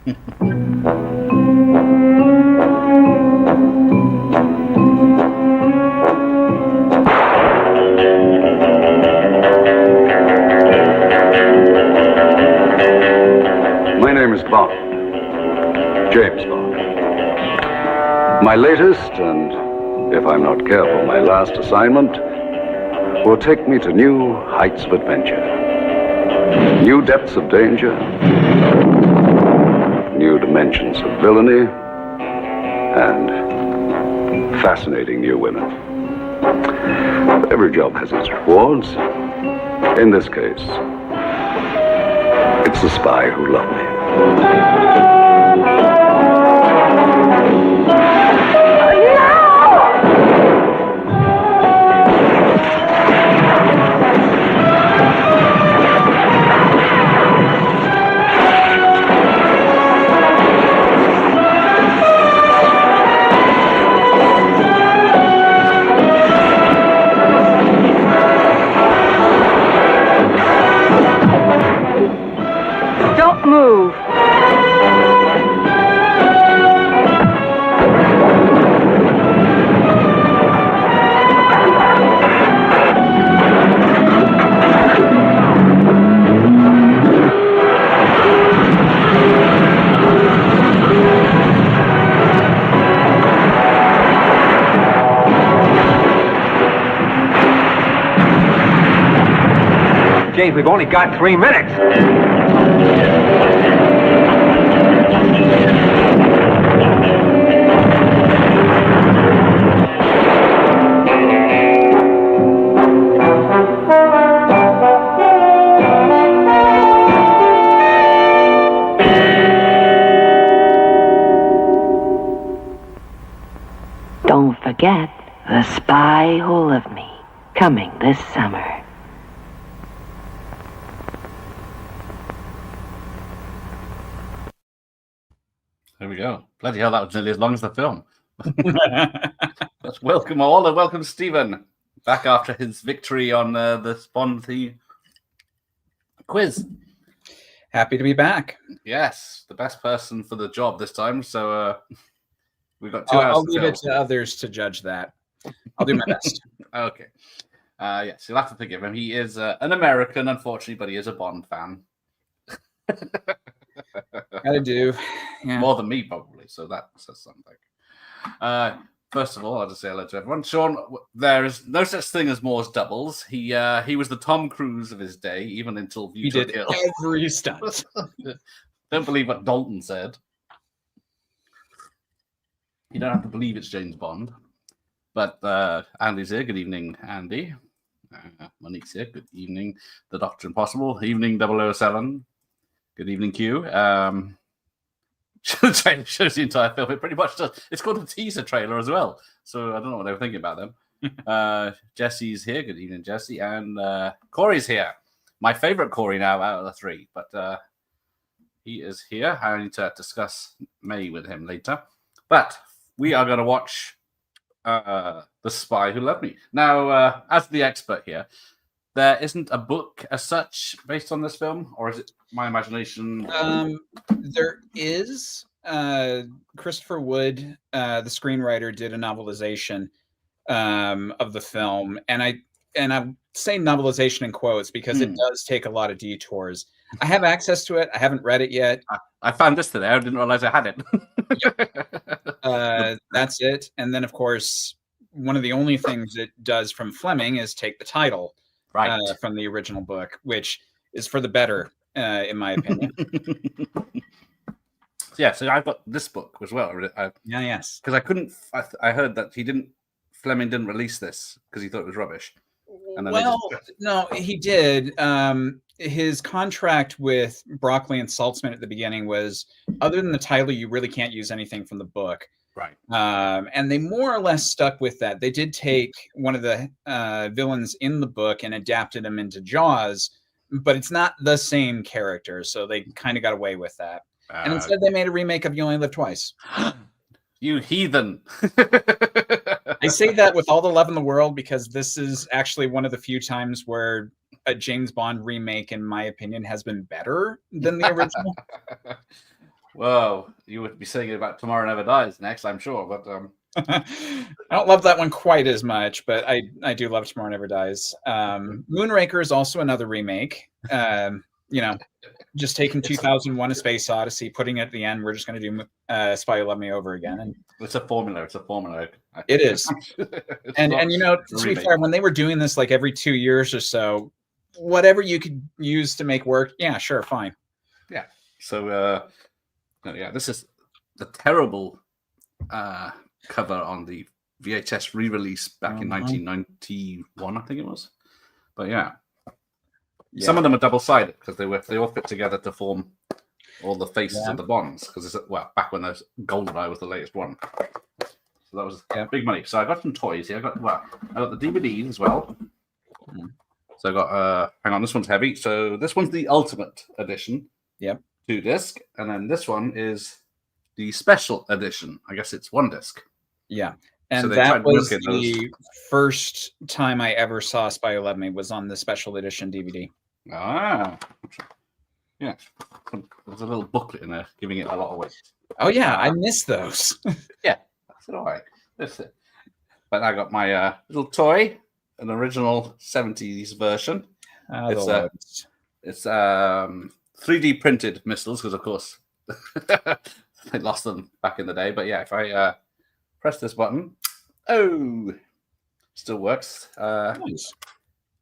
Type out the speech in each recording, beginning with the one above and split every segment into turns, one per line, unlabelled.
My name is Bond. James Bond. My latest, and if I'm not careful, my last assignment will take me to new heights of adventure, new depths of danger, new dimensions of villainy, and fascinating new women. But every job has its rewards. In this case, it's the spy who loved me.
Don't move.
James, we've only got 3 minutes.
Don't forget The Spy Who Loved Me, coming this summer.
There we go. Bloody hell, that was nearly as long as the film. Let's welcome all, and welcome Stephen back after his victory on the Bond quiz.
Happy to be back.
Yes, the best person for the job this time. So we've got 2 hours.
I'll leave it to others to judge that. I'll do my best.
Okay. Yes, you'll have to forgive him. He is an American, unfortunately, but he is a Bond fan.
Gotta do. Yeah.
More than me, probably. So that says something. First of all, I'll just say hello to everyone. Sean, there is no such thing as Moore's doubles. He was the Tom Cruise of his day, even until
He did every stunt.
Don't believe what Dalton said. You don't have to believe it's James Bond. But Andy's here. Good evening, Andy. Monique's here. Good evening, The Doctor Impossible. Evening, 007. Good evening, Q. The trailer shows the entire film. It pretty much does. It's called a teaser trailer as well. So I don't know what they were thinking about them. Jesse's here. Good evening, Jesse. And Corey's here. My favorite Corey now out of the 3. But he is here. I need to discuss May with him later. But we are going to watch The Spy Who Loved Me. Now, as the expert here, there isn't a book as such based on this film, or is it my imagination?
There is. Christopher Wood, the screenwriter, did a novelization of the film, and I say novelization in quotes because it does take a lot of detours. I have access to it. I haven't read it yet.
I found this today. I didn't realize I had
it. That's it. And then, of course, one of the only things it does from Fleming is take the title from the original book, which is for the better, in my opinion.
Yeah, so I've got this book as well.
Yes.
Because I couldn't. I heard that Fleming didn't release this because he thought it was rubbish. And then
no, he did. His contract with Broccoli and Saltzman at the beginning was, other than the title, you really can't use anything from the book.
Right.
And they more or less stuck with that. They did take one of the villains in the book and adapted him into Jaws, but it's not the same character. So they kind of got away with that. And instead they made a remake of You Only Live Twice.
You heathen.
I say that with all the love in the world because this is actually one of the few times where a James Bond remake, in my opinion, has been better than the original.
Well, you would be saying about Tomorrow Never Dies next, I'm sure. But
I don't love that one quite as much, but I do love Tomorrow Never Dies. Moonraker is also another remake. You know, just taking 2001: A Space Odyssey, putting it at the end. We're just going to do Spy Who Loved Me over again, and
it's a formula. It's a formula.
it is. and you know, to be
remake.
fair, when they were doing this like every 2 years or so, whatever you could use to make work, yeah, sure, fine.
Yeah. So yeah, this is the terrible cover on the VHS re-release back in 1991, I think it was. But yeah. Some of them are double-sided because they all fit together to form all the faces of the Bonds. Because it's back when GoldenEye was the latest one, so that was big money. So I got some toys here. I got the DVDs as well. So I got hang on, this one's heavy. So this one's the Ultimate Edition.
Yep.
2 disc, and then this one is the Special Edition. I guess it's 1 disc.
Yeah. And
so
that was the first time I ever saw Spy Who Loved Me was on the Special Edition DVD.
Ah, yeah. There's a little booklet in there giving it a lot of weight.
Oh yeah, I missed those.
Yeah, that's all right. That's it. But I got my little toy, an original 70s version. It's 3D printed missiles because, of course, they lost them back in the day. But yeah, if I press this button, still works.
Nice.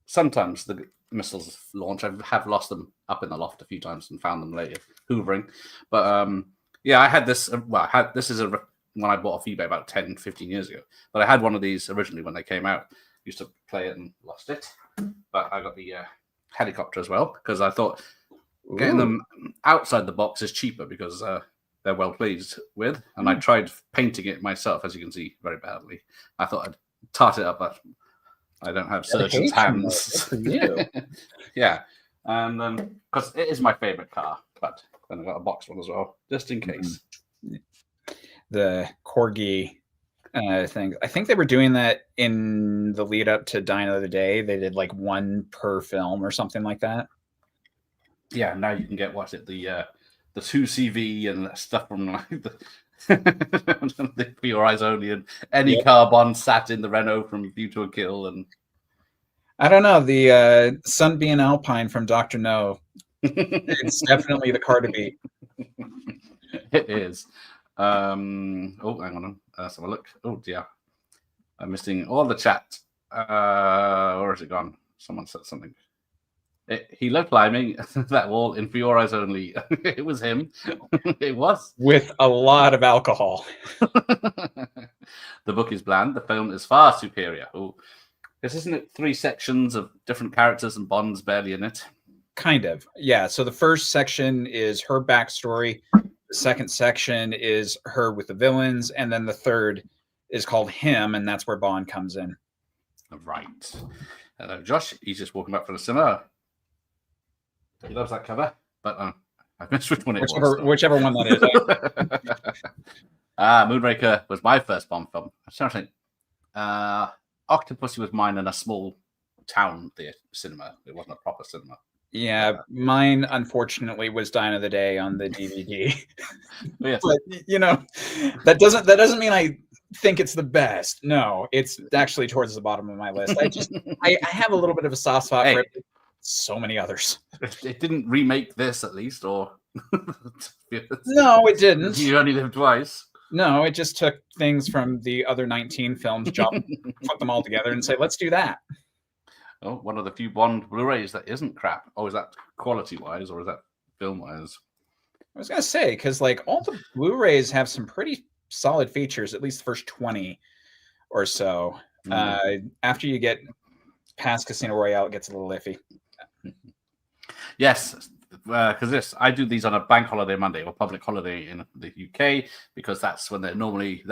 Sometimes
the missiles launch. I have lost them up in the loft a few times and found them later, hoovering. But yeah, I had this. This is one I bought off eBay about 10, 15 years ago. But I had one of these originally when they came out. Used to play it and lost it. But I got the helicopter as well because I thought getting them outside the box is cheaper because they're well pleased with. And I tried painting it myself, as you can see, very badly. I thought I'd tart it up, but I don't have surgeon's hands. Yeah. And because it is my favorite car, but then I got a box one as well, just in case.
The Corgi thing. I think they were doing that in the lead up to Die Another Day. They did like 1 per film or something like that.
Yeah, now you can get the 2CV and stuff from like the For Your Eyes Only and any car Bond sat in the Renault from View to a Kill. And
I don't know, the Sunbeam Alpine from Dr. No. It's definitely the car to beat.
It is. Hang on. Let's have a look. Oh dear, I'm missing all the chat. Where has it gone? Someone said something. He loved climbing that wall in For Your Eyes Only. It was him. It was.
With a lot of alcohol.
The book is bland. The film is far superior. Oh, because isn't it 3 sections of different characters and Bond's barely in it?
Kind of. Yeah. So the first section is her backstory. The second section is her with the villains. And then the third is called Him. And that's where Bond comes in.
Right. Hello, Josh. He's just walking back from the cinema. He loves that cover, but I missed which one it was.
Whichever one that is.
Moonraker was my first Bond film. I'm trying to think. Octopussy was mine in a small town cinema. It wasn't a proper cinema.
Yeah, mine unfortunately was Die Another Day on the DVD.
Yes.
But you know, that doesn't mean I think it's the best. No, it's actually towards the bottom of my list. I have a little bit of a soft spot for it. So many others.
It didn't remake this, at least, or
no, it didn't.
You only live twice.
No, it just took things from the other 19 films, put them all together, and say, let's do that.
Oh, one of the few Bond Blu-rays that isn't crap. Oh, is that quality-wise, or is that film-wise?
I was gonna say because like all the Blu-rays have some pretty solid features, at least the first 20 or so. After you get past Casino Royale, it gets a little iffy.
Yes, because I do these on a bank holiday Monday or public holiday in the UK because that's when they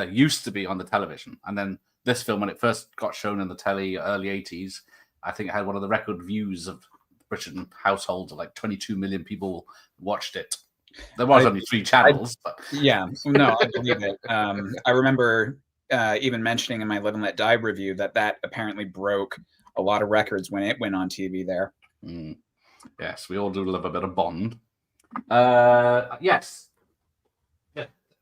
used to be on the television. And then this film, when it first got shown in the telly, early 80s, I think it had one of the record views of Britain households of like 22 million people watched it. There was only 3 channels. But
yeah, no, I believe it. I remember even mentioning in my Live and Let Die review that apparently broke a lot of records when it went on TV there.
Yes, we all do love a bit of Bond. Yes.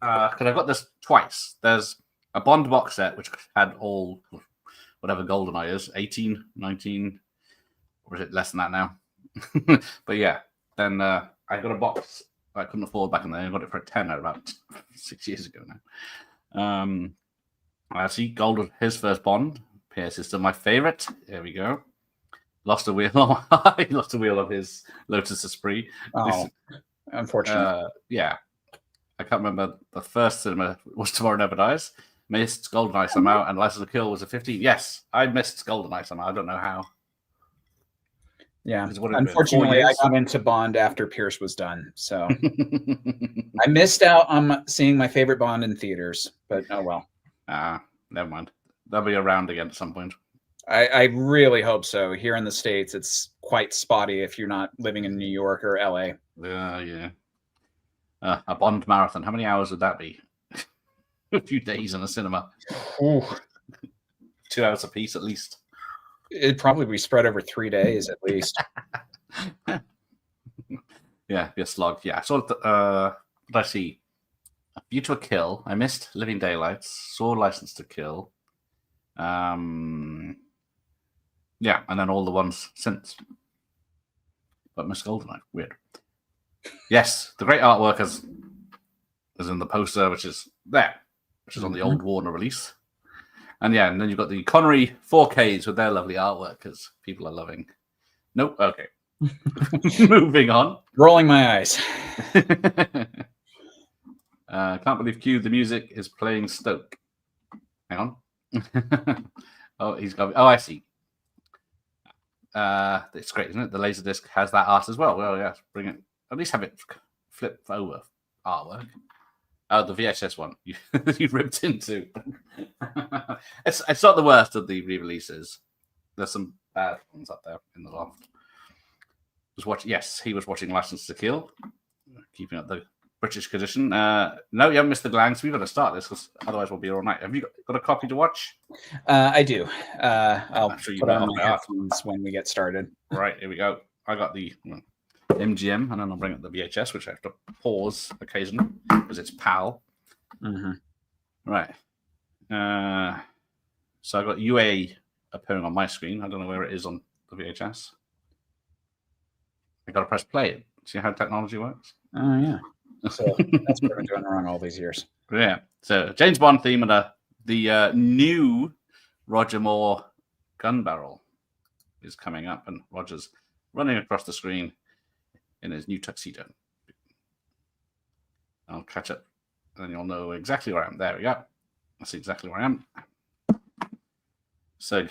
because I got this twice. There's a Bond box set which had all whatever GoldenEye is, 18, 19, or is it less than that now? But yeah, then I got a box I couldn't afford back in the day. I got it for a tenner about 6 years ago now. I see Gold, his first Bond. Pierce is still my favorite. There we go. Lost a wheel. He lost a wheel of his Lotus Esprit.
Oh, unfortunately.
Yeah. I can't remember. The first cinema was Tomorrow Never Dies. Missed GoldenEye somehow, and License to Kill was a 15. Yes, I missed GoldenEye somehow. I don't know how.
Yeah.
What
Unfortunately, I got into Bond after Pierce was done. So I missed out on seeing my favorite Bond in theaters, but oh well.
Never mind. They'll be around again at some point.
I really hope so. Here in the States, it's quite spotty if you're not living in New York or LA.
Yeah. A Bond marathon. How many hours would that be? A few days in a cinema.
Ooh.
2 hours a piece at least.
It'd probably be spread over 3 days at least.
Yeah, be a slog. Yeah, I saw what did I see? A View to a Kill. I missed Living Daylights. Saw License to Kill. Yeah, and then all the ones since. But Miss GoldenEye, weird. Yes, the great artwork is in the poster, which is there, which is on the old Warner release. And yeah, and then you've got the Connery 4Ks with their lovely artwork, because people are loving. Nope. Okay. Moving on.
Rolling my eyes.
Can't believe Q. The music is playing Stoke. Hang on. Oh, he's got. Oh, I see. It's great, isn't it? The Laserdisc has that art as well. Well, yeah, bring it. At least have it flip over artwork. Oh, the VHS one you ripped into. It's not the worst of the re-releases. There's some bad ones up there in the loft. He was watching License to Kill, keeping up the British tradition. No, you haven't missed the Glangs. We've got to start this, because otherwise we'll be all night. Have you got a copy to watch?
I do. I'll
sure you
put
better
on
off
my
my
headphones when we get started.
Right, here we go. I got the MGM, and then I'll bring up the VHS, which I have to pause occasionally because it's PAL.
Mm-hmm.
Right. So I got UA appearing on my screen. I don't know where it is on the VHS. I got to press play. See how technology works?
Oh, yeah. So that's what I've been doing wrong all these years.
Yeah. So James Bond theme and the new Roger Moore gun barrel is coming up, and Roger's running across the screen in his new tuxedo. I'll catch up, and then you'll know exactly where I am. There we go. That's exactly where I am. So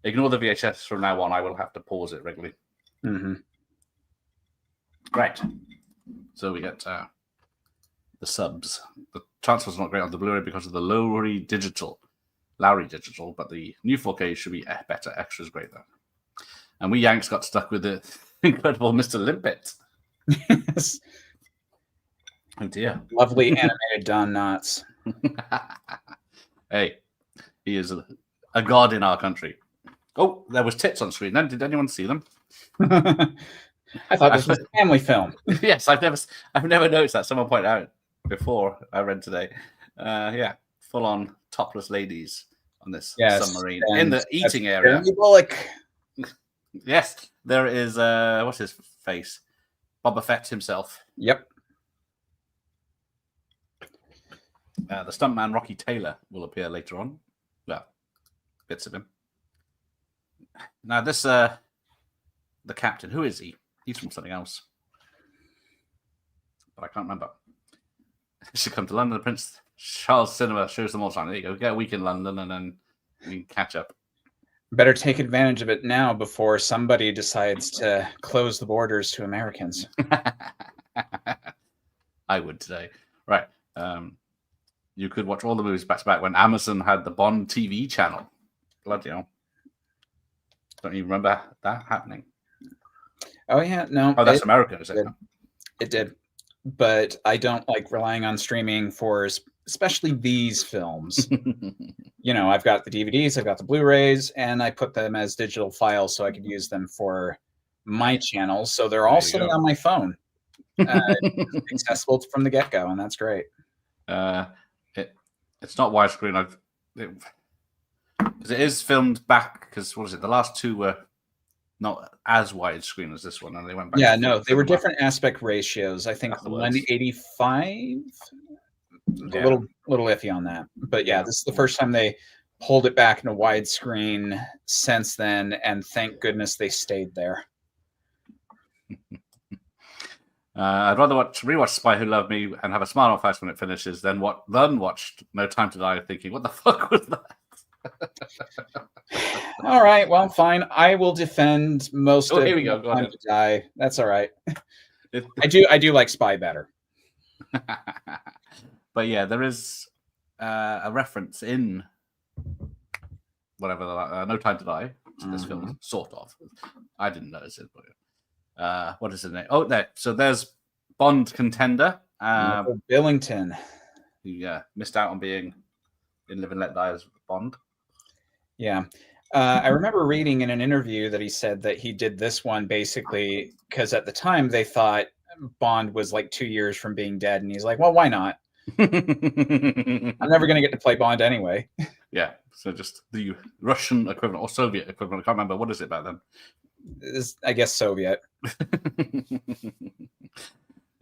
ignore the VHS from now on. I will have to pause it regularly.
Mm-hmm.
Right. So we get the subs. The transfer's not great on the Blu-ray because of the Lowry Digital, but the new 4K should be better. Extra's great though. And we Yanks got stuck with the incredible Mr. Limpet.
Yes.
Oh dear.
Lovely animated Don Knotts.
Hey, he is a god in our country. Oh, there was tits on screen then. Did anyone see them?
I thought this was a family film.
Yes, I've never noticed that. Someone pointed out before I read today. Yeah, full on topless ladies on this submarine in the eating area.
Bullock.
Yes, there is. What's his face? Boba Fett himself.
Yep.
The stuntman Rocky Taylor will appear later on. Well, bits of him. Now this, the captain. Who is he? He's from something else, but I can't remember. Should come to London. Prince Charles Cinema shows them all the time. There you go. Get a week in London, and then you can catch up.
Better take advantage of it now before somebody decides to close the borders to Americans.
I would today. Right. You could watch all the movies back to back when Amazon had the Bond TV channel. Bloody hell. Don't you remember that happening?
Oh, yeah. No.
Oh, that's American, is it?
It did. But I don't like relying on streaming for especially these films. I've got the DVDs, I've got the Blu-rays, and I put them as digital files so I could use them for my channels. So they're all sitting on my phone, accessible from the get-go, and that's great.
It's not widescreen. Because it is filmed back. Because what is it? The last two were not as widescreen as this one, and they went back.
Yeah,
to
no, they were
4:1.
different aspect ratios. I think
That's the worst.
185.
Yeah.
A little iffy on that, but yeah, this is the first time they pulled it back into widescreen since then, and thank goodness they stayed there.
I'd rather rewatch Spy Who Loved Me and have a smile on my face when it finishes than watched No Time to Die thinking, what the fuck was that?
All right, well, fine. I will defend most of
here we go.
No
Go
Time
ahead.
to Die. That's all right. I do like Spy better.
But yeah, there is a reference in whatever No Time to Die to this film, sort of. I didn't notice it, but what is his name? Oh, there. So there's Bond contender.
Michael Billington.
Who missed out on being in Live and Let Die as Bond.
Yeah. I remember reading in an interview that he said that he did this one basically because at the time they thought Bond was like 2 years from being dead. And he's like, well, why not? I'm never going to get to play Bond anyway.
Yeah. So just the Russian equivalent or Soviet equivalent. I can't remember. What is it back then?
I guess Soviet.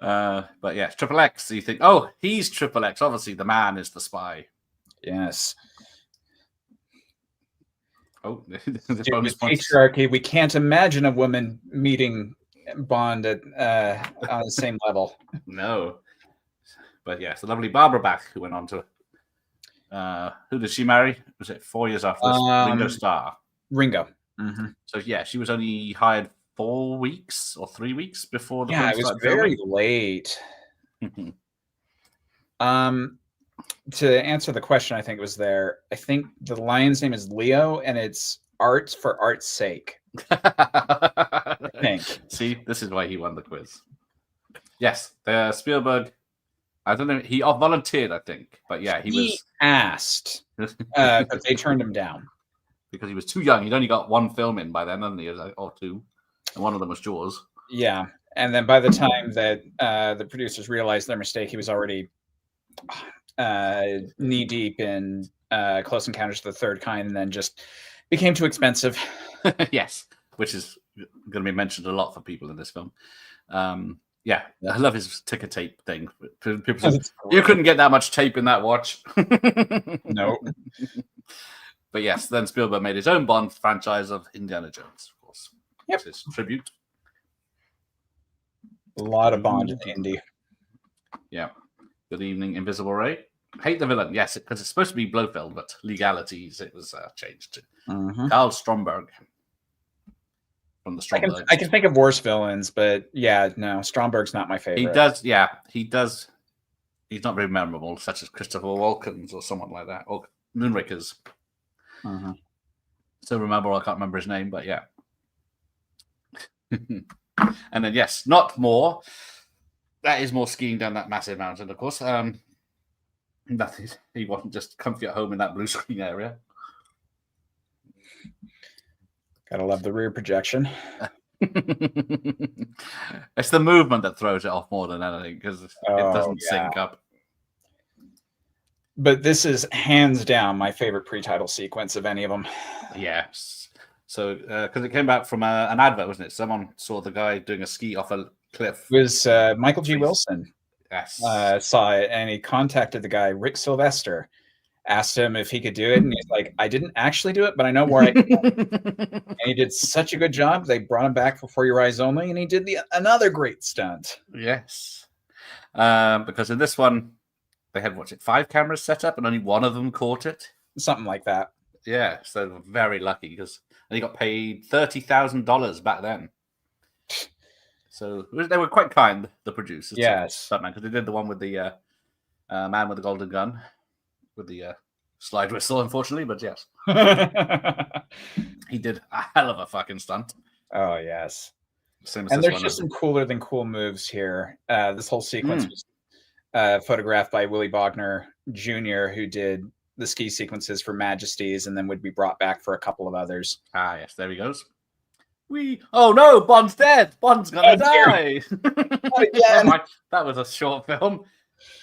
But yeah, Triple X. So you think, oh, he's Triple X. Obviously, the man is the spy.
Yes.
Oh, the
Dude,
bonus
with
points.
patriarchy, we can't imagine a woman meeting Bond at, on the same level.
No. But yeah, it's the lovely Barbara Bach who went on to. Who did she marry? Was it 4 years after this? Ringo Starr.
Ringo. Mm-hmm.
So yeah, she was only hired 4 weeks or 3 weeks before the
Yeah,
film
it was
started
very
filming.
late. To answer the question, I think it was there. I think the lion's name is Leo, and it's art for art's sake. I think.
See, this is why he won the quiz. Yes, Spielberg. I don't know. He volunteered, I think, but yeah,
He asked, but they turned him down
because he was too young. He'd only got one film in by then, hadn't he? Or two, and one of them was Jaws.
Yeah, and then by the time that the producers realized their mistake, he was already knee deep in Close Encounters of the Third Kind, and then just became too expensive.
Yes, which is going to be mentioned a lot for people in this film. Yeah, I love his ticker tape thing. People say, you couldn't get that much tape in that watch.
No.
But yes, then Spielberg made his own Bond franchise of Indiana Jones, of course.
Yep.
It's his tribute.
A lot of Bond in Indy.
Yeah. Good evening, Invisible Ray. Hate the villain, yes, because it's supposed to be Blofeld, but legalities, it was changed to Karl Stromberg. From the Stromberg.
I can think of worse villains, but yeah, no, Stromberg's not my favorite.
He does, yeah, he does. He's not very memorable, such as Christopher Walken's or someone like that, or Moonraker's. So remember, I can't remember his name, but yeah. And then yes, not more. That is more skiing down that massive mountain, of course. Nothing. He wasn't just comfy at home in that blue screen area.
Gotta love the rear projection.
It's the movement that throws it off more than anything because it doesn't sync up.
But this is hands down my favorite pre-title sequence of any of them.
Yes. So, because it came back from an advert, wasn't it? Someone saw the guy doing a ski off a cliff.
It was Michael G. Wilson.
Yes.
Saw it, and he contacted the guy, Rick Sylvester, asked him if he could do it, and he's like, I didn't actually do it, but I know where I can. And he did such a good job. They brought him back for Your Eyes Only, and he did another great stunt.
Yes. Because in this one, they had, 5 cameras set up, and only one of them caught it?
Something like that.
Yeah, so they were very lucky, because he got paid $30,000 back then. So they were quite kind, the producers.
Yes.
Because they did the one with the man with the golden gun, with the slide whistle, unfortunately, but yes. He did a hell of a fucking stunt.
Oh, yes.
Same as
and
this
there's
one,
just some cooler than cool moves here. This whole sequence was photographed by Willie Bogner Jr., who did the ski sequences for Majesties and then would be brought back for a couple of others.
Ah, yes, there he goes. Oh no, Bond's dead. Bond's gonna die.
Again.
That was a short film.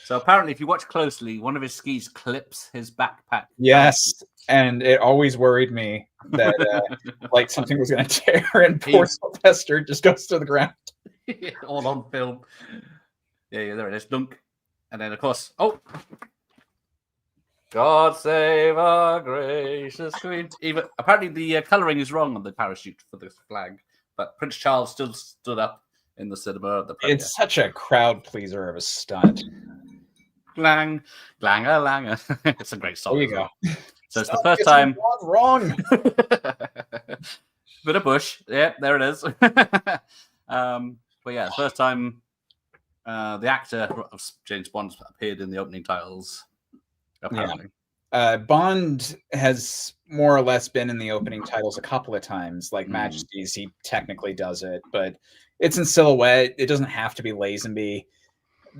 So apparently, if you watch closely, one of his skis clips his backpack.
Yes, and it always worried me that like something was going to tear, and poor Sylvester just goes to the ground.
All on film. Yeah, there it is. Dunk. And then, of course, oh, God save our gracious Queen. Even apparently, the coloring is wrong on the parachute for this flag, but Prince Charles still stood up in the cinema at the premiere.
It's such a crowd pleaser of a stunt.
Glang, glanger, langer. It's a great song.
There you go.
So it's the first time.
Wrong.
Bit of Bush. Yeah, there it is. But yeah, first time the actor of James Bond appeared in the opening titles. Apparently.
Yeah. Bond has more or less been in the opening titles a couple of times. Like Majesty's, he technically does it, but it's in silhouette. It doesn't have to be Lazenby.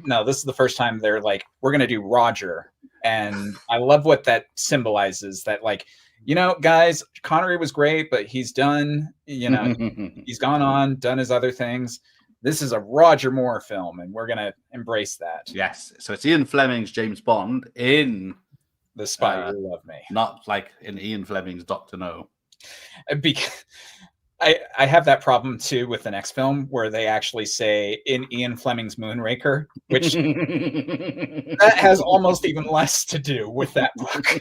No, this is the first time they're like, we're going to do Roger. And I love what that symbolizes, that like, you know, guys, Connery was great, but he's done, you know, he's gone on, done his other things. This is a Roger Moore film, and we're going to embrace that.
Yes. So it's Ian Fleming's James Bond in
The Spy Who Loved Me.
Not like in Ian Fleming's Dr. No.
Because I have that problem too with the next film where they actually say in Ian Fleming's Moonraker, which that has almost even less to do with that book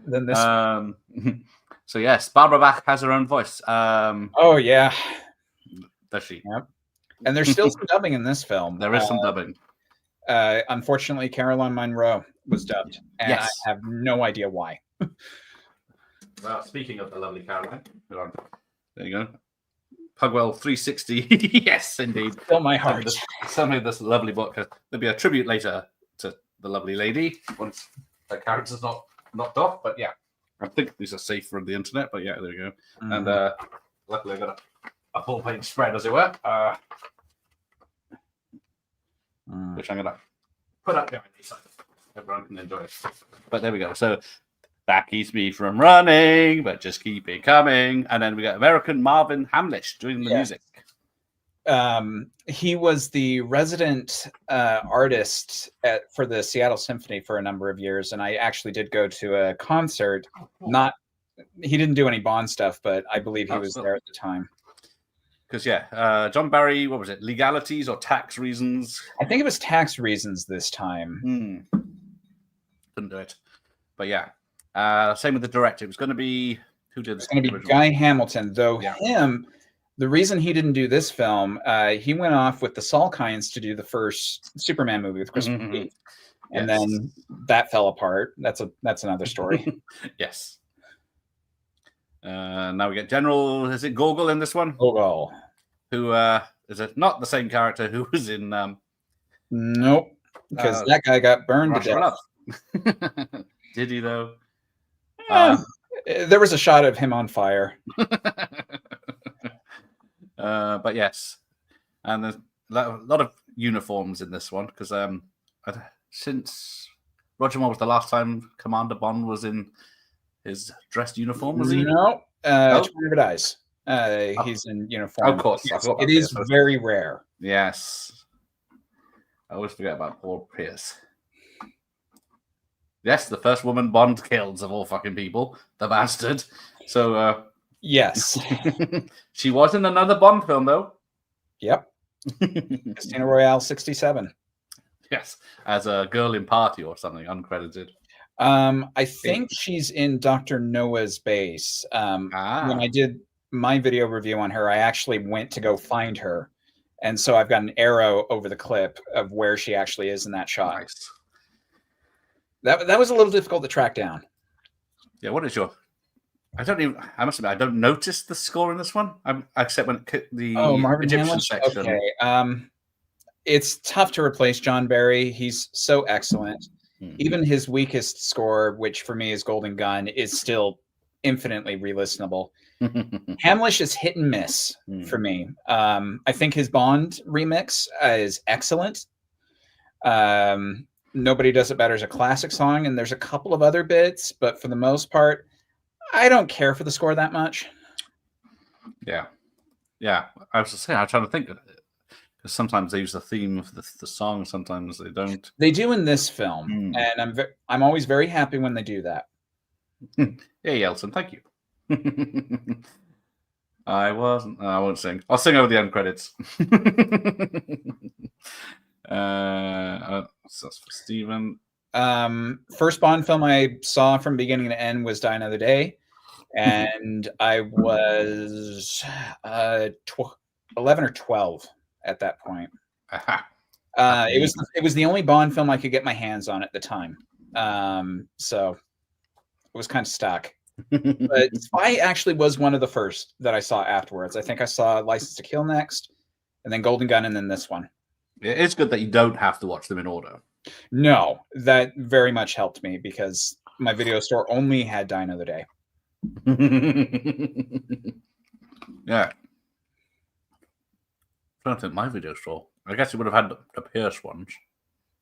than this.
So yes, Barbara Bach has her own voice.
Oh yeah,
does she?
Yep. And there's still some dubbing in this film.
There is some dubbing.
Unfortunately, Caroline Munro was dubbed, and
yes.
I have no idea why.
Well, speaking of the lovely Caroline, there you go. Pugwell 360. Yes, indeed.
Fill my heart.
Suddenly, this lovely book. There'll be a tribute later to the lovely lady once the character's not knocked off. But yeah, I think these are safe from the internet. But yeah, there you go. And luckily, I got a full page spread, as it were, which I'm gonna put up behind these so everyone can enjoy it. But there we go. So. That keeps me from running, but just keep it coming. And then we got American Marvin Hamlish doing the music.
He was the resident artist for the Seattle Symphony for a number of years, and I actually did go to a concert. He didn't do any Bond stuff, but I believe he was there at the time.
Because John Barry, what was it? Legalities or tax reasons?
I think it was tax reasons this time.
Couldn't do it, but yeah. Same with the director. It was going to be who did?
It's going to be Guy Hamilton, though. The reason he didn't do this film, he went off with the Salkinds to do the first Superman movie with Christopher Reeve, and then that fell apart. That's another story.
Yes. Now we get General. Is it Gogol in this one?
Gogol,
who is it? Not the same character who was in.
Nope, because that guy got burned to death.
Did he though?
There was a shot of him on fire.
But yes, and there's a lot of uniforms in this one because since Roger Moore was the last time Commander Bond was in his dressed uniform, was he?
No, Private Eyes. He's in uniform.
Of course,
yes, it is very rare.
Yes, I always forget about Paul Pierce. Yes, the first woman Bond kills of all fucking people, the bastard. So,
yes.
She was in another Bond film, though.
Yep. Casino Royale 67.
Yes, as a girl in Party or something, uncredited.
I think she's in Dr. Noah's Base. When I did my video review on her, I actually went to go find her. And so I've got an arrow over the clip of where she actually is in that shot.
Nice.
That was a little difficult to track down.
Yeah, what is your? I must admit, I don't notice the score in this one. Except when the
Marvin
Egyptian
Hamlish?
section.
Okay. It's tough to replace John Barry. He's so excellent. Even his weakest score, which for me is Golden Gun, is still infinitely re-listenable. Hamlish is hit and miss for me. I think his Bond remix is excellent. Nobody Does It Better is a classic song, and there's a couple of other bits, but for the most part, I don't care for the score that much.
Yeah. I was just saying, I'm trying to think, Because sometimes they use the theme of the song, sometimes they don't.
They do in this film,
Hmm.
and I'm always very happy when they do that.
Hey, Elton, thank you. I wasn't. I won't sing. I'll sing over the end credits. So that's for Stephen.
First Bond film I saw from beginning to end was Die Another Day, and I was 11 or 12 at that point.
Aha.
It was the only Bond film I could get my hands on at the time, so it was kind of stuck. But Spy actually was one of the first that I saw afterwards. I think I saw License to Kill next, and then Golden Gun, and then this one.
It's good that you don't have to watch them in order.
No, that very much helped me because my video store only had Die Another Day.
Yeah. I don't think my video store. I guess it would have had the Pierce ones,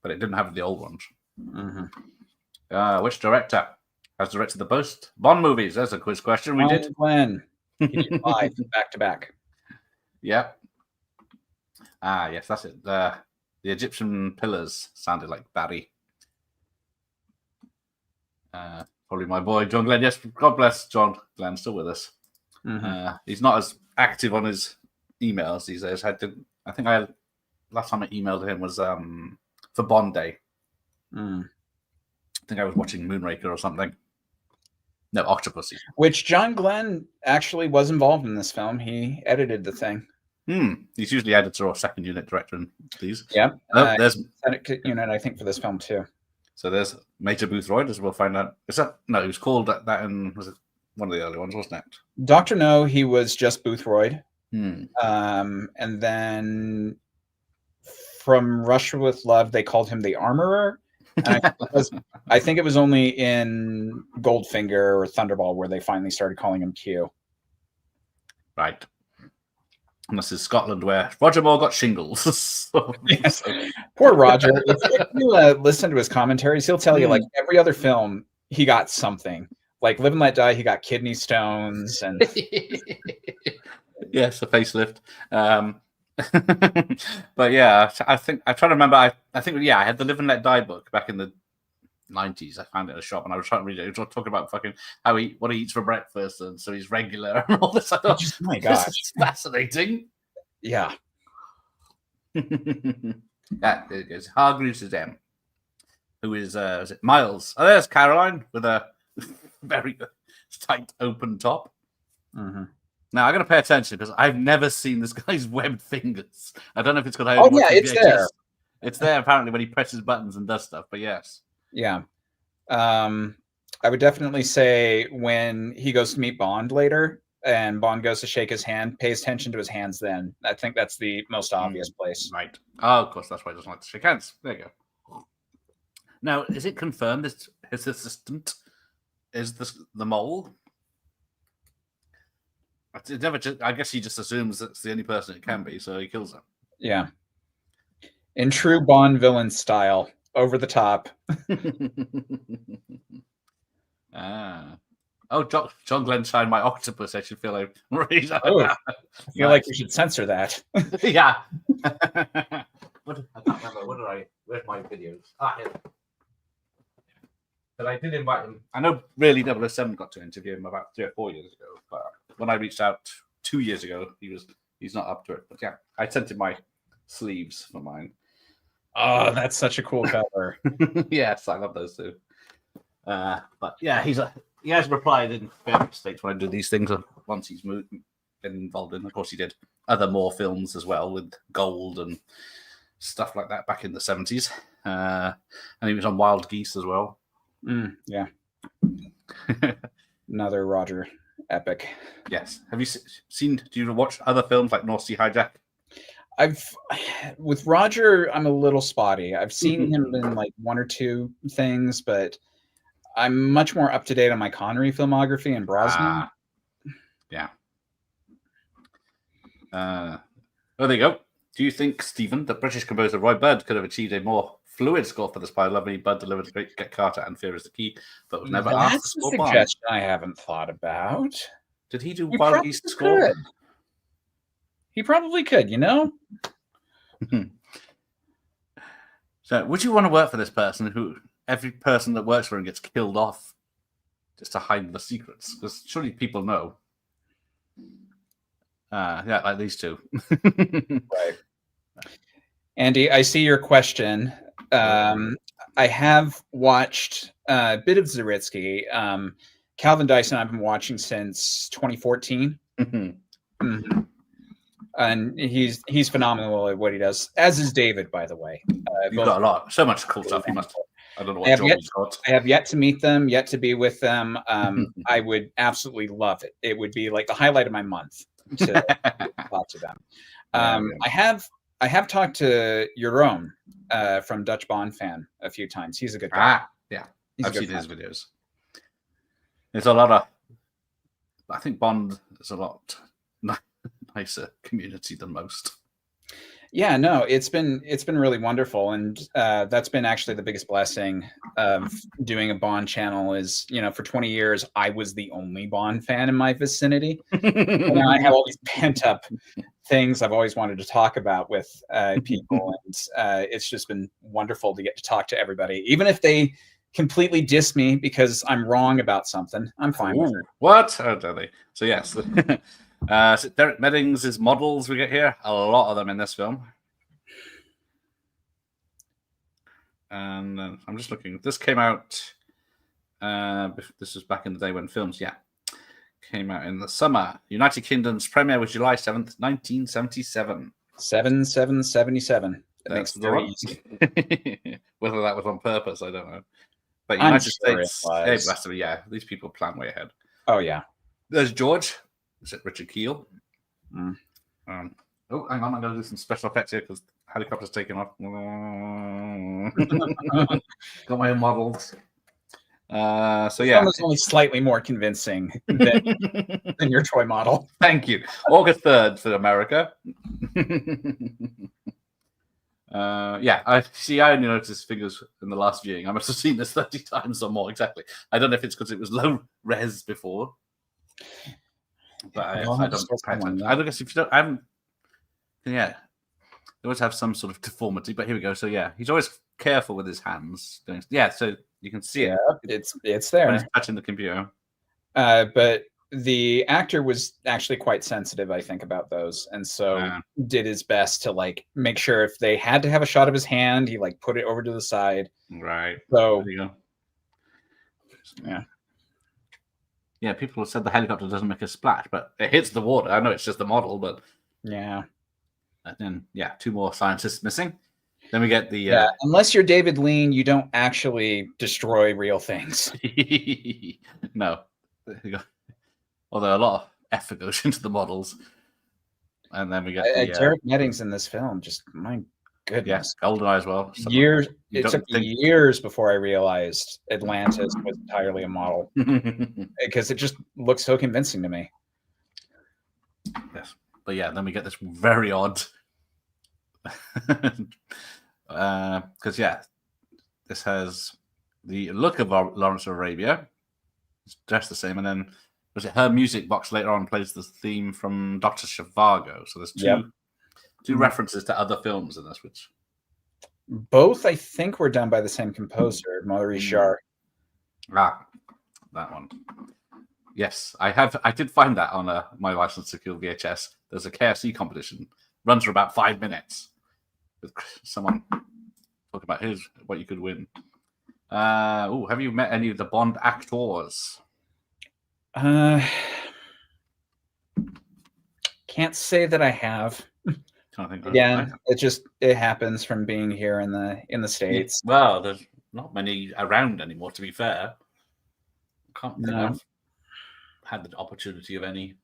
but it didn't have the old ones.
Mm-hmm.
Which director has directed the most Bond movies? That's a quiz question we did.
Glenn. He did 5 back to back.
Yep. Yes, that's it. The Egyptian pillars sounded like Barry. Probably my boy John Glenn. Yes, God bless John Glenn, still with us.
Mm-hmm.
He's not as active on his emails these days. Last time I emailed him was for Bond Day. I think I was watching Moonraker or something. No, Octopussy.
Which John Glenn actually was involved in this film. He edited the thing.
He's usually editor or second unit director in these.
Yeah.
There's
Senate unit, I think, for this film too.
So there's Major Boothroyd, as we'll find out. No, he was called that in, was it one of the early ones, wasn't it?
Dr. No, he was just Boothroyd.
And
then from Russia with Love, they called him the Armorer. And I think it was only in Goldfinger or Thunderball where they finally started calling him Q.
Right. And this is Scotland, where Roger Moore got shingles.
Yes. Poor Roger. If you listen to his commentaries, he'll tell you like every other film he got something. Like Live and Let Die, he got kidney stones and
yes, a facelift. But yeah, I think I try to remember. I think I had the Live and Let Die book back in the 90s. I found it at a shop and I was trying to read it. It was talking about fucking what he eats for breakfast, and so he's regular and all this. I thought,
oh my gosh,
this is fascinating.
Yeah.
There it goes. Hargreaves is M. Who is it Miles? Oh, there's Caroline with a very tight open top.
Mm-hmm.
Now I got to pay attention because I've never seen this guy's webbed fingers. I don't know if it's because
it's there.
It's there apparently when he presses buttons and does stuff. But yes.
Yeah. I would definitely say when he goes to meet Bond later and Bond goes to shake his hand, pays attention to his hands then. I think that's the most obvious place.
Right. Oh, of course, that's why he doesn't like to shake hands. There you go. Now, is it confirmed that his assistant is the mole? I guess he just assumes that's the only person it can be, so he kills him.
Yeah. In true Bond villain style. Over the top.
Oh, John Glenn signed my octopus. I should feel like
I feel like you should censor that.
Yeah. I can't remember. Where's my videos? Here. But I did invite him. I know really 007 got to interview him about 3 or 4 years ago, but when I reached out 2 years ago, he's not up to it. But yeah, I sent him my sleeves for mine.
Oh, that's such a cool cover.
Yes, I love those too. But yeah, he has replied in various states when I do these things once he's been involved in. Of course, he did other Moore films as well with Gold and stuff like that back in the 70s. And he was on Wild Geese as well.
Yeah. Another Roger epic.
Yes. Have you seen? Do you watch other films like North Sea Hijack?
With Roger, I'm a little spotty. I've seen him in like 1 or 2 things, but I'm much more up to date on my Connery filmography and Brosnan.
Yeah. There you go. Do you think, Stephen, that British composer Roy Budd could have achieved a more fluid score for the Spy Lovely? Budd delivered a great Get Carter and Fear is the Key, but was never asked to score Bond.
That's a suggestion I haven't thought about.
Did he do Wild Geese score?
He probably could, you know?
So, would you want to work for this person who every person that works for him gets killed off just to hide the secrets? Because surely people know. Yeah, like these two.
Right. Andy, I see your question. I have watched a bit of Zaritsky. Calvin Dyson, I've been watching since 2014. Mhm. And he's phenomenal at what he does, as is David, by the way.
You've got a lot, so much cool stuff. You must. I don't know
I
what
have
job
yet-
he's got.
I have yet to meet them, yet to be with them. I would absolutely love it. It would be like the highlight of my month to talk to them.
Yeah.
I have talked to YouRun from Dutch Bond fan a few times. He's a good guy.
Yeah,
He's a
I've
good
seen his
friend.
videos. There's a lot of. I think Bond is a lot nicer community than most.
Yeah, no, it's been really wonderful, and that's been actually the biggest blessing of doing a Bond channel. Is for 20 years I was the only Bond fan in my vicinity, and I have all these pent up things I've always wanted to talk about with people, and it's just been wonderful to get to talk to everybody, even if they completely diss me because I'm wrong about something. I'm fine with it.
What? Oh, do they? So yes. So Derek Meddings' models we get here. A lot of them in this film. And I'm just looking. This came out. This was back in the day when films, came out in the summer. United Kingdom's premiere was July 7th, 1977.
7777. That makes it very easy.
Whether that was on purpose, I don't know. But
I'm
United
sure it
States,
was.
it must have, these people plan way ahead.
Oh yeah.
There's George. Is it Richard Keel?
Mm.
Oh, hang on. I'm going to do some special effects here because helicopter's taking off. Got my own models. So yeah,
It's only slightly more convincing than your toy model.
Thank you. August 3rd for America. I see. I only noticed figures in the last viewing. I must have seen this 30 times or more. Exactly. I don't know if it's because it was low res before, but I don't. I guess if you don't, I haven't. Yeah, they always have some sort of deformity. But here we go. So yeah, he's always careful with his hands. So you can see it.
It's
When
there.
he's touching the computer.
But the actor was actually quite sensitive, I think, about those, and so did his best to make sure if they had to have a shot of his hand, he put it over to the side.
Right.
So
There you go.
Yeah.
Yeah, people have said the helicopter doesn't make a splash, but it hits the water. I know it's just the model, but
yeah.
And then, two more scientists missing. Then we get the...
unless you're David Lean, you don't actually destroy real things.
No. There you go. Although a lot of effort goes into the models. And then we get
Derek Meddings in this film, just my goodness.
GoldenEye as well.
It took years before I realized Atlantis was entirely a model. Because it just looks so convincing to me.
Yes. But then we get this very odd... Because, this has the look of Lawrence of Arabia. It's dressed the same. And then was it her music box later on plays the theme from Dr. Zhivago. So there's two references to other films in this, which...
Both, I think, were done by the same composer, Maurice Jarre.
That one. Yes, I did find that on my License to Kill VHS. There's a KFC competition. Runs for about 5 minutes. With someone talking about what you could win. Have you met any of the Bond actors?
Can't say that I have. Again, it happens from being here in the States.
Well, there's not many around anymore, to be fair. Can't think I've had the opportunity of any.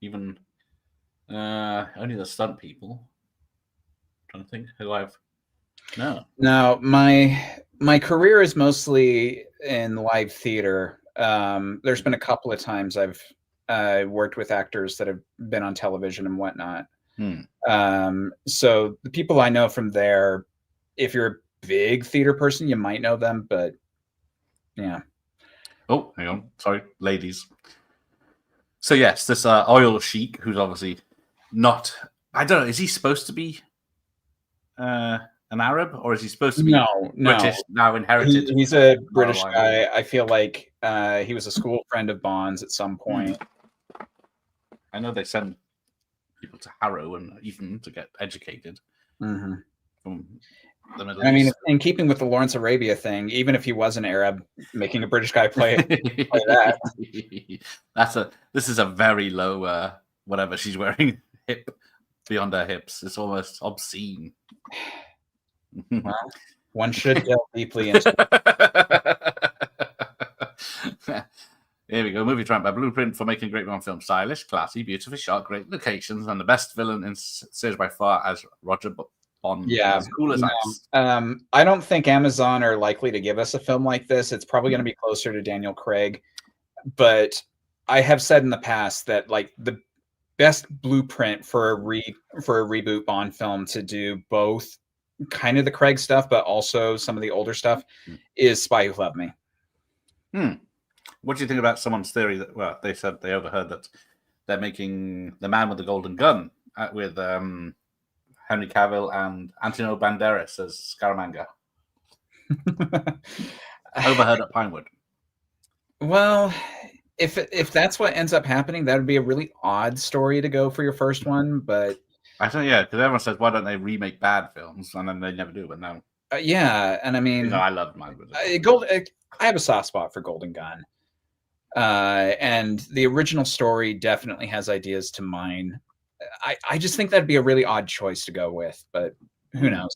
Even only the stunt people. I'm trying to think who I've
No, my career is mostly in live theater. There's been a couple of times I've worked with actors that have been on television and whatnot. So the people I know from there, if you're a big theater person, you might know them, but yeah.
Oh, hang on. Sorry, ladies. So yes, this oil sheik, who's obviously not... I don't know, is he supposed to be an Arab, or is he supposed to be
No,
British now inherited?
He's a British
Caroline.
guy. I feel like he was a school friend of Bond's at some point.
I know they send people to Harrow and even to get educated
Mm-hmm.
from the Middle
And I mean,
East.
in keeping with the Lawrence Arabia thing, even if he was an Arab, making a British guy play that.
This is a very low whatever she's wearing hip beyond her hips. It's almost obscene.
Well, one should delve deeply into.
Here we go. Movie Tramp, a blueprint for making a great Bond film. Stylish, classy, beautifully shot, great locations, and the best villain in series by far as Roger Bond.
Yeah,
as cool as ice.
I don't think Amazon are likely to give us a film like this. It's probably going to be closer to Daniel Craig, but I have said in the past that like the best blueprint for a reboot Bond film to do both kind of the Craig stuff, but also some of the older stuff is Spy Who Loved Me.
What do you think about someone's theory that, well, they said they overheard that they're making The Man with the Golden Gun with Henry Cavill and Antonio Banderas as Scaramanga? Overheard at Pinewood.
Well, if that's what ends up happening, that would be a really odd story to go for your first one. But
I think, yeah, because everyone says, why don't they remake bad films? And then they never do, but no.
Yeah, and I mean,
I love Man with the
Golden. I have a soft spot for Golden Gun. And the original story definitely has ideas to mine. I just think that'd be a really odd choice to go with, but who knows?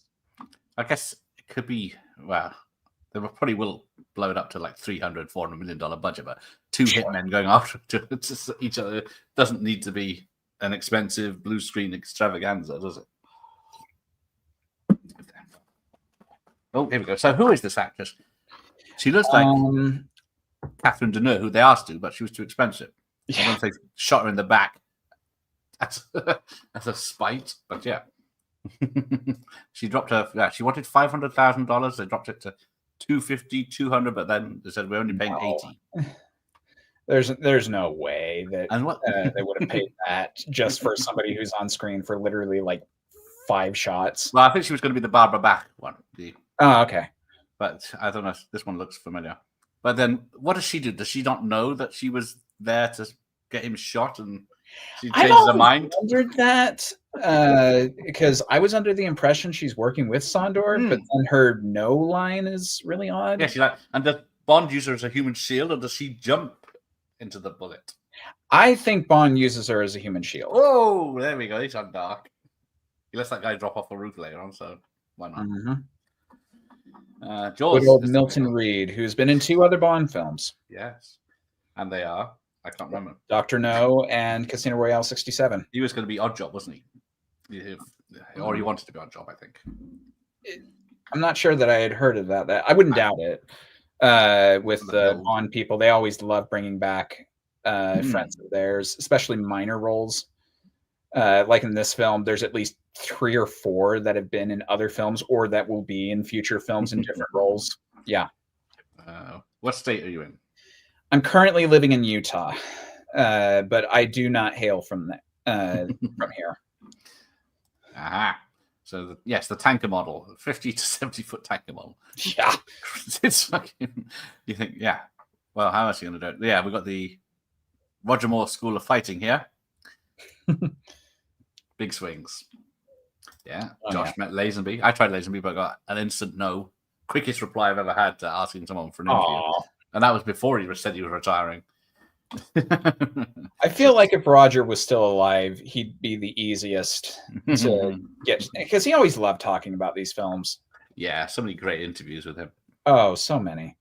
I guess it could be, well, they probably will blow it up to like $300-400 million budget, but two hitmen going after each other doesn't need to be an expensive blue screen extravaganza, does it? Oh, here we go. So who is this actress? She looks like Catherine Deneuve, who they asked to, but she was too expensive. Yeah. Once they shot her in the back, that's a spite. But yeah, she dropped her. Yeah, she wanted $500,000. They dropped it to $250, $200, but then they said we're only paying $80.
There's no way that they would have paid that just for somebody who's on screen for literally like 5 shots.
Well, I think she was going to be the Barbara Bach one.
Oh, okay.
But I don't know. This one looks familiar. But then, what does she do? Does she not know that she was there to get him shot, and she changes her mind?
I wondered that because I was under the impression she's working with Sondor, but then her no line is really odd.
Yeah, she's like, and does Bond use her as a human shield, or does she jump into the bullet?
I think Bond uses her as a human shield.
Oh, there we go. He's on dark. He lets that guy drop off the roof later on, so why not?
Mm-hmm.
Jaws.
Good old Milton Reed, who's been in 2 other Bond films.
Yes. And they are, I can't remember.
Dr. No and Casino Royale 67.
He was going to be Oddjob, wasn't he? Or he wanted to be Oddjob, I think.
I'm not sure that I had heard of that. I wouldn't doubt it. With the Bond people, they always love bringing back friends of theirs, especially minor roles. Like in this film, there's at least 3 or 4 that have been in other films or that will be in future films in different roles. Yeah.
What state are you in?
I'm currently living in Utah, but I do not hail from here.
Aha. So, yes, the tanker model, 50 to 70 foot tanker model.
Yeah.
It's fucking, you think, yeah. Well, how else are you going to do it? Yeah, we've got the Roger Moore School of Fighting here. Big swings. Yeah. Josh met Lazenby. I tried Lazenby, but I got an instant no. Quickest reply I've ever had to asking someone for an interview. And that was before he said he was retiring.
I feel like if Roger was still alive, he'd be the easiest to get, because he always loved talking about these films.
Yeah, so many great interviews with him.
Oh, so many.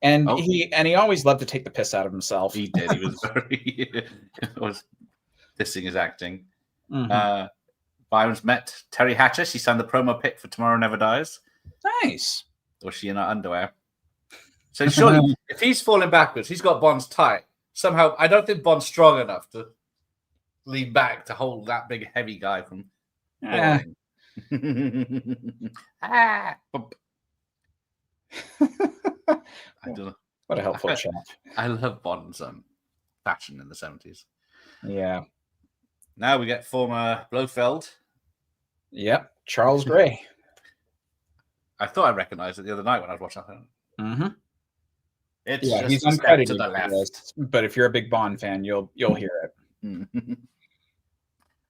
And he always loved to take the piss out of himself.
He did. He was very was dissing his acting.
Mm-hmm.
Byron's met Terry Hatcher. She signed the promo pic for Tomorrow Never Dies.
Nice.
Was she in her underwear? So surely, if he's falling backwards, he's got Bond's tight. Somehow, I don't think Bond's strong enough to lean back to hold that big, heavy guy from falling. I don't know.
What a helpful chap.
I love Bond's fashion in the 70s.
Yeah.
Now we get former Blofeld.
Yep. Charles Gray.
I thought I recognized it the other night when I was watching it.
Mm-hmm.
It's
Yeah,
just
he's
a step
uncredited
to the
for
left.
this, but if you're a big Bond fan, you'll hear it.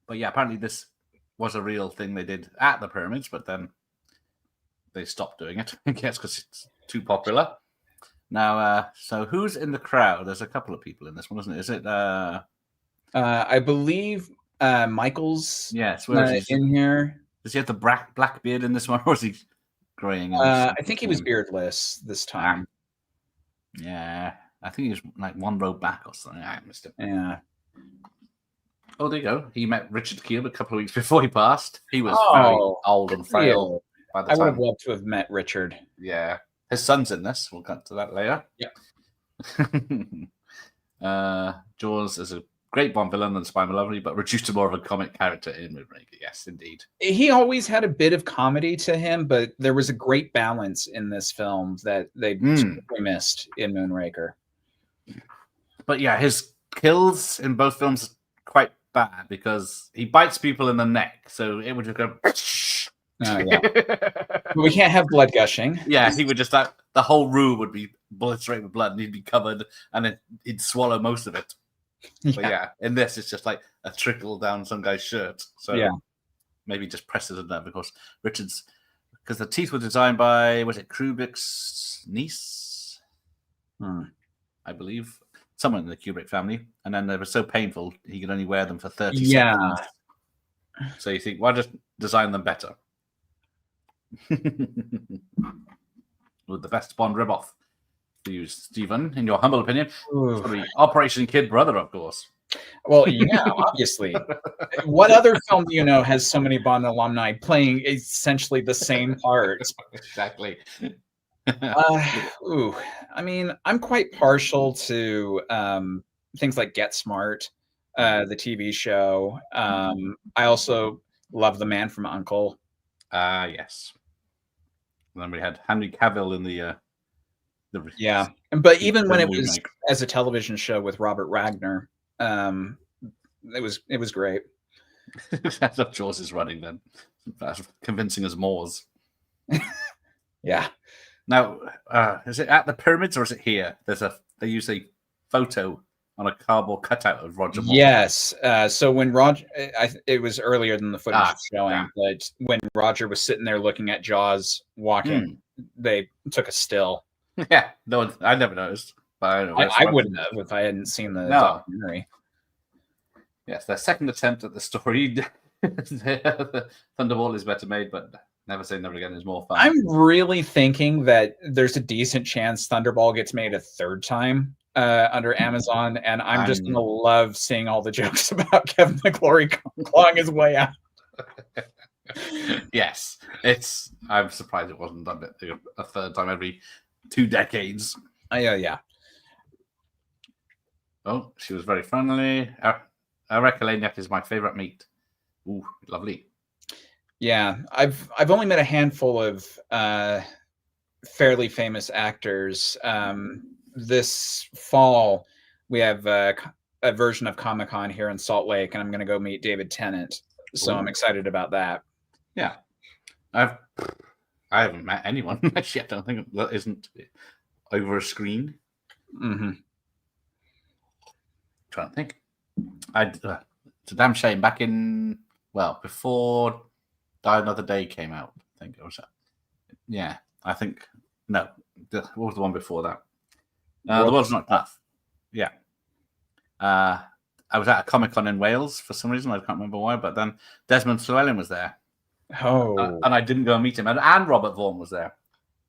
But yeah, apparently this was a real thing they did at the pyramids, but then they stopped doing it. I guess because it's too popular. Now, so who's in the crowd? There's a couple of people in this one, isn't it? Is it?
I believe Michael's
Yes. Where is he?
in here.
Does he have the black beard in this one, or is he graying?
I think he was beardless this time.
Yeah, I think he was like one row back or something. I missed him.
Yeah.
Oh, there you go. He met Richard Kiel a couple of weeks before he passed. He was
Oh,
very old and frail by the
I would
time.
have loved to have met Richard.
Yeah, his son's in this. We'll get to that later.
Yeah.
Jaws is a great Bond villain and Spy Lovely, but reduced to more of a comic character in Moonraker. Yes, indeed.
He always had a bit of comedy to him, but there was a great balance in this film that they missed in Moonraker.
But yeah, his kills in both films are quite bad because he bites people in the neck, so it would just go.
Yeah. But we can't have blood gushing.
Yeah, he would just the whole room would be obliterated with blood, and he'd be covered, and he'd swallow most of it. But yeah, in this it's just like a trickle down some guy's shirt. So
yeah,
maybe just precedent there because because the teeth were designed by Kubrick's niece, I believe, someone in the Kubrick family, and then they were so painful he could only wear them for 30 seconds. So you think, why just design them better? With the best Bond ripoff for you, Stephen, in your humble opinion, Operation Kid Brother, of course.
Well, yeah, obviously. What other film do you know has so many Bond alumni playing essentially the same parts?
Exactly.
I mean, I'm quite partial to things like Get Smart, the TV show. I also love The Man from U.N.C.L.E.
Yes. And then we had Henry Cavill in the
yeah, but even when it was as a television show with Robert Wagner, it was great.
That's what Jaws is running then. That's convincing us Moors.
Yeah.
Now, is it at the pyramids or is it here? They use a photo on a cardboard cutout of Roger Moore.
Yes. So when Roger, it was earlier than the footage was showing, but when Roger was sitting there looking at Jaws walking, they took a still.
Yeah, no, I never noticed. But
I wouldn't have if I hadn't seen the documentary.
Yes, their second attempt at the story. Thunderball is better made, but Never Say Never Again is more fun.
I'm really thinking that there's a decent chance Thunderball gets made a third time under Amazon, and I'm just gonna love seeing all the jokes about Kevin McClory clawing his way out.
Yes, I'm surprised it wasn't done a third time every 2 decades.
Yeah.
Oh, she was very friendly. Erika Laniak is my favorite meat. Ooh, lovely.
Yeah, I've only met a handful of fairly famous actors. This fall, we have a version of Comic-Con here in Salt Lake, and I'm going to go meet David Tennant. So I'm excited about that.
Yeah, I haven't met anyone yet. I don't think that isn't over a screen.
Mm-hmm.
Trying to think. It's a damn shame. Back in before Die Another Day came out, I think it was. Yeah, I think no. What was the one before that? The World's Not Enough. Yeah. I was at a Comic-Con in Wales for some reason. I can't remember why, but then Desmond Llewellyn was there.
Oh.
And I didn't go and meet him. And Robert Vaughn was there.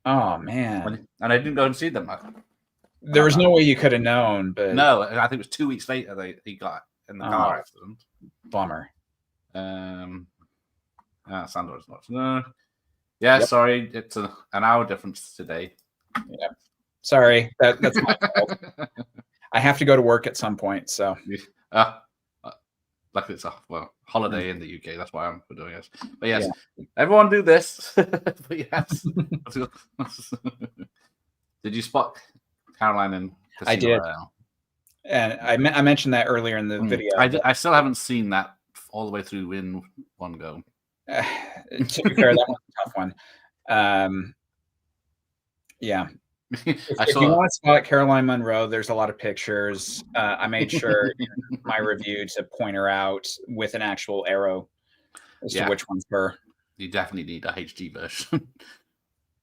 Oh, man.
And I didn't go and see them.
There was no way you could have known. But
no, I think it was 2 weeks later he got in the car accident.
Bummer.
Sandor's not. No. Yeah, yep. Sorry. It's an hour difference today.
Yeah. Sorry. That's my fault. I have to go to work at some point, so.
Luckily it's a holiday in the UK. That's why I'm doing it. But yes, everyone do this. But yes. Did you spot Caroline in Casino
I did.
Royale?
And I mentioned that earlier in the video.
I still haven't seen that all the way through in one go.
To be fair, that was a tough one. Yeah.
I
If you want to spot Caroline Munro, there's a lot of pictures. I made sure in my review to point her out with an actual arrow as to which one's her.
You definitely need a HD version.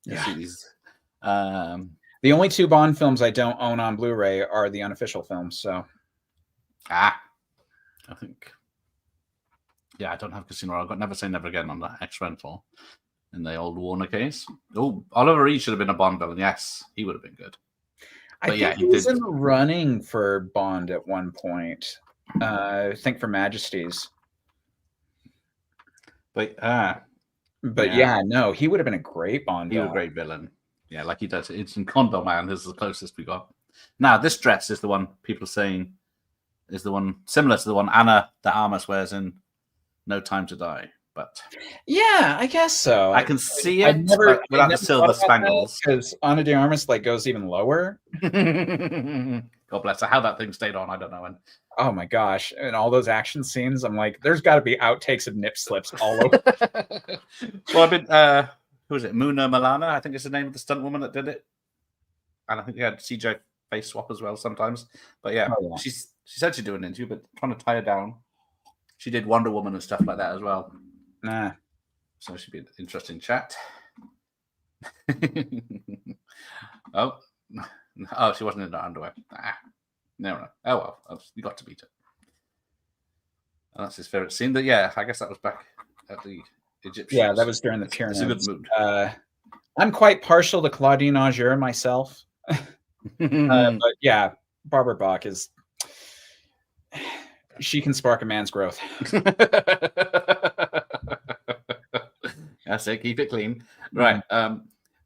Yeah.
See these.
The only 2 Bond films I don't own on Blu-ray are the unofficial films. So,
I think. Yeah, I don't have Casino Royale. I've got Never Say Never Again on the X rental in the old Warner case. Oh, Oliver Reed should have been a Bond villain. Yes, he would have been good.
I think he was in the running for Bond at one point. I think for Majesties.
But
yeah, no, he would have been a great Bond
villain. He was a great villain. Yeah, like he does. It's in Condor Man is the closest we got. Now, this dress is the one people are saying is the one similar to the one Anna de Armas wears in No Time to Die. But
yeah, I guess so.
I can see it without the silver spangles.
Because Anna de Armas goes even lower.
God bless her. How that thing stayed on, I don't know. And
oh my gosh. And all those action scenes, I'm like, there's got to be outtakes of nip slips all over.
Well, I've been, who was it? Muna Malana, I think is the name of the stunt woman that did it. And I think they had CJ face swap as well sometimes. But yeah, she said she'd do an interview, but trying to tie her down. She did Wonder Woman and stuff like that as well.
Nah.
So it should be an interesting chat. Oh, she wasn't in her underwear. No. Oh well, you got to beat it. And that's his favorite scene. But yeah, I guess that was back at the Egyptians.
Yeah, that was during the Pyramids.
It's a good mood.
I'm quite partial to Claudine Auger myself. But yeah, Barbara Bach is. She can spark a man's growth.
That's it. Keep it clean. Right.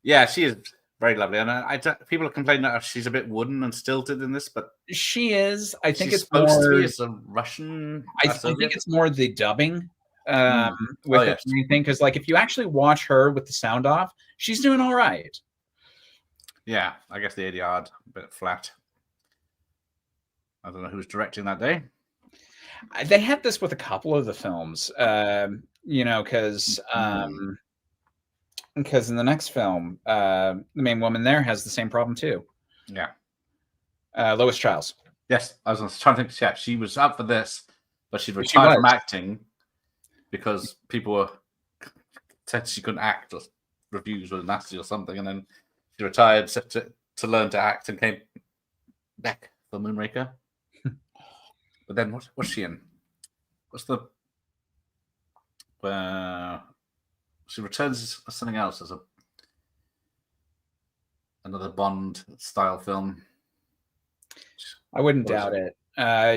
Yeah, she is very lovely. And people are complaining that she's a bit wooden and stilted in this, but
she is. I think it's
supposed
more,
to be. It's a Russian.
I think it's more the dubbing with anything. Because like if you actually watch her with the sound off, she's doing all right.
Yeah, I guess the ADR a bit flat. I don't know who was directing that day.
They had this with a couple of the films, because in the next film, the main woman there has the same problem too.
Yeah.
Lois Chiles.
Yes, I was trying to think. Yeah, she was up for this, but she'd retired from acting because people were said she couldn't act, or reviews were nasty or something, and then she retired to learn to act and came back for Moonraker. But then what's she in? What's the? She returns as something else, as another Bond style film.
I wouldn't doubt it.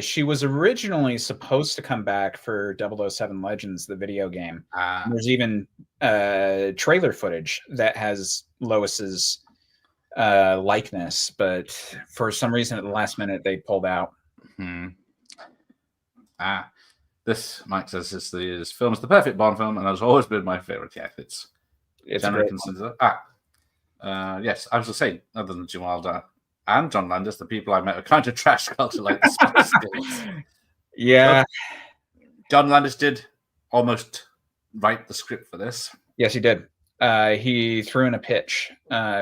She was originally supposed to come back for 007 Legends, the video game. There's even trailer footage that has Lois's likeness, but for some reason at the last minute they pulled out.
This Mike says this film is the perfect Bond film, and has always been my favorite. Yeah, it's generally considered. Yes, I was just saying, other than Jim Wilder and John Landis, the people I met were kind of trash culture like the Spice Girls.
Yeah,
but John Landis did almost write the script for this.
Yes, he did. He threw in a pitch,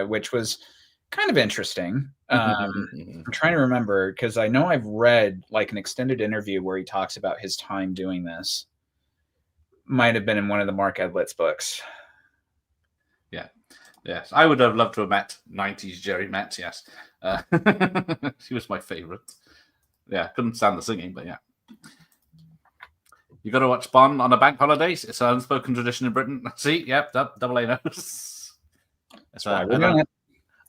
which was kind of interesting. I'm trying to remember because I know I've read like an extended interview where he talks about his time doing this. Might have been in one of the Mark Edlitz books. Yeah.
Yes. I would have loved to have met 90s Jerry Metz. Yes. She was my favorite. Yeah. Couldn't stand the singing, but yeah. You got to watch Bond on a bank holiday. It's an unspoken tradition in Britain. See? Yep. Double A knows.
That's why we're doing it.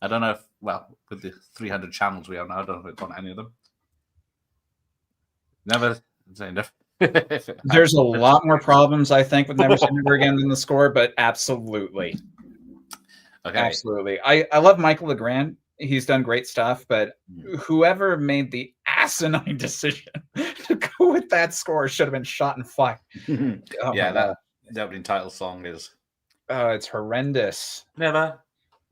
I don't know if, well, with the 300 channels we have now, I don't know if it's on any of them. Never say never.
There's a lot more problems, I think, with Never Say Never Again than the score, but absolutely.
Okay.
Absolutely. I love Michael Legrand. He's done great stuff, but whoever made the asinine decision to go with that score should have been shot and fired.
Yeah, that opening title song is...
it's horrendous.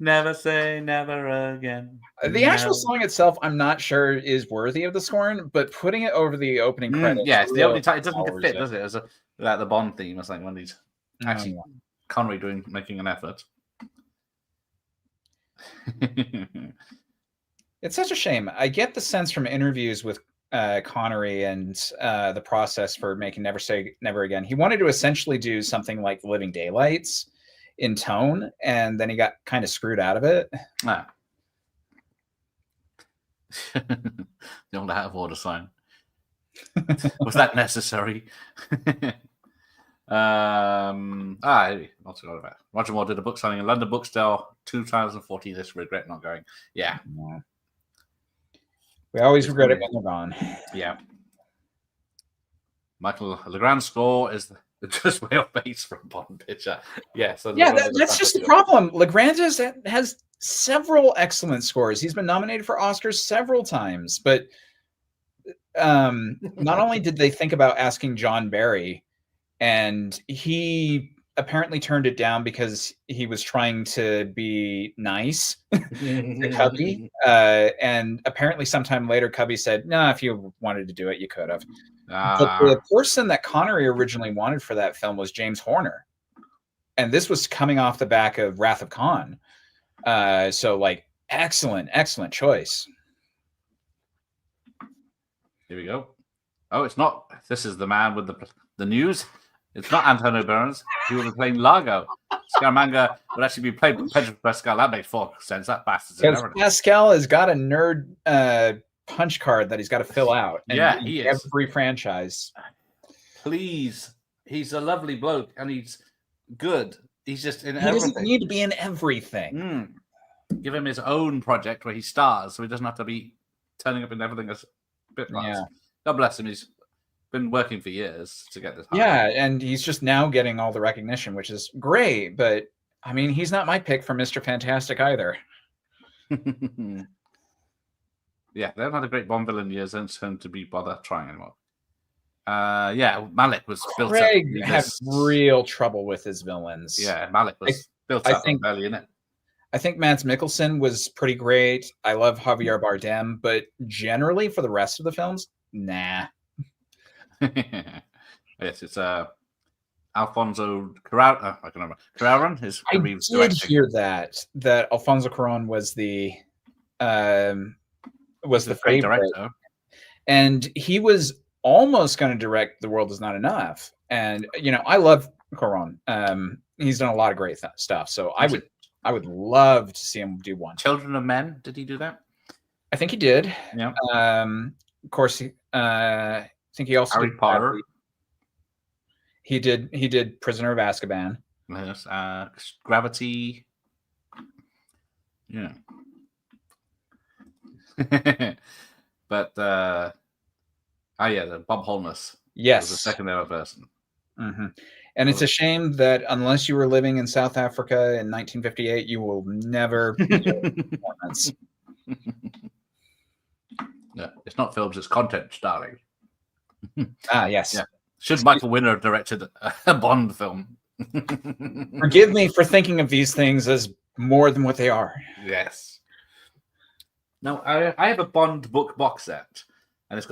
Never say never again.
The actual song itself, I'm not sure is worthy of the scorn, but putting it over the opening credits.
Yeah, it's the opening title. It doesn't fit, does it? As like the Bond theme or something when he's actually Connery making an effort.
It's such a shame. I get the sense from interviews with Connery and the process for making Never Say Never Again. He wanted to essentially do something like Living Daylights in tone, and then he got kind of screwed out of it.
Ah. The old out of order sign. Was that necessary? What's it all about? Roger Moore did a book signing in London Bookstore 2014. This regret not going. Yeah.
We always regret it when they're gone.
Yeah. Michael Legrand's score is just way off base for a Bond picture. Yeah. So
That's just the problem. Legrand has several excellent scores. He's been nominated for Oscars several times, but not only did they think about asking John Barry, and he apparently turned it down because he was trying to be nice to Cubby. And apparently sometime later, Cubby said, "No, if you wanted to do it, you could have." But the person that Connery originally wanted for that film was James Horner. And this was coming off the back of Wrath of Khan. So, like, excellent choice.
Here we go. Oh, it's not. This is the man with the news. It's not Antonio Burns. He will be playing Largo. Scaramanga would actually be played by Pedro Pascal. That makes 4 sense. That bastard's
because Pascal has got a nerd punch card that he's got to fill out.
Yeah, he is.
Every franchise.
Please. He's a lovely bloke, and he's good. He's just in
everything.
everything.
Doesn't need to be in everything.
Give him his own project where he stars, so he doesn't have to be turning up in everything as bit parts.
Yeah.
God bless him. He's been working for years to get this.
Yeah, and he's just now getting all the recognition, which is great. But I mean, he's not my pick for Mr. Fantastic either.
Yeah, they haven't had a great Bond villain in years, and it's to be bother trying anymore. Yeah, Malik was built up.
Craig had real trouble with his villains.
Yeah, Malik was built up early in it.
I think Mads Mikkelsen was pretty great. I love Javier Bardem, but generally for the rest of the films, nah.
Yes, it's Alfonso Cuarón. I can remember. Cuarón is.
I did hear that Alfonso Cuarón was the favorite
director,
and he was almost going to direct The World Is Not Enough. And I love Cuarón. He's done a lot of great stuff. So I would love to see him do one.
Children of Men. Did he do that?
I think he did.
Yeah.
Of course, I think he also
Harry Potter.
He did Prisoner of Azkaban.
Yes. Gravity. Yeah. But the Bob Holness.
Yes,
was the second ever person.
Mm-hmm. And it's a shame that unless you were living in South Africa in 1958, you will never be performance.
Yeah, it's not films; it's content, darling.
Yes.
Yeah. Should Michael Winner have directed a Bond film?
Forgive me for thinking of these things as more than what they are.
Yes. Now, I have a Bond book box set, and it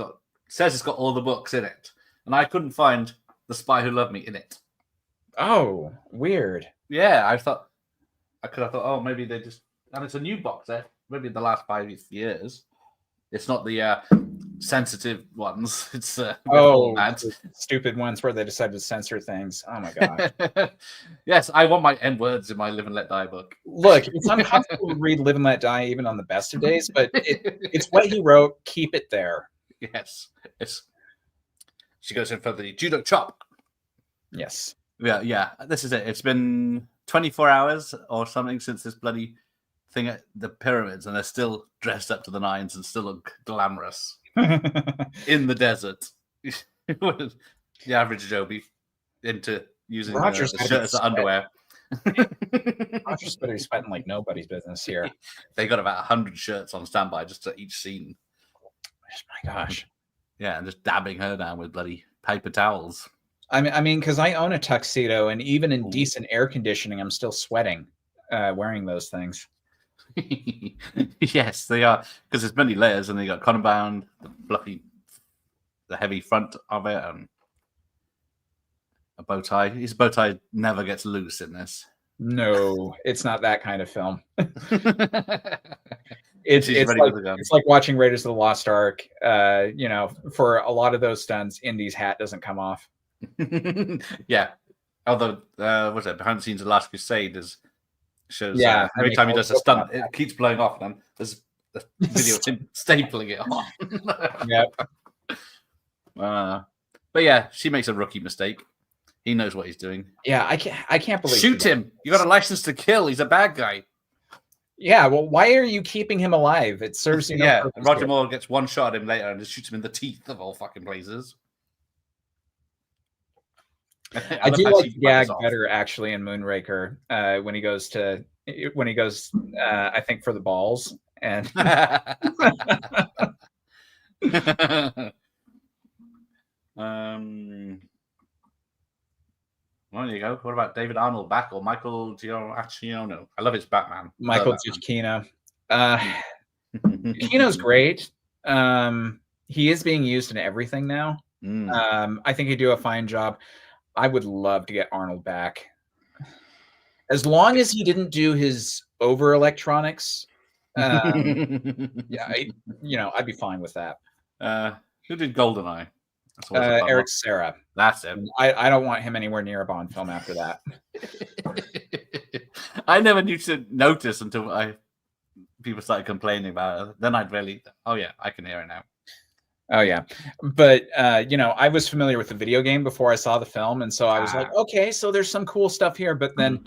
says it's got all the books in it, and I couldn't find The Spy Who Loved Me in it.
Oh, weird.
Yeah, I thought, oh, maybe they just, and it's a new box set, maybe the last 5 years. It's not the sensitive ones. It's
stupid ones where they decided to censor things. Oh my god.
Yes, I want my N words in my Live and Let Die book.
Look, it's uncomfortable to read Live and Let Die even on the best of days, but it's what he wrote. Keep it there.
Yes, she goes in for the judo chop.
Yes.
Yeah. This is it. It's been 24 hours or something since this bloody thing at the pyramids, and they're still dressed up to the nines and still look glamorous in the desert. The average Joe be into using the shirt as underwear.
Roger's better be sweating like nobody's business here.
They got about 100 shirts on standby just at each scene.
Oh my gosh.
Yeah, and just dabbing her down with bloody paper towels.
I mean, because I own a tuxedo, and even in decent air conditioning, I'm still sweating wearing those things.
Yes, they are, because there's many layers, and they got cotton bound, the heavy front of it, and a bow tie. His bow tie never gets loose in this.
No, it's not that kind of film.
She's
It's
ready
like
with the gun.
it's like watching Raiders of the Lost Ark. For a lot of those stunts, Indy's hat doesn't come off.
Yeah. Although, what's it? Behind the scenes of Last Crusade shows
Yeah,
every time he does a
we'll
stunt, it keeps blowing off, and there's a video of him stapling it on.
Yep.
But yeah, she makes a rookie mistake. He knows what he's doing.
Yeah, I can't believe
Shoot him! You got a license to kill. He's a bad guy.
Yeah, well, why are you keeping him alive? It serves you no
Yeah,
purpose
Roger
here.
Moore gets one shot at him later and just shoots him in the teeth of all fucking places.
I do like the gag better actually in Moonraker when he goes I think for the balls and
Well, there you go. What about David Arnold back or Michael Giacchino? I love his Batman.
Michael Giacchino. Giacchino's great. He is being used in everything now. I think he'd do a fine job. I would love to get Arnold back. As long as he didn't do his over electronics. Yeah, I'd be fine with that.
Who did Goldeneye?
Eric Serra.
That's him.
I don't want him anywhere near a Bond film after that.
I never knew to notice until people started complaining about it. Then I'd really, oh yeah, I can hear it now.
Oh yeah, but I was familiar with the video game before I saw the film, and so I was like, okay, so there's some cool stuff here. But then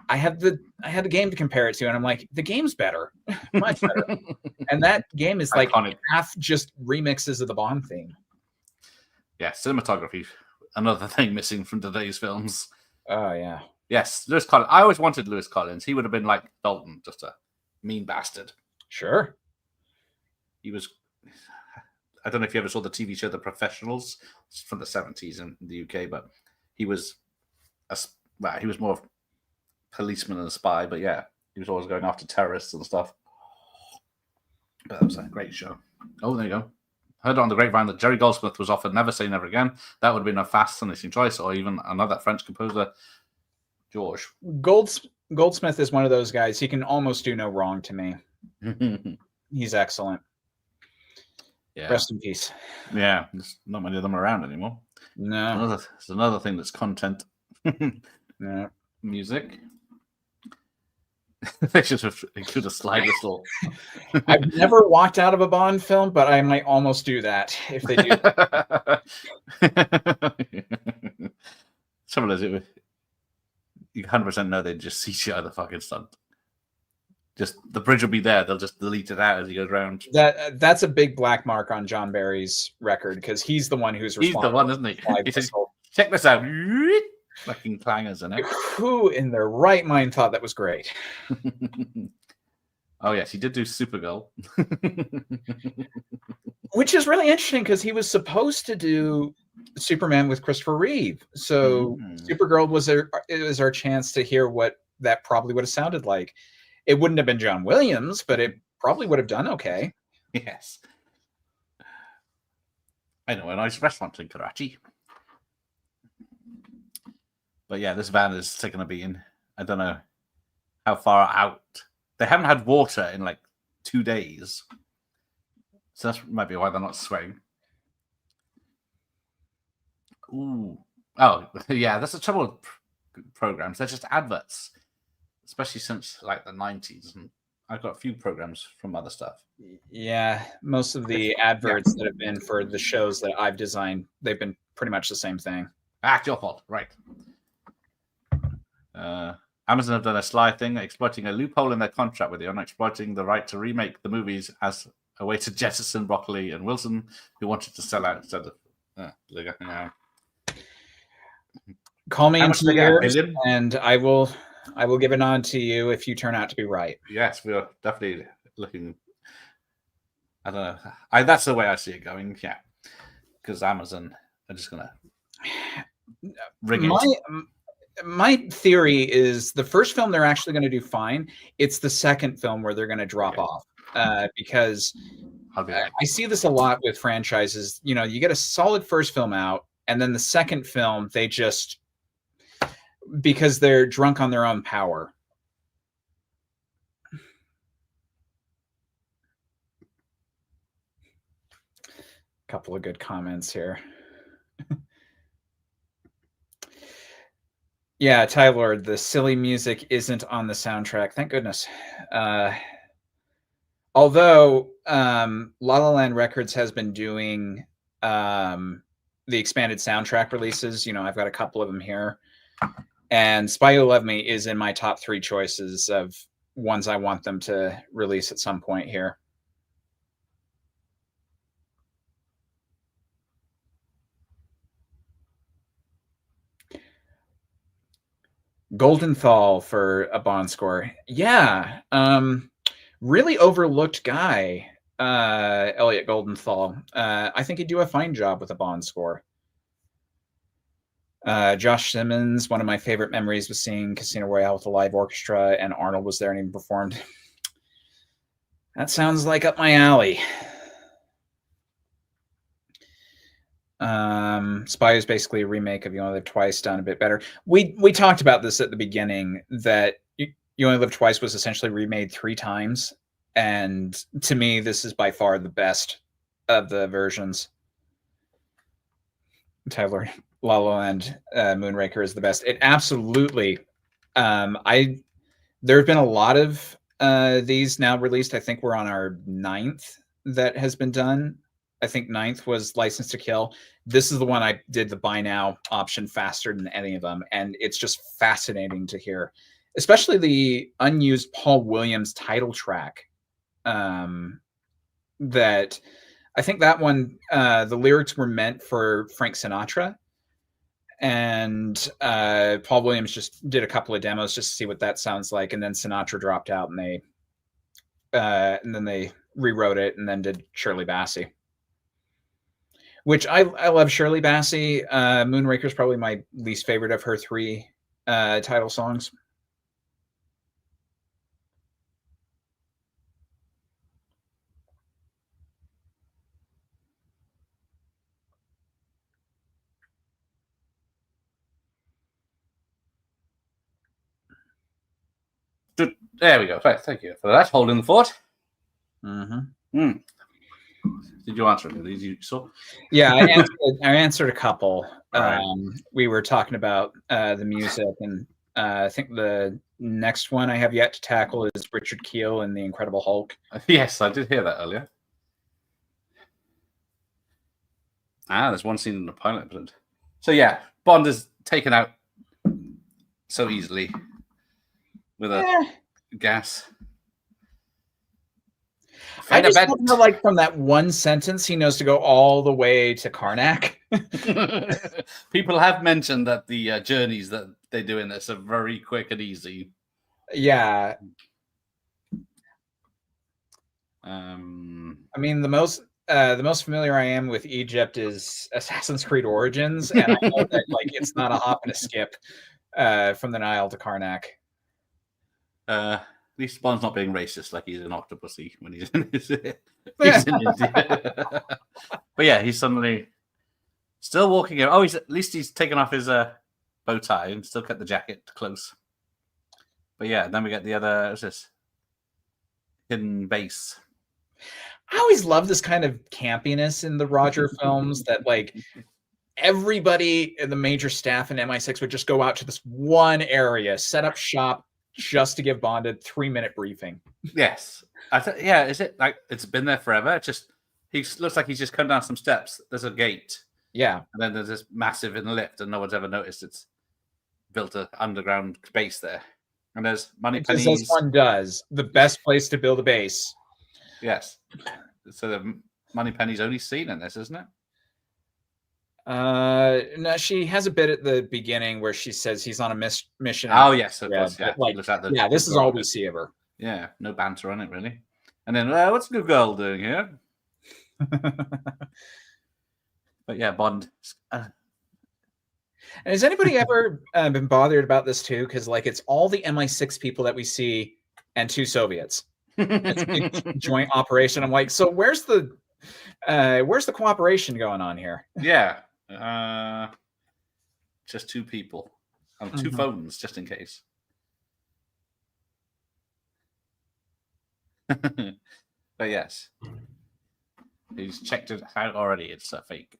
I had the game to compare it to, and I'm like, the game's better, much better. And that game is like half just remixes of the Bond theme.
Yeah, cinematography, another thing missing from today's films.
Oh yeah.
Yes, Lewis Collins. I always wanted Lewis Collins. He would have been like Dalton, just a mean bastard.
Sure.
He was. I don't know if you ever saw the TV show The Professionals. It's from the 70s in the UK, but he was he was more of a policeman and a spy, but yeah, he was always going after terrorists and stuff. But that was a great show. Oh, there you go. Heard on the grapevine that Jerry Goldsmith was offered Never Say Never Again. That would have been a fascinating choice, or even another French composer, George.
Goldsmith is one of those guys. He can almost do no wrong to me. He's excellent.
Yeah.
Rest in peace.
Yeah, there's not many of them around anymore.
No.
It's another thing that's content.
No.
Music. They should have included a slide whistle.
I've never walked out of a Bond film, but I might almost do that if they do.
Trouble is, you 100% know they just CGI the fucking stunt. Just the bridge will be there. They'll just delete it out as he goes around.
That's a big black mark on John Barry's record because he's the one who's responsible.
He's the one, isn't he? He said, check this out. Fucking clangers in it.
Who in their right mind thought that was great?
Oh yes, he did do Supergirl.
Which is really interesting because he was supposed to do Superman with Christopher Reeve. So Supergirl was our chance to hear what that probably would have sounded like. It wouldn't have been John Williams, but it probably would have done okay.
Yes. I know a nice restaurant in Karachi. But yeah, this van is taking a beating. I don't know how far out. They haven't had water in like 2 days. So that might be why they're not sweating. Ooh. Oh, yeah, that's the trouble with programs. They're just adverts. Especially since like the 90s. And I've got a few programs from other stuff.
Yeah, most of the adverts that have been for the shows that I've designed, they've been pretty much the same thing.
It's your fault. Right. Amazon have done a sly thing, exploiting a loophole in their contract with you and exploiting the right to remake the movies as a way to jettison Broccoli and Wilson, who wanted to sell out instead of...
Call me in 2 years, and I will give a nod to you if you turn out to be right.
Yes, we are definitely looking. I don't know. That's the way I see it going. Yeah, because Amazon are just gonna ring it.
My theory is the first film they're actually going to do fine. It's the second film where they're going to drop off because I see this a lot with franchises. You know, you get a solid first film out, and then the second film they just because they're drunk on their own power. Couple of good comments here. Yeah, Tyler, the silly music isn't on the soundtrack. Thank goodness. Although La La Land Records has been doing the expanded soundtrack releases. I've got a couple of them here. And Spy Who Loved Me is in my top 3 choices of ones I want them to release at some point here. Goldenthal for a Bond score. Yeah. Really overlooked guy, Elliot Goldenthal. I think he'd do a fine job with a Bond score. Josh Simmons, one of my favorite memories was seeing Casino Royale with a live orchestra, and Arnold was there and even performed. That sounds like up my alley. Spy is basically a remake of You Only Live Twice done a bit better. We talked about this at the beginning, that You Only Live Twice was essentially remade 3 times, and to me this is by far the best of the versions. Tyler, La La Land Moonraker is the best. It absolutely there have been a lot of these now released. I think we're on our 9th that has been done. I think 9th was License to Kill. This is the one I did the buy now option faster than any of them. And it's just fascinating to hear, especially the unused Paul Williams title track. That I think that one, the lyrics were meant for Frank Sinatra. And Paul Williams just did a couple of demos just to see what that sounds like. And then Sinatra dropped out and then they rewrote it and then did Shirley Bassey. Which I love Shirley Bassey. Moonraker is probably my least favorite of her 3 title songs.
There we go. Right, thank you for that. Holding the fort.
Mm-hmm.
Did you answer any of these you saw?
Yeah, I answered a couple. Right. We were talking about the music, and I think the next one I have yet to tackle is Richard Kiel and the Incredible Hulk.
Yes, I did hear that earlier. There's one scene in the pilot episode. So yeah, Bond is taken out so easily with a gas.
I just feel like from that one sentence, he knows to go all the way to Karnak.
People have mentioned that the journeys that they do in this are very quick and easy.
Yeah.
I
mean, the most familiar I am with Egypt is Assassin's Creed Origins, and I know that it's not a hop and a skip from the Nile to Karnak.
At least Bond's not being racist like he's an Octopussy when he's in India. But yeah, he's suddenly still walking in. At least he's taken off his bow tie and still kept the jacket close. But yeah, then we get the other, what's this? Hidden base.
I always love this kind of campiness in the Roger films that everybody in the major staff in MI6 would just go out to this one area, set up shop, just to give Bond a 3-minute briefing.
Yes. Is it like it's been there forever? He looks like he's just come down some steps. There's a gate.
Yeah.
And then there's this massive in the lift, and no one's ever noticed it's built an underground base there. And there's Moneypenny's.
As one does. The best place to build a base.
Yes. So the Moneypenny's only seen in this, isn't it?
No, she has a bit at the beginning where she says he's on a mission.
Oh yes, of course.
Yeah, this is all we see of her.
Yeah, no banter on it really. And then what's the girl doing here? But yeah, Bond.
And has anybody ever been bothered about this too? Because it's all the MI6 people that we see and 2 Soviets. It's a joint operation. I'm like, so where's the cooperation going on here?
Yeah. Just 2 people. on two phones just in case. But yes, he's checked it out already. It's a fake.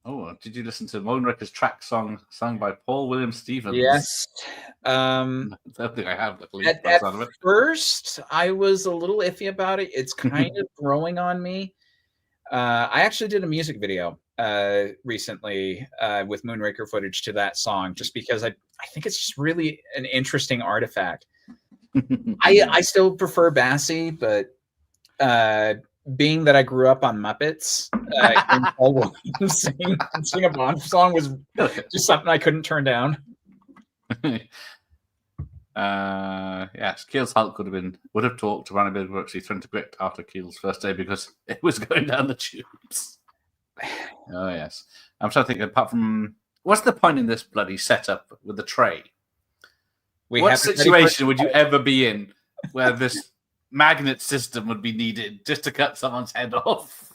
Oh, did you listen to Moonraker's track sung by Paul William Stevens?
Yes.
I don't think I have.
At first, I was a little iffy about it. It's kind of growing on me. I actually did a music video recently with Moonraker footage to that song, just because I think it's just really an interesting artifact. I still prefer Bassie, but being that I grew up on Muppets, hearing Paul Williams sing a Bond song was just something I couldn't turn down.
Yes, Keel's Hulk would have talked to Randy Bird he threatened to quit after Keel's first day because it was going down the tubes. Oh yes, I'm trying to think. Apart from, what's the point in this bloody setup with the tray? What situation would you ever be in where this magnet system would be needed just to cut someone's head off?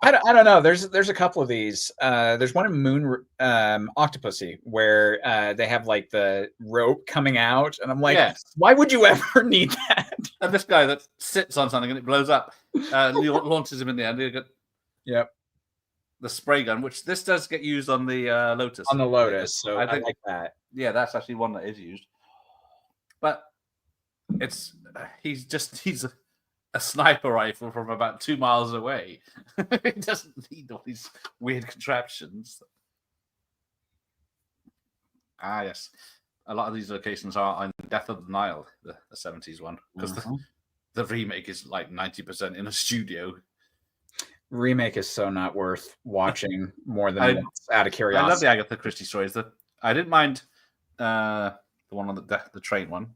I don't know. There's a couple of these. There's one in Moon Octopussy where they have like the rope coming out, and I'm like, why would you ever need that?
And this guy that sits on something and it blows up, launches him in the end.
Yep.
The spray gun, which this does get used on the Lotus.
On the Lotus, so I like that.
Yeah, that's actually one that is used. But he's a sniper rifle from about 2 miles away. He doesn't need all these weird contraptions. Ah, yes. A lot of these locations are on Death of the Nile, the 70s one, because the remake is like 90% in a studio.
Remake is so not worth watching more than out of curiosity.
I love the Agatha Christie stories. I didn't mind the one on the train one.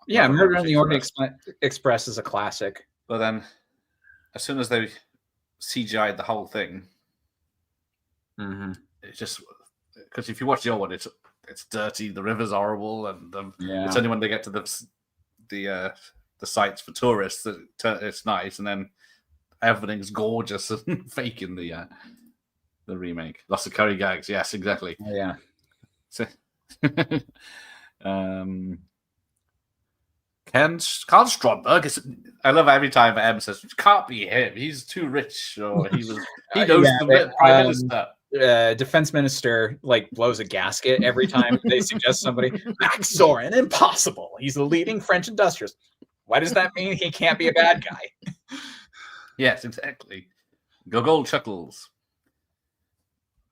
Yeah, Murder on the Orient Express is a classic.
But then, as soon as they CGI'd the whole thing, it's just because if you watch the old one, it's dirty, the river's horrible, and it's only when they get to the sites for tourists that it's nice, and then everything's gorgeous and fake in the remake. Lots of curry gags, yes, exactly.
Yeah.
So, Carl Stromberg I love every time M says it can't be him. He's too rich, or he knows the prime minister.
Defense minister like blows a gasket every time they suggest somebody. Max Zorin, impossible. He's the leading French industrialist. Why does that mean he can't be a bad guy?
Yes, exactly. Gogol chuckles.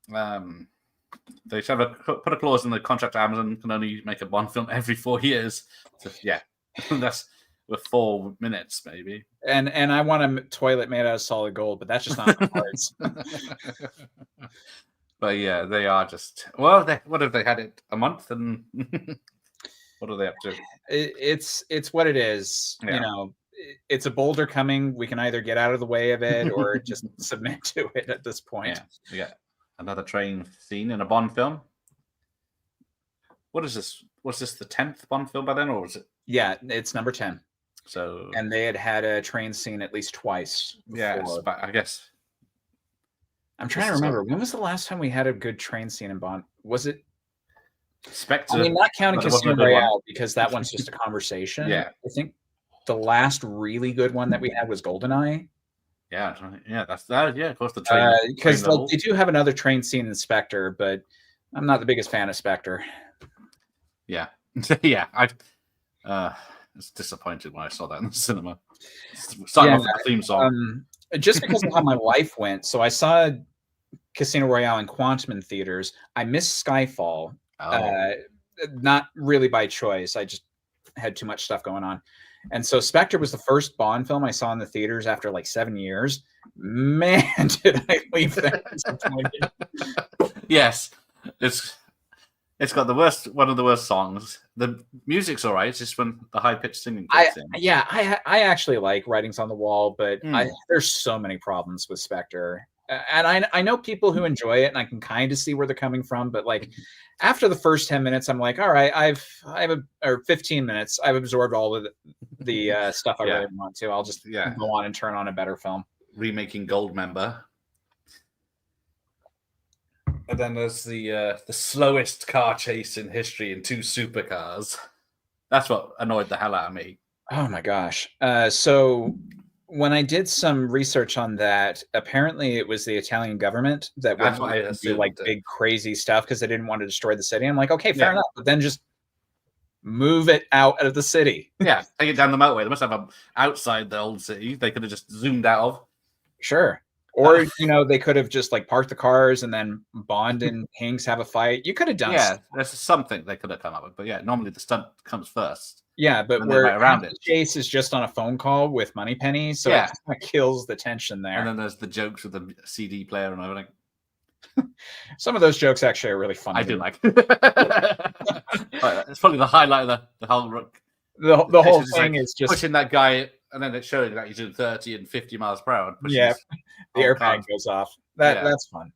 They should have put a clause in the contract. Amazon can only make a Bond film every 4 years. So, yeah. That's with 4 minutes, maybe.
And I want a toilet made out of solid gold, but that's just not the cards.
But yeah, they are just what if they had it a month and what are they up to?
It's what it is. Yeah. You know, it's a boulder coming. We can either get out of the way of it or just submit to it at this point.
Yeah. Another train scene in a Bond film. What is this? Was this the 10th Bond film by then, or was it?
Yeah, it's number 10.
So,
and they had a train scene at least twice.
Yeah, but I guess
I'm trying to remember when was the last time we had a good train scene in Bond. Was it
Spectre?
I mean, not counting Casino Royale because that one's just a conversation.
Yeah,
I think the last really good one that we had was GoldenEye.
Yeah, that's that. Yeah, of course the train.
Because they do have another train scene in Spectre, but I'm not the biggest fan of Spectre.
Yeah, yeah, I was disappointed when I saw that in the cinema. Starting off with the theme song.
Just because of how my life went. So I saw Casino Royale and Quantum in theaters. I missed Skyfall. Not really by choice. I just had too much stuff going on. And so Spectre was the first Bond film I saw in the theaters after like 7 years. Man, did I leave that disappointed.
Yes. It's got one of the worst songs. The music's all right. It's just when the high-pitched singing kicks in.
Yeah, I actually like Writings on the Wall, but there's so many problems with Spectre. And I know people who enjoy it, and I can kind of see where they're coming from. But like after the first 10 minutes, I'm like, all right, or 15 minutes, I've absorbed all of the stuff I really want to. I'll just go on and turn on a better film.
Remaking Goldmember. And then there's the slowest car chase in history in 2 supercars. That's what annoyed the hell out of me.
Oh my gosh. So when I did some research on that, apparently it was the Italian government that
That's
would
what I
do
assumed.
like big crazy stuff because they didn't want to destroy the city. I'm like, okay, fair enough, but then just move it out of the city.
Yeah, take it down the motorway. They must have them outside the old city. They could have just zoomed out of.
Sure. Or they could have just like parked the cars and then Bond and Hanks have a fight. You could have done
Yeah, there's something they could have come up with. But yeah, normally the stunt comes first.
Yeah, but
And then right around it.
Chase is just on a phone call with Moneypenny, so
Yeah.
it kind of kills the tension there.
And then there's the jokes with the CD player and everything.
Some of those jokes actually are really funny.
I do like. It's probably the highlight of the whole.
The whole
It's
thing
like
is just
pushing that guy, and then it's showing that he's doing 30 and 50 miles per hour. And
yeah, the
whole
airbag
car.
goes off.
Yeah.
That's fun.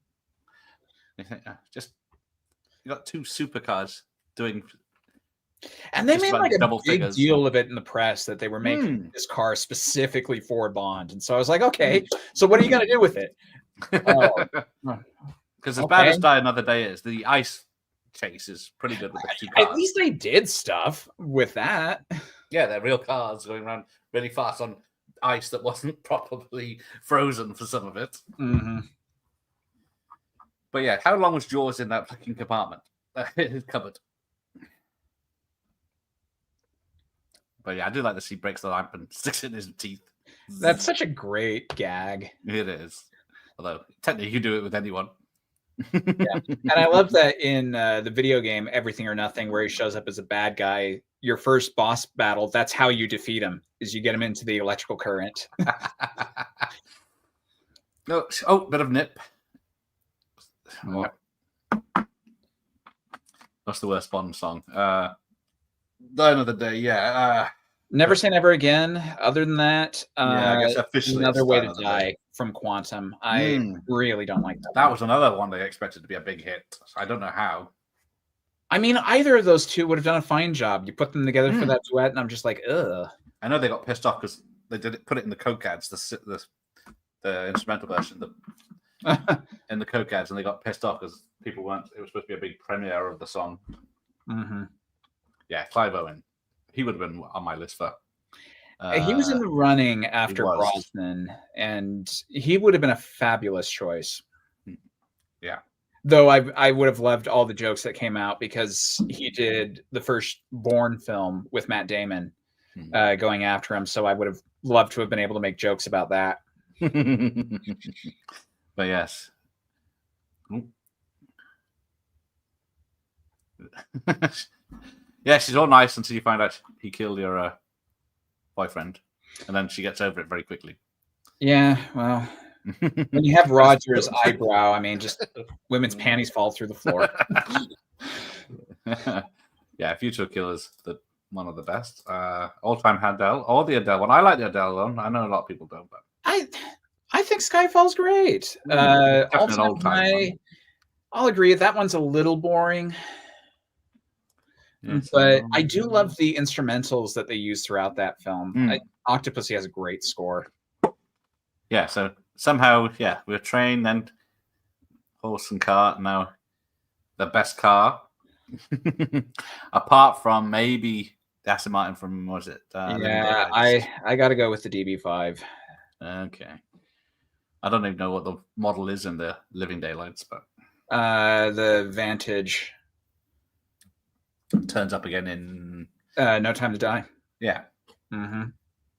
Just you got 2 supercars doing.
And they
Just
made
about
like a
double
big
figures.
deal of it in the press that they were making this car specifically for Bond. And so I was like, okay, so what are you going to do with it?
Because as bad as Die Another Day is, the ice chase is pretty good with the 2 cars.
At least they did stuff with that.
Yeah, they're real cars going around really fast on ice that wasn't properly frozen for some of it.
Mm-hmm.
But yeah, how long was Jaws in that fucking compartment? His cupboard. But yeah, I do like that he breaks the lamp and sticks it in his teeth.
That's such a great gag.
It is. Although, technically, you can do it with anyone.
And I love that in the video game Everything or Nothing, where he shows up as a bad guy, your first boss battle, that's how you defeat him, is you get him into the electrical current.
Oh, bit of nip.
What?
What's the worst Bond song? Die Another Day, yeah.
Never Say Never Again. Other than that,
Yeah, I guess officially
Another
it's
Way
Die
to
Another
Die
Day.
from Quantum. I really don't like that.
That was another one they expected to be a big hit. I don't know how.
I mean, either of those two would have done a fine job. You put them together for that duet, and I'm just like, ugh.
I know they got pissed off because they put it in the Coke ads, the instrumental version, in the Coke ads, and they got pissed off because people weren't. It was supposed to be a big premiere of the song.
Mm-hmm.
Yeah, Clive Owen. He would have been on my list for.
He was in the running after Brosnan, and he would have been a fabulous choice.
Yeah.
Though I would have loved all the jokes that came out because he did the first Bourne film with Matt Damon going after him. So I would have loved to have been able to make jokes about that.
But yes. Yeah, she's all nice until you find out he killed your boyfriend. And then she gets over it very quickly.
Yeah, well, when you have Roger's eyebrow, I mean, just women's panties fall through the floor.
Yeah, Future Killer's one of the best. All-time Adele, or the Adele one. I like the Adele one. I know a lot of people don't, but
I think Skyfall's great.
Definitely an old-time one.
I'll agree. That one's a little boring.
Yes,
But I do love the instrumentals that they use throughout that film. Octopussy has a great score.
Yeah, so somehow, we're trained, then horse and cart, now the best car. Apart from maybe Aston Martin from, what was it?
I got to go with the DB5.
Okay. I don't even know what the model is in the Living Daylights, but...
the Vantage.
Turns up again in...
No Time to Die.
Yeah.
Mm-hmm.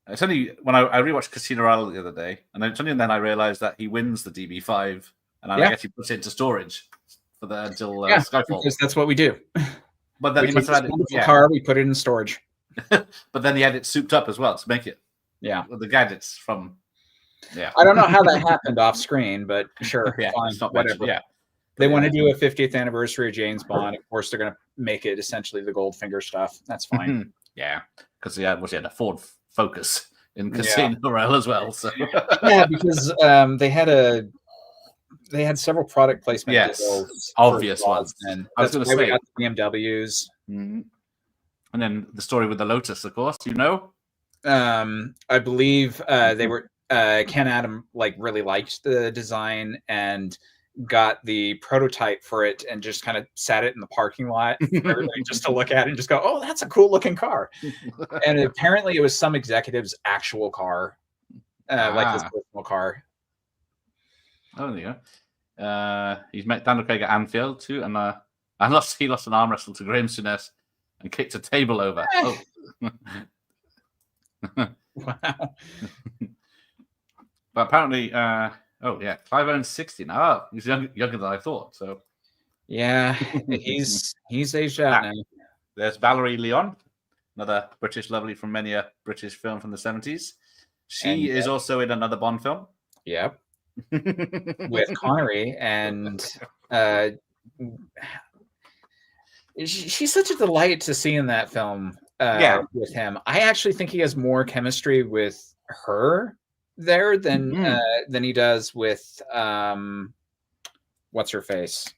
It's only when I rewatched Casino Royale the other day, and it's only then I realized that he wins the DB5, and I guess he puts it into storage until Skyfall.
Because that's what we do.
But then he must have had it.
Car, we put it in storage.
But then he had it souped up as well to make it.
Yeah.
With the gadgets from. Yeah.
I don't know how that happened off screen, but sure.
Yeah.
Fine,
It's not
whatever.
much, yeah.
They want to do a 50th anniversary of James Bond. Of course, they're going to make it essentially the Goldfinger stuff. That's fine.
Yeah. Because he had a Ford Focus in Casino Royale as well. So
yeah, because they had several product placement deals.
Obvious ones.
And
I was going to say
we got the BMWs.
Mm-hmm. And then the story with the Lotus, of course.
I believe they were Ken Adam really liked the design, and got the prototype for it and just kind of sat it in the parking lot for everybody just to look at it and just go, "Oh, that's a cool looking car." And apparently, it was some executive's actual car, like his personal car.
Oh, there you go. He's met Daniel Craig at Anfield too, and he lost an arm wrestle to Graham Souness and kicked a table over. Oh.
Wow.
But apparently, Clive Owen's 60 now. Oh, he's younger than I thought. So
yeah, he's aged out now.
There's Valerie Leon, another British lovely from many a British film from the 70s. She is also in another Bond film.
Yep. With Connery, and she's such a delight to see in that film. With him, I actually think he has more chemistry with her there than he does with what's her face.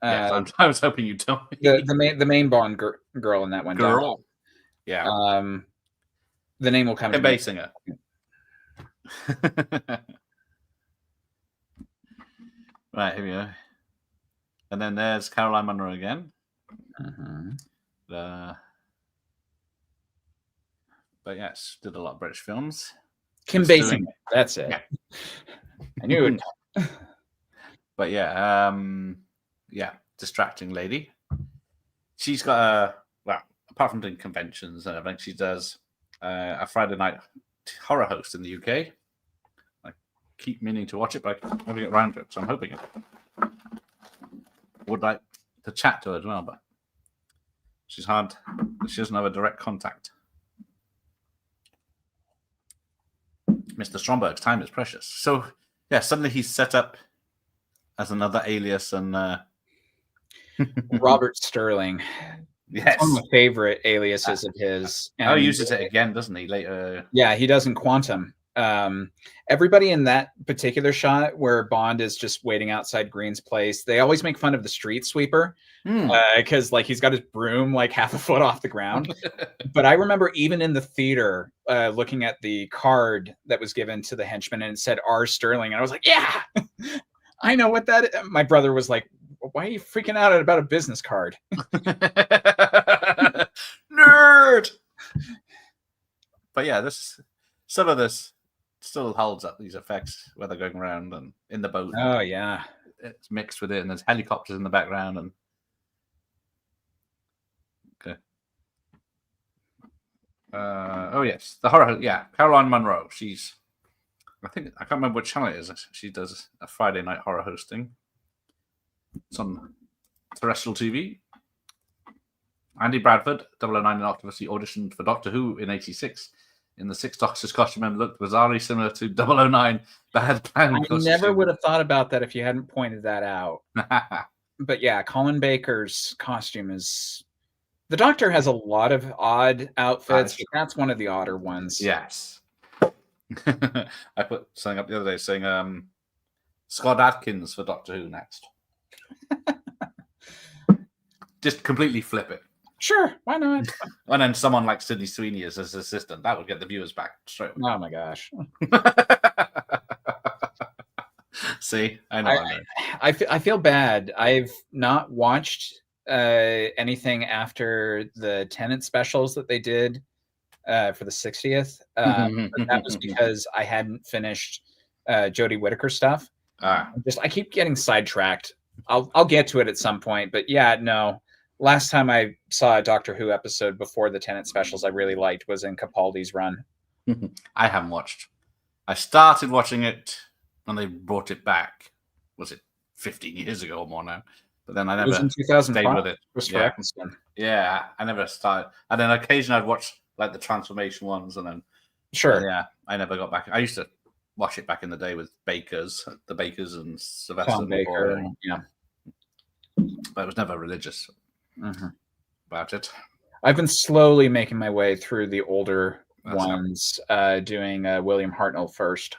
I was hoping you'd tell me
the main Bond girl in that one.
Girl,
yeah. The name will come.
Kim Basinger. Right, here we go. And then there's Caroline Munro again. But yes, did a lot of British films.
Kim Basinger, that's it. Yeah. I knew it.
But distracting lady. She's got apart from doing conventions and everything, she does a Friday night horror host in the UK. I keep meaning to watch it, but I never get around to it, so I'm hoping it. Would like to chat to her as well, but she's hard. She doesn't have a direct contact. Mr. Stromberg's time is precious. So, suddenly he's set up as another alias and
Robert Sterling.
Yes.
One of my favorite aliases of his.
And he uses it again, doesn't he, later?
Yeah, he does in Quantum. Everybody in that particular shot where Bond is just waiting outside Green's place, they always make fun of the street sweeper because he's got his broom like half a foot off the ground. But I remember even in the theater looking at the card that was given to the henchman and it said R. Sterling, and I was like, yeah, I know what that is. My brother was like, why are you freaking out about a business card?
Nerd. But yeah, some of this still holds up, these effects where they're going around and in the boat.
Oh yeah,
it's mixed with it, and there's helicopters in the background. And okay. Yes, the horror. Yeah, Caroline Munro. I can't remember what channel it is. She does a Friday night horror hosting. It's on terrestrial TV. Andy Bradford, 009 in Octopussy, auditioned for Doctor Who in '86. In the Six Doctors costume and looked bizarrely similar to 009 Bad Plan.
I never would have thought about that if you hadn't pointed that out. But yeah, Colin Baker's costume is... The Doctor has a lot of odd outfits, but that's one of the odder ones.
Yes. I put something up the other day saying Scott Adkins for Doctor Who next. Just completely flip it.
Sure, why not?
And then someone like Sydney Sweeney as his assistant. That would get the viewers back straight away.
Oh my gosh.
See, I know.
I feel bad. I've not watched anything after the Tennant specials that they did for the 60th. But that was because I hadn't finished Jodie Whittaker stuff. I keep getting sidetracked. I'll get to it at some point. But yeah, no. Last time I saw a Doctor Who episode before the Tennant specials I really liked was in Capaldi's run.
I haven't watched. I started watching it when they brought it back. Was it 15 years ago or more now? But then I never
in 2005.
stayed with it.
Christopher Eccleston.
Yeah, I never started. And then occasionally I'd watch like the transformation ones, and then I never got back. I used to watch it back in the day with the Bakers and Sylvester
Tom Baker.
But it was never religious about it.
I've been slowly making my way through the older ones, doing William Hartnell first.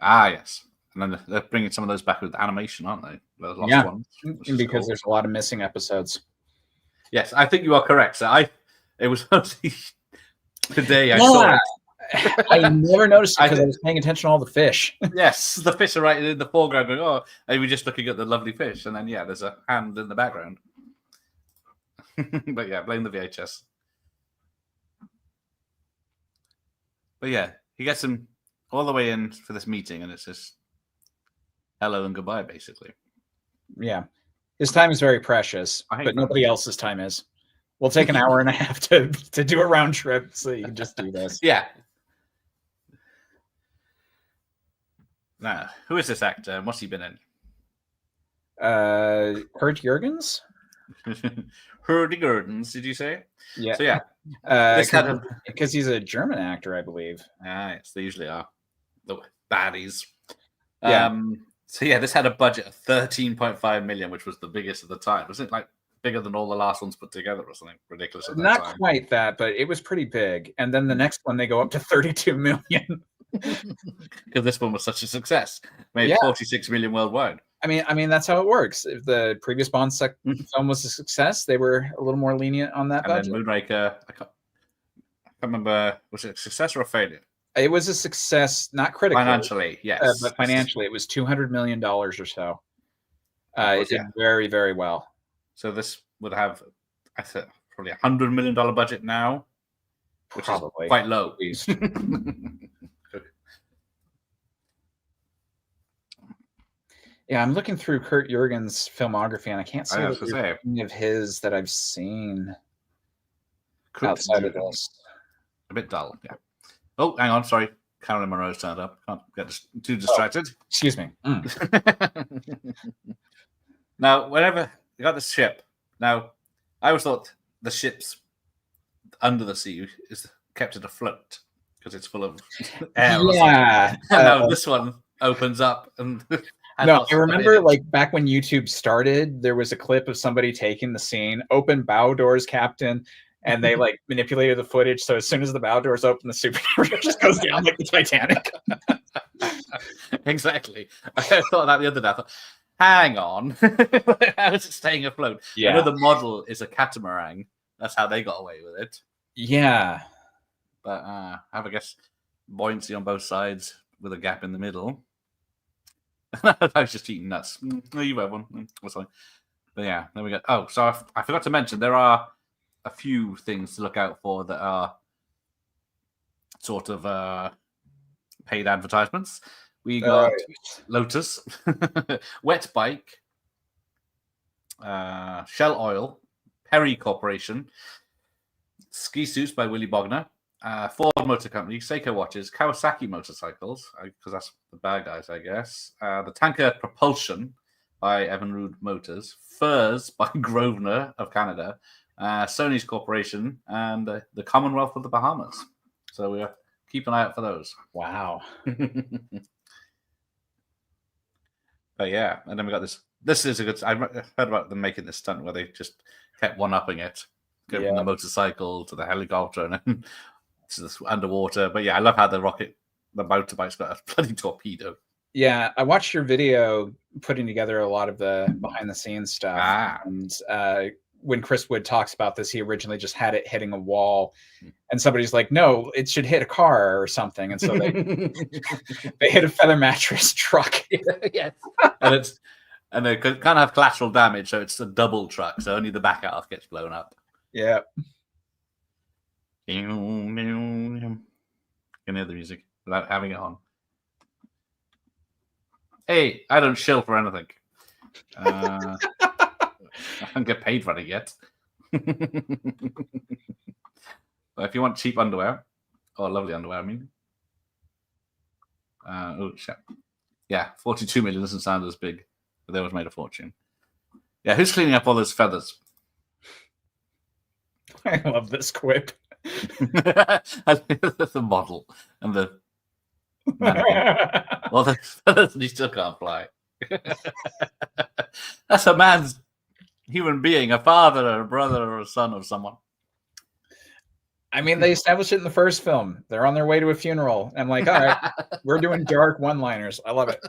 Yes. And then they're bringing some of those back with animation, aren't they? The lost ones,
because there's a lot of missing episodes.
Yes, I think you are correct. So it was today I saw it.
I never noticed it because I was paying attention to all the fish.
Yes, the fish are right in the foreground going, oh, and we're just looking at the lovely fish. And then, yeah, there's a hand in the background. But yeah, blame the VHS. But yeah, he gets him all the way in for this meeting, and it's just hello and goodbye, basically.
Yeah. His time is very precious, but nobody else's time is. We'll take an hour and a half to do a round trip so you can just do this.
Yeah. Now, who is this actor and what's he been in?
Kurt Jurgens?
Hurdy-gurdens, did you say?
Yeah.
So yeah.
Because he's a German actor, I believe.
Yes, they usually are. The baddies.
Yeah.
So yeah, this had a budget of 13.5 million, which was the biggest at the time. Was it like bigger than all the last ones put together or something ridiculous at that
Not
time?
quite that, but it was pretty big. And then the next one, they go up to 32 million.
Because this one was such a success. Made 46 million worldwide.
I mean, that's how it works. If the previous Bond film was a success, they were a little more lenient on that budget.
And then Moonraker, I can't remember, was it a success or a failure?
It was a success, not critically.
Financially, yes.
But financially, it was $200 million or so. It did very, very well.
So this would have, I said, probably $100 million budget now, which probably is quite low.
Yeah, I'm looking through Kurt Jurgens' filmography, and I can't see any of his that I've seen outside of this.
A bit dull, yeah. Oh, hang on, sorry. Carolyn Monroe's turned up. Can't get too distracted.
Excuse me.
Now, whenever you got this ship, now, I always thought the ships under the sea is kept it afloat because it's full of air.
Yeah.
Now this one opens up and...
No, I remember like back when YouTube started, there was a clip of somebody taking the scene, open bow doors, Captain, and they like manipulated the footage. So as soon as the bow doors open, the superhero just goes down like the Titanic.
Exactly. I thought that the other day. I thought, hang on. How is it staying afloat?
Yeah.
I know the model is a catamaran. That's how they got away with it.
Yeah.
But I have, I guess, buoyancy on both sides with a gap in the middle. I was just eating nuts. Oh, you have one. What's fine. But yeah, there we go. Oh, so I forgot to mention there are a few things to look out for that are sort of paid advertisements. We got Lotus, Wet Bike, Shell Oil, Perry Corporation, Ski Suits by Willy Bogner, Ford Motor Company, Seiko Watches, Kawasaki Motorcycles, because that's the bad guys, I guess. The Tanker Propulsion by Evinrude Motors, Furs by Grosvenor of Canada, Sony's Corporation, and the Commonwealth of the Bahamas. So we'll keep an eye out for those.
Wow.
But yeah, and then we got this. This is a good. I heard about them making this stunt where they just kept one-upping it, going from the motorcycle to the helicopter and then to the underwater. But yeah, I love how the motorbike's got a bloody torpedo.
Yeah, I watched your video putting together a lot of the behind-the-scenes stuff. And when Chris Wood talks about this, he originally just had it hitting a wall, and somebody's like, "No, it should hit a car or something." And so they hit a feather mattress truck.
Yes, and they can't have collateral damage, so it's a double truck. So only the back half gets blown up.
Yeah.
You can hear the music without having it on. Hey, I don't shill for anything. I don't get paid for it yet. But if you want cheap underwear, or lovely underwear, I mean. Oh, shit. Yeah, 42 million doesn't sound as big, but they always made a fortune. Yeah, who's cleaning up all those feathers?
I love this quip.
The model and the mannequin. Well, the feathers, you still can't fly. That's a man's human being, a father or a brother or a son of someone.
I mean, they established it in the first film. They're on their way to a funeral. I'm like, all right, we're doing dark one-liners. I love it.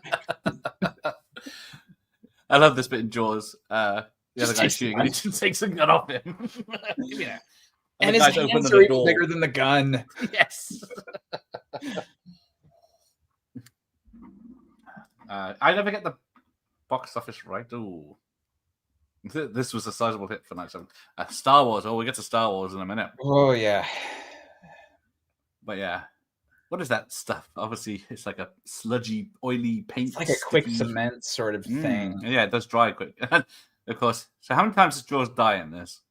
I love this bit in Jaws. The other guy shooting, and he just takes a gun off him. Yeah.
And his hands are even bigger than the gun.
Yes. I never get the box office right. Ooh. This was a sizable hit for 97. Star Wars. Oh, we'll get to Star Wars in a minute.
Oh, yeah.
But yeah. What is that stuff? Obviously, it's like a sludgy, oily paint.
It's like a quick
sticky
cement sort of thing.
Yeah, it does dry quick. Of course. So how many times does Jaws die in this?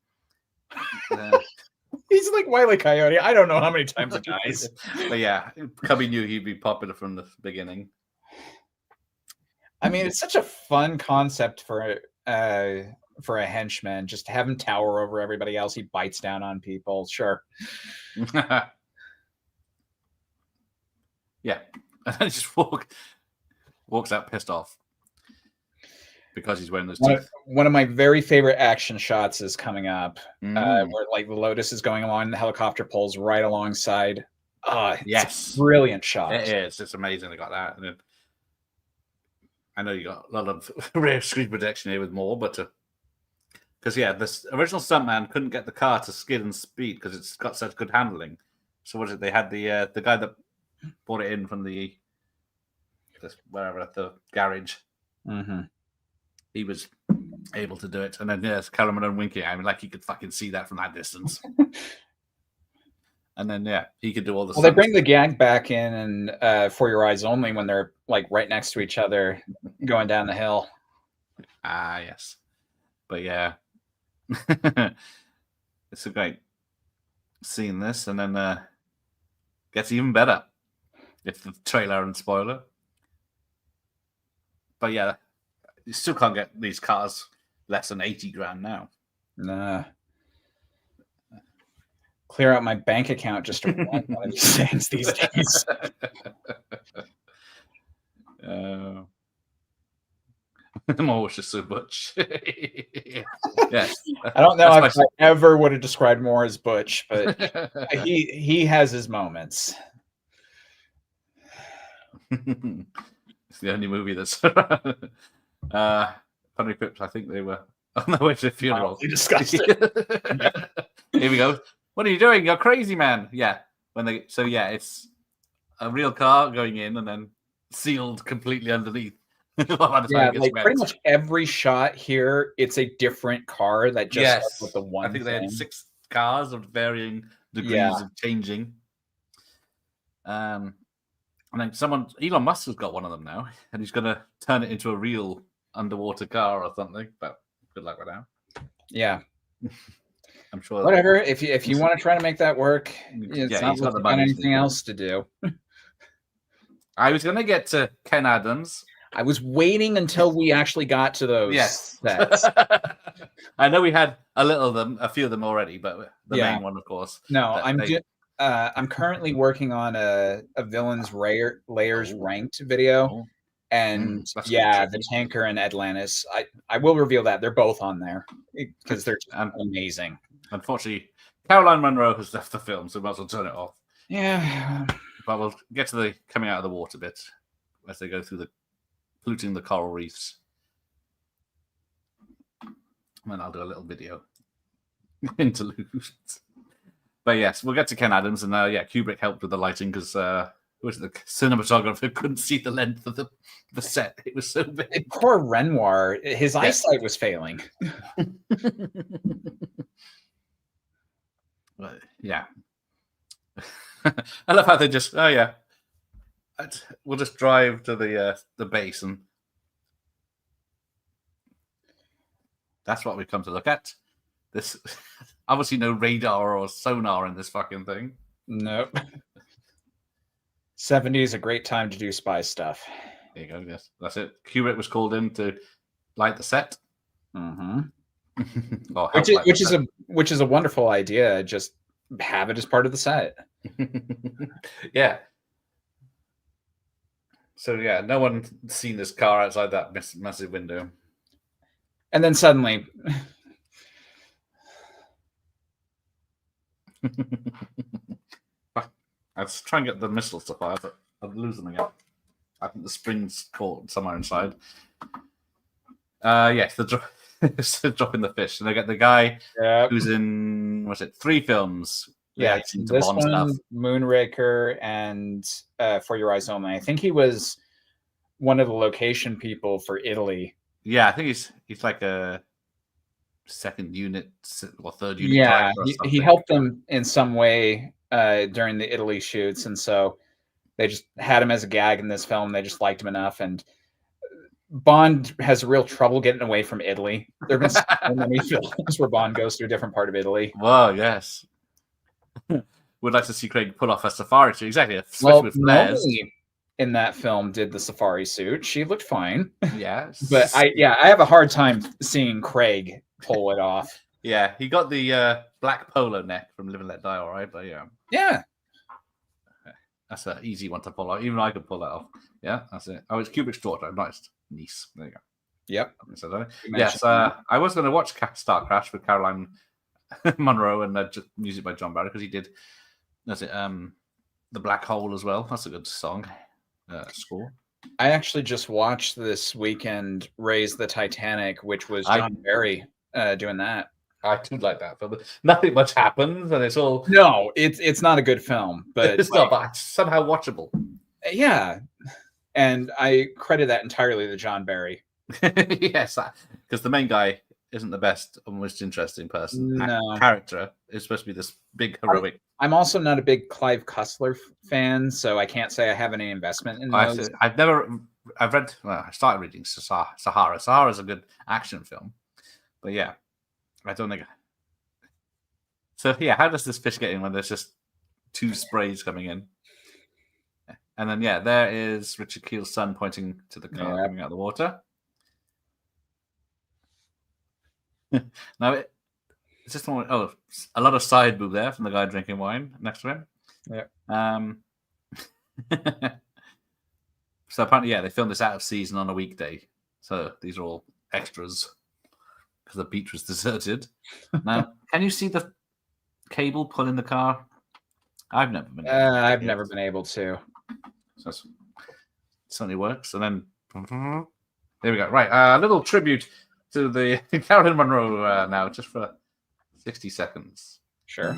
He's like Wile E. Coyote. I don't know how many times he dies.
But yeah, Cubby knew he'd be popular from the beginning.
I mean, it's such a fun concept for a henchman. Just have him tower over everybody else. He bites down on people. Sure.
Yeah, and then just walks out pissed off because he's wearing those teeth.
One of my very favorite action shots is coming up, where like the Lotus is going along, and the helicopter pulls right alongside.
Yes,
brilliant shot.
It is. It's amazing. They got that. And then, I know you got a lot of rare screen protection here with more, but because this original stuntman couldn't get the car to skid and speed because it's got such good handling. So what is it? They had the guy that brought it in from the garage.
Mm-hmm.
He was able to do it, and then Cameron and winking at him like he could fucking see that from that distance. And then he could do all the.
Well, they bring the gag back in and For Your Eyes Only when they're like right next to each other, going down the hill.
Ah, yes, but yeah, it's a great seeing this, and then gets even better. It's the trailer and spoiler. But yeah, you still can't get these cars less than 80 grand now.
Nah. Clear out my bank account just to run one of these things these days.
More just so much. Yes.
I don't know if I ever would have described Moore as Butch, but he has his moments.
It's the only movie that's Funny Pips. I think they were on their way to the funeral.
We discussed it.
Here we go. What are you doing? You're crazy, man. Yeah. It's a real car going in and then sealed completely underneath.
Like pretty much every shot here, it's a different car that just with the one.
I think they had 6 cars of varying degrees of changing. And then Elon Musk has got one of them now, and he's going to turn it into a real underwater car or something. But good luck with that.
Yeah,
I'm sure.
Whatever. If you want to try to make that work, it's not got anything else to do.
I was going to get to Ken Adams.
I was waiting until we actually got to those sets.
I know we had a few of them already, but the main one, of course.
No, I'm currently working on a villains layers ranked video, and the tanker and Atlantis. I will reveal that they're both on there because they're amazing.
Unfortunately, Caroline Munro has left the film, so we might as well turn it off.
Yeah,
but we'll get to the coming out of the water bit as they go through polluting the coral reefs. And then I'll do a little video interlude. But yes, we'll get to Ken Adams, and Kubrick helped with the lighting because the cinematographer couldn't see the length of the set. It was so big.
Poor Renoir, his eyesight was failing.
But, yeah. I love how they just we'll just drive to the base, and that's what we've come to look at. This obviously no radar or sonar in this fucking thing.
Nope. 70 is a great time to do spy stuff.
There you go. Yes, that's it. Kubrick was called in to light the set.
Mm-hmm. Which is a wonderful idea. Just have it as part of the set.
Yeah. So no one seen this car outside that massive window.
And then suddenly.
I was trying to get the missiles to fire, but I'm losing them again. I think the spring's caught somewhere inside. Yes, they're dropping the fish. And they get the guy who's in, 3 films?
Yeah, this one, Moonraker, and For Your Eyes Only. I think he was one of the location people for Italy.
Yeah, I think he's like a second unit or third unit.
Yeah,
director or
he
something.
helped them in some way during the Italy shoots, and so they just had him as a gag in this film. They just liked him enough, and Bond has real trouble getting away from Italy. There have been so many films where Bond goes to a different part of Italy.
Whoa, yes. Would like to see Craig pull off a safari suit. Exactly, a switch
Well,
with flares.
nobody in that film did the safari suit. She looked fine,
Yes,
but I have a hard time seeing Craig pull it off.
yeah, he got the black polo neck from Live and Let Die, all right, but
Yeah,
that's an easy one to pull off. Even I could pull that off. Yeah, that's it. Oh, it's Kubrick's daughter, not his niece. There you go.
yep.
So,
You
yes,
mentioned
I was going to watch Star Crash with Caroline Munro and music by John Barry because he did. That's it. The Black Hole as well. That's a good song. Score.
I actually just watched this weekend Raise the Titanic, which was John Barry doing that.
I do like that film. Nothing much happens, and it's all
No, it's not a good film, but
it's not, but it's somehow watchable.
yeah, and I credit that entirely to John Barry.
Yes, because the main guy isn't the best or most interesting person.
No.
Character is supposed to be this big heroic.
I'm also not a big Clive Cussler fan, so I can't say I have any investment in those.
I've read. Well, I started reading Sahara. Sahara is a good action film, but yeah, I don't think. So yeah, how does this fish get in when there's just two sprays coming in? And then yeah, there is Richard Keel's son pointing to the car coming out of the water. Now it's just a lot of side boob there from the guy drinking wine next to him.
Yeah.
So apparently, yeah, they filmed this out of season on a weekday. So these are all extras because the beach was deserted. Now, can you see the cable pulling the car? I've never been.
I've never been able to.
So it certainly works. And then there we go. Right, a little tribute to the Carolyn Monroe now, just for 60 seconds.
Sure.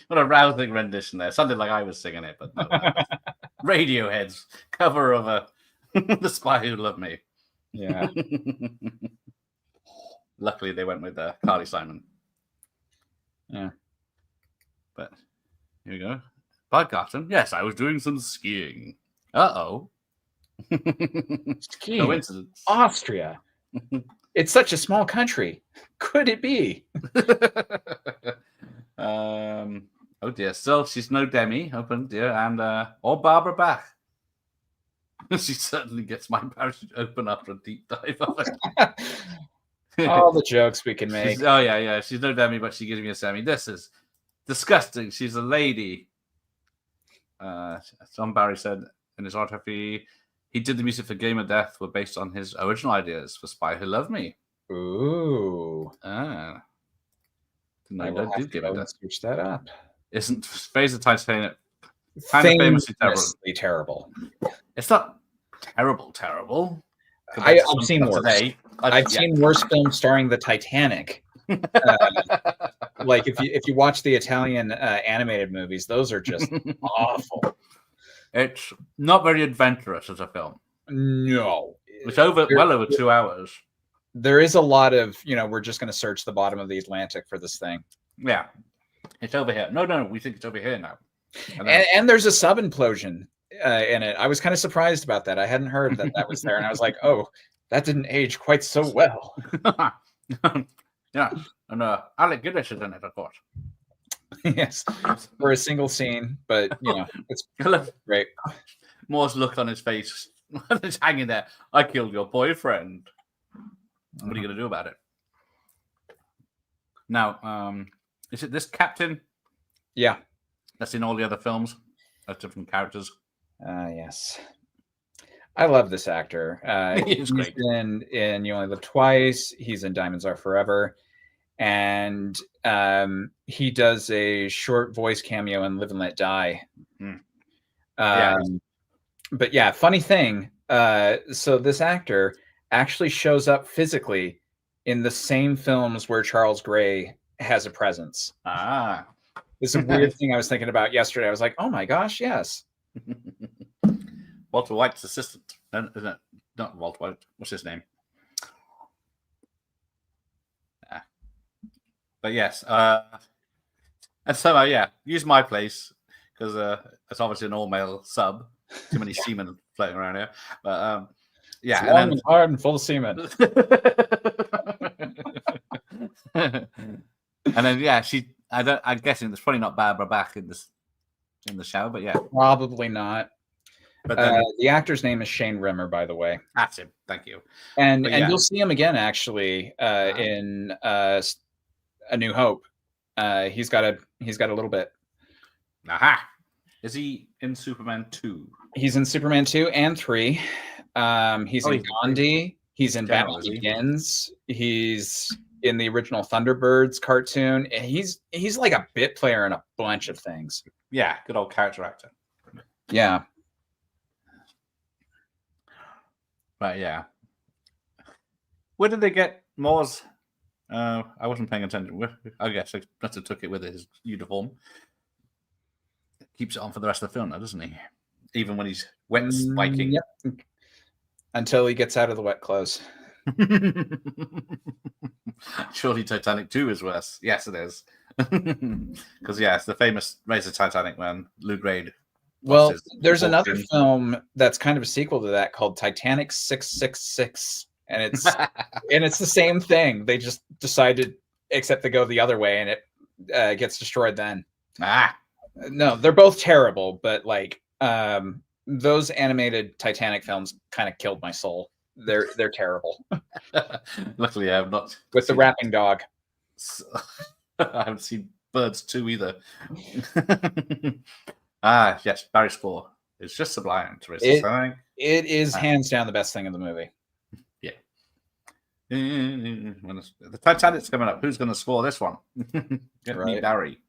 What a rousing rendition there. Sounded like I was singing it, but no. Radiohead's cover of The Spy Who Loved Me.
Yeah.
Luckily, they went with Carly Simon.
Yeah.
But here we go. Bud Garton. Yes, I was doing some skiing. Uh-oh.
Skiing.
Coincidence.
Austria. It's such a small country. Could it be?
Oh dear. Still, she's no Demi. Open, dear, and or Barbara Bach. She certainly gets my parachute open after a deep dive of it.
All the jokes we can make.
Oh yeah. She's no Demi, but she gives me a semi. This is disgusting. She's a lady. John Barry said in his autobiography, he did the music for Game of Death were based on his original ideas for Spy Who Loved Me.
Ooh.
Ah.
I will have to go and search that up.
Isn't Phase of Titanic kind of famously
terrible?
It's not terrible.
I've seen worse. I've seen worse films starring the Titanic. Like if you watch the Italian animated movies, those are just awful.
It's not very adventurous as a film.
No,
it's well over 2 hours.
There is a lot of we're just going to search the bottom of the Atlantic for this thing.
Yeah, it's over here. No, we think it's over here now.
And there's a sub implosion in it. I was kind of surprised about that. I hadn't heard that was there, and I was like, oh, that didn't age quite so well.
Yeah, and Alec Guinness is in it, of course.
Yes, for a single scene, but it's great.
Moore's look on his face, it's hanging there. I killed your boyfriend. What are you going to do about it? Now, is it this captain?
Yeah,
that's in all the other films. That's different characters.
Yes, I love this actor. He's
great.
been in You Only Live Twice. He's in Diamonds Are Forever, and he does a short voice cameo in Live and Let Die. But yeah, funny thing. So this actor actually shows up physically in the same films where Charles Gray has a presence. It's a weird thing I was thinking about yesterday. I was like, oh my gosh, yes.
Walter White's assistant. Isn't it? Not Walter White. What's his name? But yes. And somehow, use my place because it's obviously an all-male sub. Too many seamen floating around here. But
it's long and hard and full of semen.
And then I'm guessing it's probably not Barbara Bach in the shower, but yeah,
probably not.
But then,
the actor's name is Shane Rimmer, by the way.
That's him. Thank you.
And you'll see him again actually in A New Hope. He's got a little bit.
Aha! Is he in Superman 2?
He's in Superman 2 and 3. He's in Gandhi. He's in Batman Begins. He's in the original Thunderbirds cartoon. He's like a bit player in a bunch of things.
Yeah, good old character actor.
Yeah.
But yeah. Where did they get Moore's? I wasn't paying attention. I guess I must have took it with his uniform. Keeps it on for the rest of the film, though, doesn't he? Even when he's wet spiking.
Yep. Until he gets out of the wet clothes.
Surely Titanic 2 is worse. Yes, it is. Because, it's the famous Raise the Titanic when Lou Grade.
Well, there's another film that's kind of a sequel to that called Titanic 666. And it's the same thing. They just decided, except they go the other way and it gets destroyed then. No, they're both terrible, but those animated Titanic films kind of killed my soul. They're terrible.
Luckily, I have not.
With the rapping dog.
I haven't seen Birds 2 either. Yes, Barry Spore. It's just sublime.
It is hands down the best thing in the movie.
Yeah. The Titanic's coming up. Who's going to score this one? Gonna be Barry.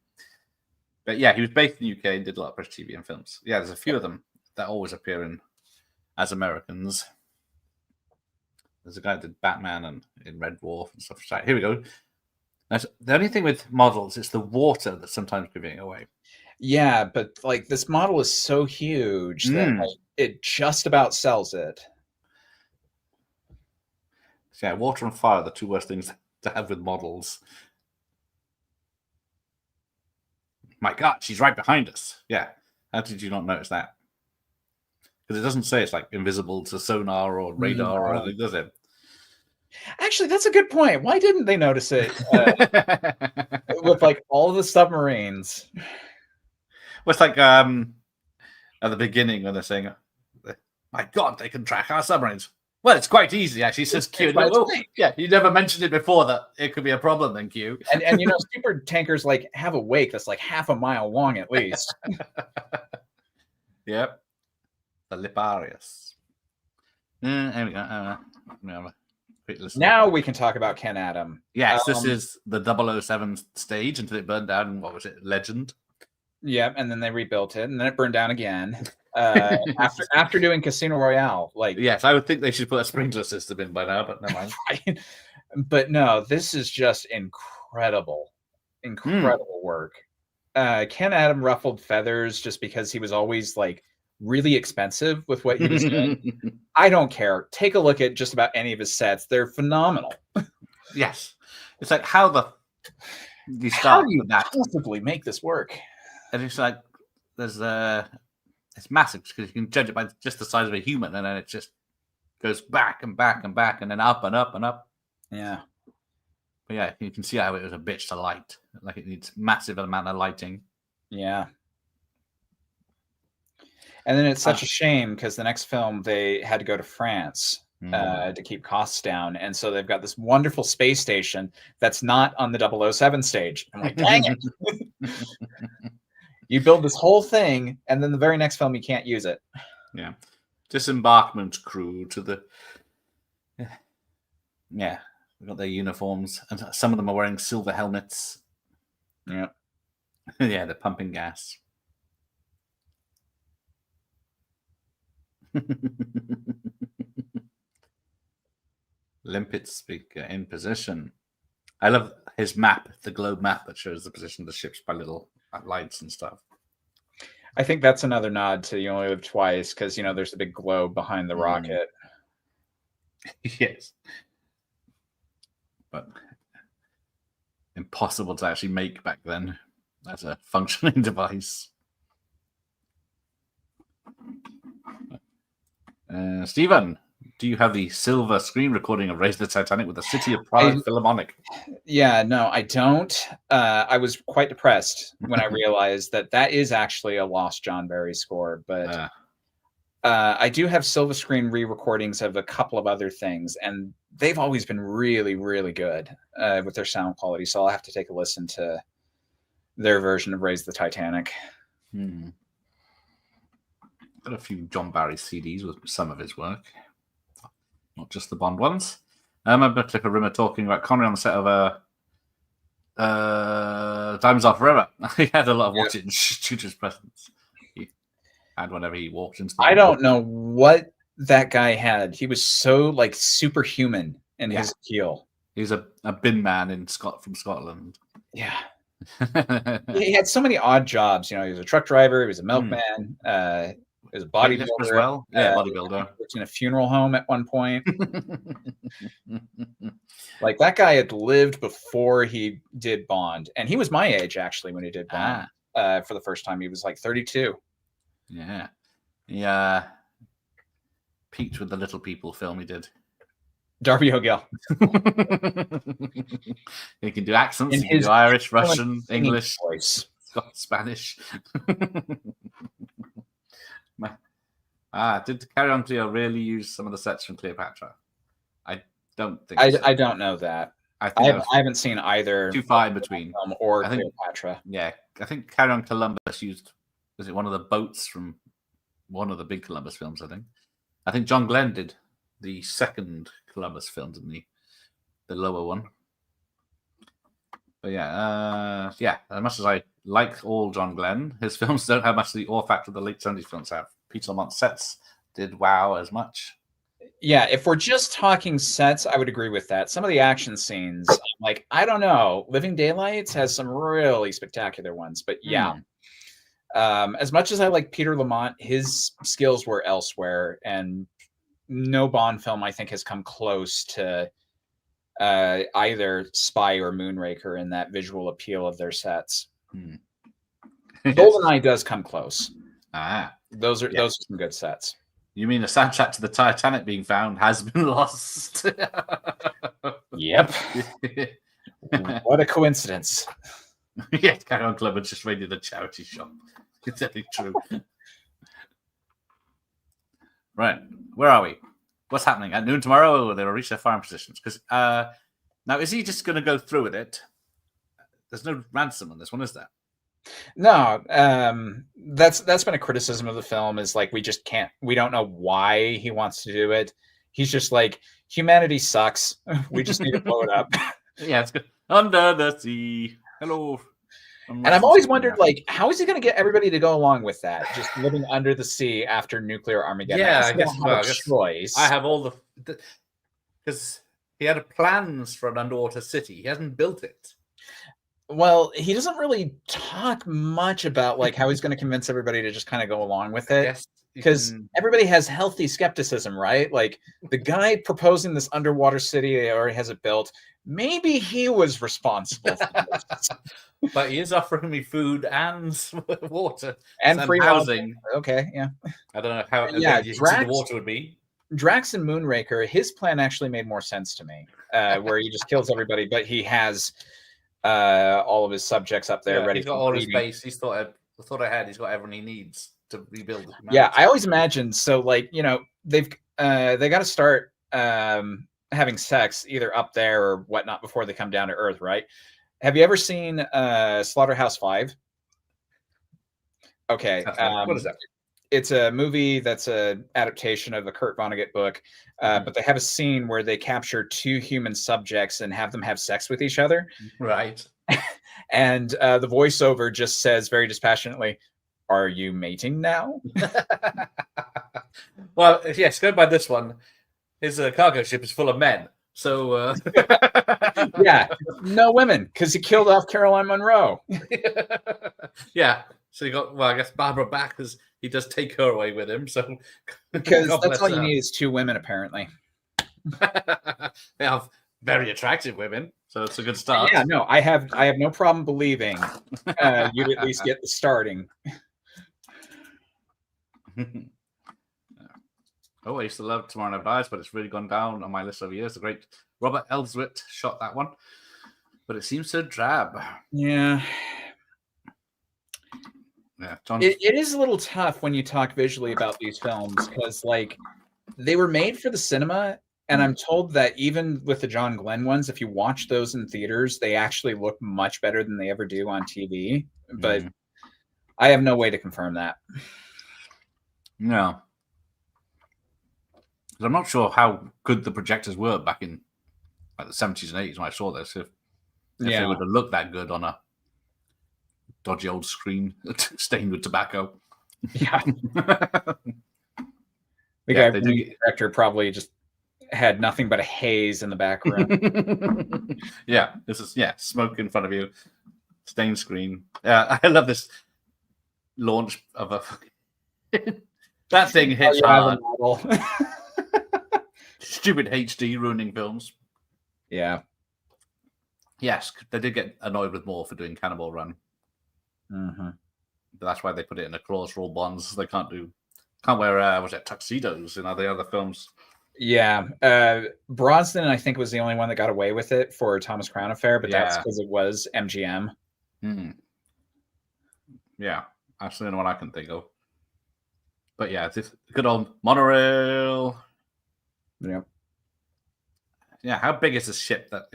But yeah, he was based in the UK and did a lot of British TV and films. Yeah, there's a few of them that always appear as Americans. There's a guy that did Batman and in Red Dwarf and stuff. Here we go. The only thing with models is the water that's sometimes giving it away.
Yeah, but this model is so huge that it just about sells it.
So, yeah, water and fire are the two worst things to have with models. My God, she's right behind us. Yeah. How did you not notice that? Because it doesn't say it's invisible to sonar or radar or anything, does it?
Actually, that's a good point. Why didn't they notice it with all the submarines?
Well, it's at the beginning when they're saying, my God, they can track our submarines. Well, it's quite easy, actually, says Q. Yeah, you never mentioned it before that it could be a problem, then, Q.
And super tankers have a wake that's half a mile long at least.
Yep. The Liparius. There we go.
Now we can talk about Ken Adam.
Yes, this is the 007 stage until it burned down. What was it? Legend.
Yeah, and then they rebuilt it, and then it burned down again. After doing Casino Royale,
yes, I would think they should put a sprinkler system in by now, but never mind.
But no, this is just incredible work. Ken Adam ruffled feathers just because he was always really expensive with what he was doing. I don't care. Take a look at just about any of his sets; they're phenomenal.
Yes, it's how do you
possibly make this work?
And it's there's it's massive because you can judge it by just the size of a human, and then it just goes back and back and back, and then up and up and up.
Yeah.
But yeah, you can see how it was a bitch to light. Like it needs massive amount of lighting.
Yeah. And then it's such a shame because the next film they had to go to France to keep costs down. And so they've got this wonderful space station that's not on the 007 stage. I'm like, dang it. You build this whole thing, and then the very next film you can't use it.
Yeah. Disembarkment crew to the... Yeah. They've got their uniforms, and some of them are wearing silver helmets.
Yeah.
Yeah, they're pumping gas. Limpet speaker in position. I love his map, the globe map that shows the position of the ships by little lights and stuff.
I think that's another nod to You Only Live Twice because, there's a big globe behind the rocket.
Yes. But impossible to actually make back then as a functioning device. Stephen, do you have the silver screen recording of Raise the Titanic with the City of Pride Philharmonic?
Yeah, no, I don't. I was quite depressed when I realized that is actually a lost John Barry score, but I do have silver screen re-recordings of a couple of other things, and they've always been really, really good with their sound quality, so I'll have to take a listen to their version of Raise the Titanic.
Got a few John Barry CDs with some of his work, not just the Bond ones. I remember Clipper Rimmer talking about Connery on the set of Diamonds Are Forever. He had a lot of watching Shooter's presence. He had whenever he walked into the...
I don't know what that guy had. He was so superhuman in his appeal.
He was a bin man from Scotland.
Yeah. He had so many odd jobs. He was a truck driver. He was a milkman. He was a bodybuilder
as well. Yeah, bodybuilder.
He worked in a funeral home at one point. That guy had lived before he did Bond, and he was my age actually when he did Bond for the first time. He was 32.
Yeah, yeah. Peaked with the Little People film he did.
Darby O'Gill.
He can do accents. He can do Irish, Russian, English, Spanish. Did Carry On Cleo really use some of the sets from Cleopatra? I don't think so.
I don't know that. I haven't seen either.
Too far in between.
Or Cleopatra.
Yeah, I think Carry On Columbus was it one of the boats from one of the big Columbus films, I think John Glenn did the second Columbus film, didn't he? The lower one. But yeah, as much as I like all John Glenn, his films don't have much of the awe factor the late 70s films have. Peter Lamont's sets did wow as much.
Yeah, if we're just talking sets, I would agree with that. Some of the action scenes, I don't know. Living Daylights has some really spectacular ones, but yeah. As much as I like Peter Lamont, his skills were elsewhere, and no Bond film, I think, has come close to either Spy or Moonraker in that visual appeal of their sets. GoldenEye does come close. Those are some good sets.
You mean the soundtrack to the Titanic being found has been lost?
Yep. What a coincidence.
Yeah, Carry On Club had just raided a charity shop. It's definitely true. Right, where are we? What's happening? At noon tomorrow, they will reach their firing positions. Because now, is he just going to go through with it? There's no ransom on this one, is there?
No, that's been a criticism of the film, is we don't know why he wants to do it. He's just humanity sucks. We just need to blow it up.
Yeah, it's good. Under the sea. Hello.
And I've always wondered, how is he going to get everybody to go along with that? Just living under the sea after nuclear Armageddon.
Yeah, I guess. I have all the because he had plans for an underwater city. He hasn't built it.
Well, he doesn't really talk much about how he's going to convince everybody to just kind of go along with it.
Yes,
because everybody has healthy skepticism, right? Like the guy proposing this underwater city, they already has it built. Maybe he was responsible for this.
But he is offering me food and water
And free
housing.
Okay, yeah.
I don't know how
Yeah,
the
Drax-
water would be.
Drax and Moonraker, his plan actually made more sense to me, where he just kills everybody, but he has all of his subjects up there ready.
He's got all his base. He's thought ahead. He's got everything he needs to rebuild.
Yeah, I always imagine. So, like, you know, they got to start having sex either up there or whatnot before they come down to Earth, right? Have you ever seen Slaughterhouse-Five? Okay,
what is that?
It's a movie that's an adaptation of a Kurt Vonnegut book, but they have a scene where they capture two human subjects and have them have sex with each other.
Right.
And the voiceover just says very dispassionately, "Are you mating now?"
Well, yes, go by this one. His cargo ship is full of men. So,
yeah, no women, because he killed off Caroline Monroe.
Yeah. So you got, well, I guess Barbara back because he does take her away with him. So,
because that's all you need is two women, apparently.
They have very attractive women, so it's a good start.
Yeah, no, I have no problem believing you'd at least get the starting.
Oh, I used to love Tomorrow Never Dies, but it's really gone down on my list over years. The great Robert Elswit shot that one, but it seems so drab.
Yeah.
Yeah, John.
It is a little tough when you talk visually about these films because, like, they were made for the cinema, and I'm told that even with the John Glenn ones, if you watch those in theaters, they actually look much better than they ever do on TV. But I have no way to confirm that.
No. I'm not sure how good the projectors were back in like the 70s and 80s when I saw this. If they would have looked that good on a dodgy old screen stained with tobacco.
Yeah. The director probably just had nothing but a haze in the background.
Yeah, this is smoke in front of you, stained screen. Yeah, I love this launch of a that thing hits hard. Stupid HD ruining films.
Yeah.
Yes, they did get annoyed with Moore for doing Cannonball Run.
Mm-hmm.
But that's why they put it in a clause for all Bonds. They can't wear tuxedos in other films.
Yeah. Brosnan, I think, was the only one that got away with it for Thomas Crown Affair, but that's because it was MGM.
Yeah, that's the only one I can think of. But yeah, this good old monorail.
Yeah.
Yeah, how big is this ship that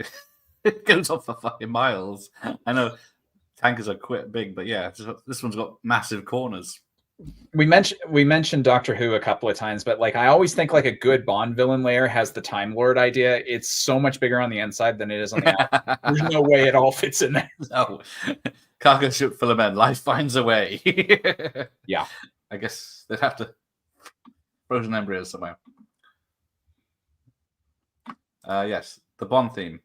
it goes off for fucking miles? I know tankers are quite big, but yeah, this one's got massive corners.
We mentioned Doctor Who a couple of times, but like I always think like a good Bond villain layer has the Time Lord idea. It's so much bigger on the inside than it is on the outside. There's no way it all fits in there.
No. Cargo ship full of men. Life finds a way.
Yeah.
I guess they'd have to frozen embryos somewhere. Yes, the Bond theme.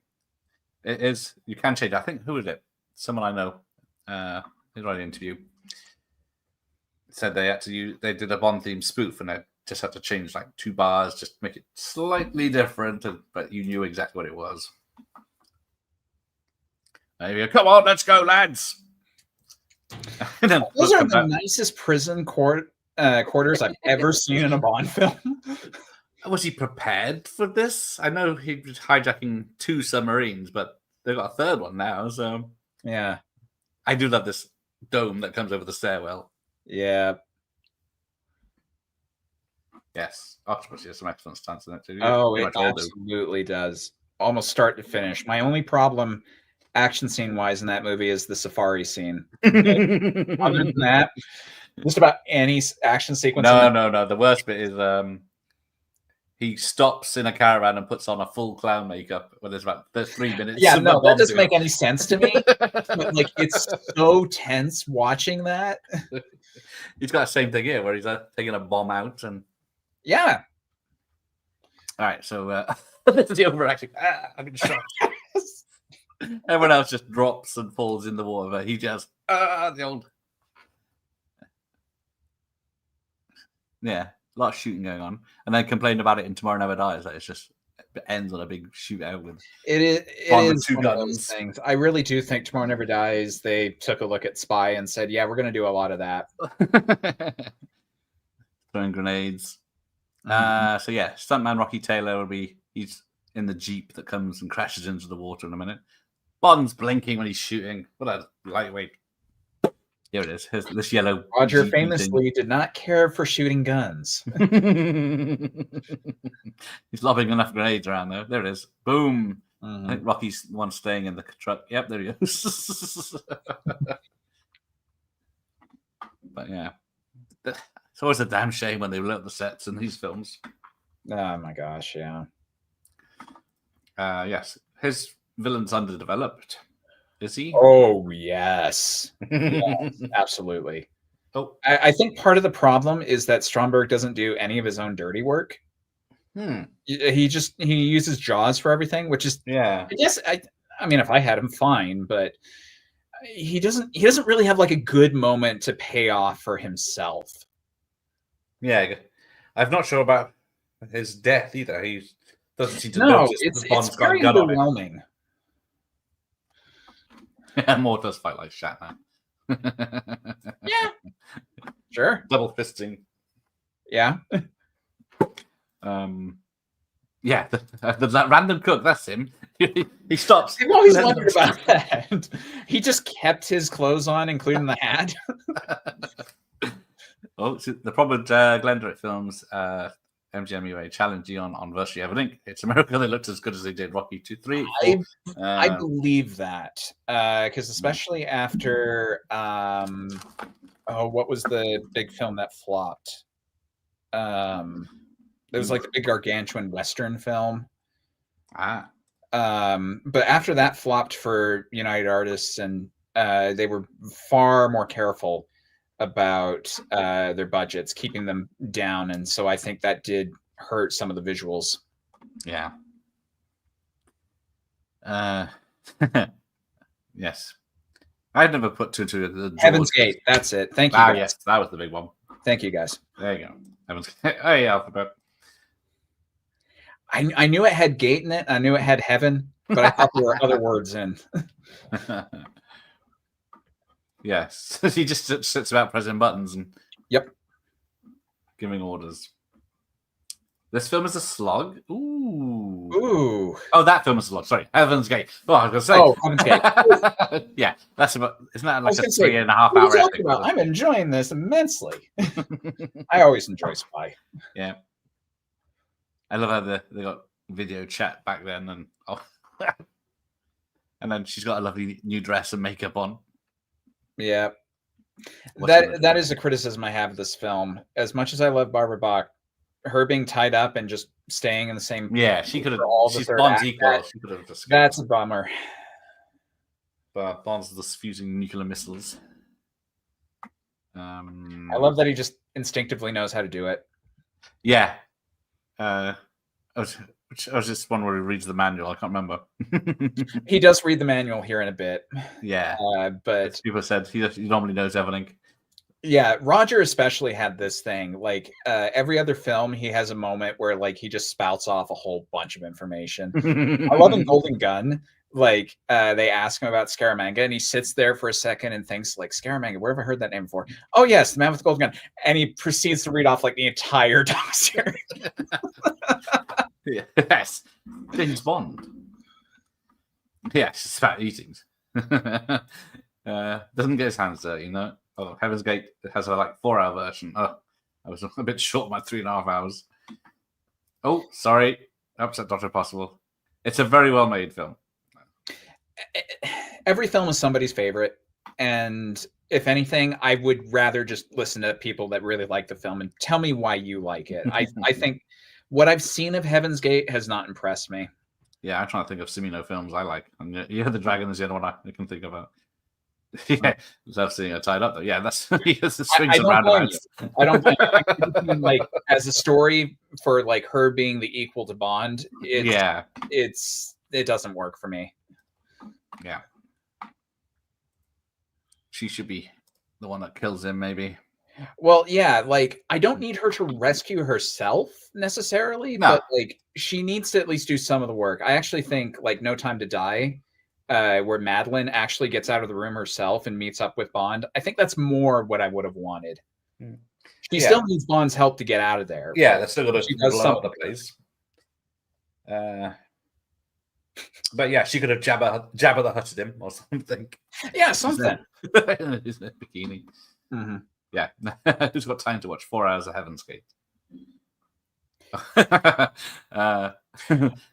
It is. You can change. I think who is it? Someone I know. Who's on the interview said they had to use. They did a Bond theme spoof, and they just had to change like 2 bars, just make it slightly different. But you knew exactly what it was. There you go. Come on, let's go, lads.
Those are the nicest prison quarters I've ever seen in a Bond film.
Was he prepared for this? I know he was hijacking 2 submarines, but they've got a 3rd one now. So
yeah,
I do love this dome that comes over the stairwell.
Yeah.
Yes, Octopus has some excellent stunts in it too.
Oh, it absolutely does. Almost start to finish. My only problem, action scene wise, in that movie is the safari scene. Other than that, just about any action sequence.
No. The worst bit is he stops in a caravan and puts on a full clown makeup when there's 3 minutes.
Yeah, no, that doesn't make any sense to me. But, like, it's so tense watching that.
He's got the same thing here where he's taking a bomb out and.
Yeah.
All right, so this is the overacting. I've been shot. Everyone else just drops and falls in the water, but he just the old. Yeah, a lot of shooting going on, and then complained about it in Tomorrow Never Dies. Like it ends on a big shootout with
It
Bond with
is
two
one of those
guns.
things. I really do think Tomorrow Never Dies. They took a look at Spy and said, "Yeah, we're going to do a lot of that."
Throwing grenades.
Mhm.
So yeah, stuntman Rocky Taylor he's in the Jeep that comes and crashes into the water in a minute. Bond's blinking when he's shooting. What a lightweight. Here it is. Here's this yellow
Roger
Jeep
famously did not care for shooting guns.
He's lobbing enough grenades around there. There it is. Boom. I
Mhm.
think Rocky's the one staying in the truck. Yep, there he is. But yeah. It's always a damn shame when they blow up the sets in these films.
Oh my gosh, yeah.
Yes. His villain's underdeveloped. Is he?
Oh yes, absolutely.
Oh.
I think part of the problem is that Stromberg doesn't do any of his own dirty work. He uses Jaws for everything, which is
Yeah.
I guess I mean if I had him, fine, but he doesn't really have like a good moment to pay off for himself.
Yeah. I'm not sure about his death either. He doesn't seem to
No,
notice
it's
the Bond's got a
very
gun on him.
underwhelming.
More does fight like Shatner.
Yeah, sure.
Double fisting.
Yeah.
Yeah, that random cook, that's him. He stops.
I've always wondered about that. He just kept his clothes on, including the hat.
Oh, so the problem with Glendrick Films, MGM challenge you on Virtually Everything. It's America. They looked as good as they did Rocky 2, 3, 4.
I believe that because especially after what was the big film that flopped? There was like the big gargantuan Western film. But after that flopped for United Artists, and they were far more careful about their budgets, keeping them down, and so I think that did hurt some of the visuals.
Yeah. Yes. I'd never put two to the
Heaven's Gate. That's it. Thank you.
Ah,
guys.
yes, that was the big one.
Thank you, guys.
There you go. Heaven's Gate. Oh, yeah, alphabet.
I knew it had gate in it. I knew it had heaven, but I thought there were other words in.
Yes. He just sits about pressing buttons and giving orders. This film is a slog. Ooh.
Ooh.
Oh, that film is a slog. Sorry. Heaven's Gate. Oh, I was going to say.
Oh, Heaven's Gate.
Yeah. That's about, isn't that
I was
like a
gonna say,
3.5
what are
hour
you talking
epic?
about? I'm enjoying this immensely. I always enjoy Spy.
Yeah. I love how they got video chat back then, and and then she's got a lovely new dress and makeup on.
Yeah. That is a criticism I have of this film. As much as I love Barbara Bach, her being tied up and just staying in the same
She could have. She's
third
Bond's
act,
equal. She could have just.
That's a bummer.
But Bond's just fusing nuclear missiles.
I love that he just instinctively knows how to do it.
Yeah. I was just one where he reads the manual. I can't remember.
He does read the manual here in a bit.
Yeah.
But
people said he normally knows everything.
Yeah, Roger especially had this thing. Like every other film, he has a moment where like he just spouts off a whole bunch of information. I love in Golden Gun. Like they ask him about Scaramanga, and he sits there for a second and thinks, like, Scaramanga, where have I heard that name before? Oh yes, the man with the golden gun. And he proceeds to read off like the entire dossier.
Yes, James Bond. Yes, it's about eating. Doesn't get his hands dirty, Oh, Heaven's Gate has a 4-hour version. Oh, I was a bit short my 3.5 hours. Oh, sorry, upset Dr. Possible. It's a very well made film.
Every film is somebody's favorite, and if anything, I would rather just listen to people that really like the film and tell me why you like it. I think what I've seen of Heaven's Gate has not impressed me.
Yeah, I'm trying to think of Cimino films I like. And yeah, The Dragon is the other one I can think about. Yeah, without seeing her tied up though. Yeah, that's the swings and roundabouts.
I don't think like as a story for like her being the equal to Bond. It doesn't work for me.
Yeah, she should be the one that kills him, maybe.
Well, yeah, like I don't need her to rescue herself necessarily,
No.
but like she needs to at least do some of the work. I actually think like No Time to Die, where Madeline actually gets out of the room herself and meets up with Bond. I think that's more what I would have wanted. She
Yeah.
still needs Bond's help to get out of there.
Yeah,
but
they're still going
she
to
does
blow up the
something.
place. But yeah, she could have Jabba the Hutted him or something.
Yeah, something.
He's in a bikini.
Mhm.
Yeah, who's got time to watch 4 hours of Heaven's Gate?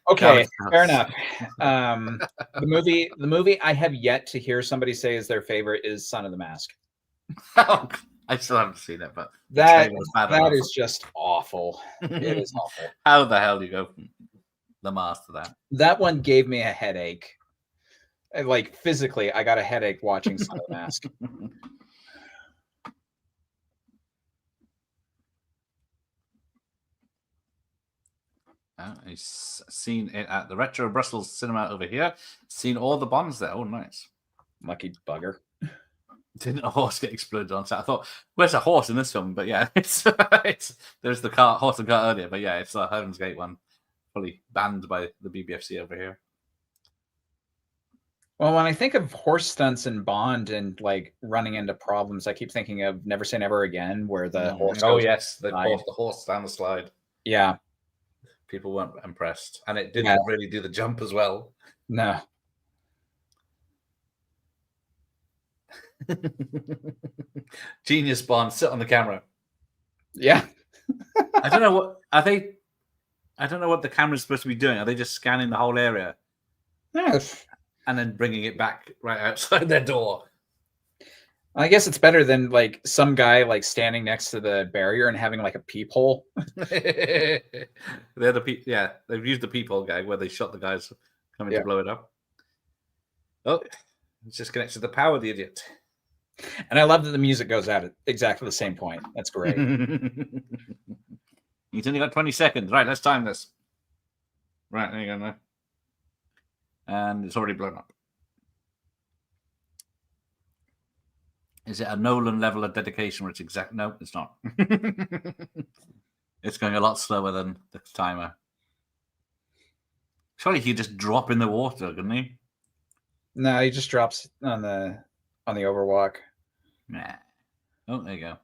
Okay, fair enough. The movie I have yet to hear somebody say is their favorite is Son of the Mask.
I still haven't seen it, but
That
trailer was bad enough.
is just awful. It is awful.
How the hell do you go from The Mask to that?
That one gave me a headache. Like physically, I got a headache watching Son of the Mask.
I've seen it at the Retro Brussels Cinema over here. Seen all the Bonds there. Oh, nice.
Lucky bugger.
Didn't a horse get exploded on set? I thought, where's a horse in this film? But yeah, it's there's the horse and cart earlier. But yeah, it's the Heaven's Gate one, fully banned by the BBFC over here.
Well, when I think of horse stunts and Bond and like running into problems, I keep thinking of Never Say Never Again, where the horse.
Oh
goes
yes, they
slide.
forced the horse down the slide.
Yeah.
People weren't impressed, and it didn't really do the jump as well.
No.
Genius Bond, sit on the camera.
Yeah.
I don't know what are they. I don't know what the camera's supposed to be doing. Are they just scanning the whole area
Yes.
and then bringing it back right outside their door?
I guess it's better than like some guy like standing next to the barrier and having like a peephole.
They're yeah, they've used the peephole gag where they shot the guys coming to blow it up. Oh, it's just connected to the power, the idiot.
And I love that the music goes out at exactly the same point. That's great.
He's only got 20 seconds. Right, let's time this. Right, there you go now. And it's already blown up. Is it a Nolan level of dedication where it's exact? No, it's not. It's going a lot slower than the timer. Surely he just drop in the water, couldn't he?
No, he just drops on the overwalk.
Nah. Oh, there you go.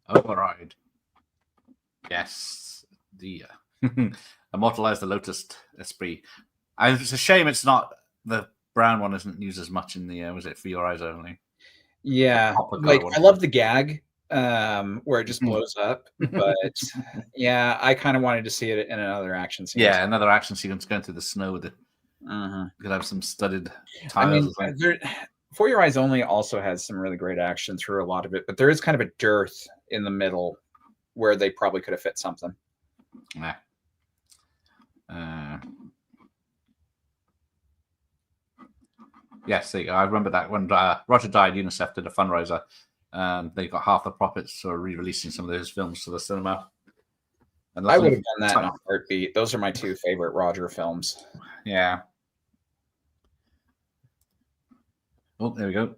Override. Yes. The immortalize the Lotus Esprit. It's a shame it's not the brown one isn't used as much in the was it For Your Eyes Only?
Yeah, like I love the gag where it just blows up, but yeah, I kind of wanted to see it in another action scene.
Yeah, another action sequence going through the snow with it. Could have some studded tires.
I mean, For Your Eyes Only also has some really great action through a lot of it, but there is kind of a dearth in the middle where they probably could have fit something.
Nah. Yes, there you go. I remember that when Roger died, UNICEF did a fundraiser, and they got half the profits for re-releasing some of those films to the cinema. And
I would have done that in a heartbeat. Those are my two favorite Roger films.
Yeah. Oh, there we go.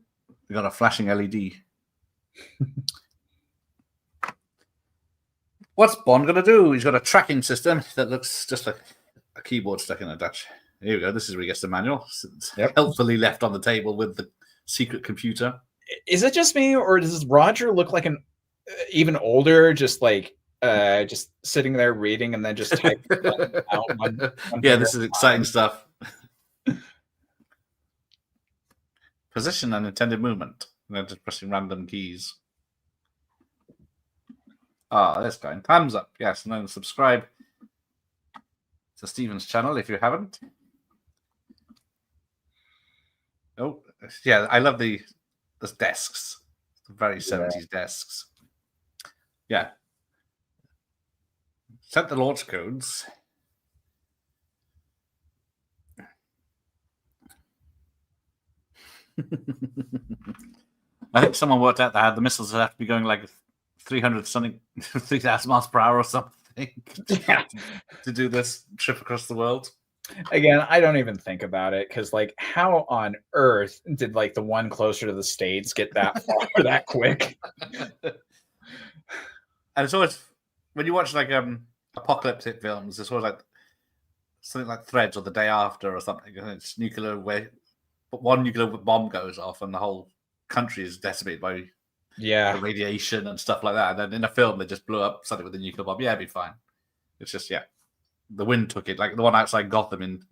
We got a flashing LED. What's Bond going to do? He's got a tracking system that looks just like a keyboard stuck in a Dutch. Here we go. This is where he gets the manual. It's helpfully left on the table with the secret computer.
Is it just me, or does Roger look like an even older, just like just sitting there reading and then just typing out one
yeah, this is exciting stuff. Position and intended movement. And then just pressing random keys. That's going. Thumbs up. Yes, and then subscribe to Stephen's channel if you haven't. Oh, yeah, I love the desks. The very 70s desks. Yeah. Set the launch codes. I think someone worked out that the missiles would have to be going like 300 something, 3,000 miles per hour or something to do this trip across the world.
Again, I don't even think about it because, like, how on earth did like the one closer to the states get that far that quick?
And it's always when you watch like apocalyptic films, it's always like something like Threads or The Day After or something, and it's nuclear where but one nuclear bomb goes off and the whole country is decimated by the
Yeah,
radiation and stuff like that. And then in a film, they just blew up something with a nuclear bomb. Yeah, it'd be fine. It's just the wind took it, like the one outside Gotham in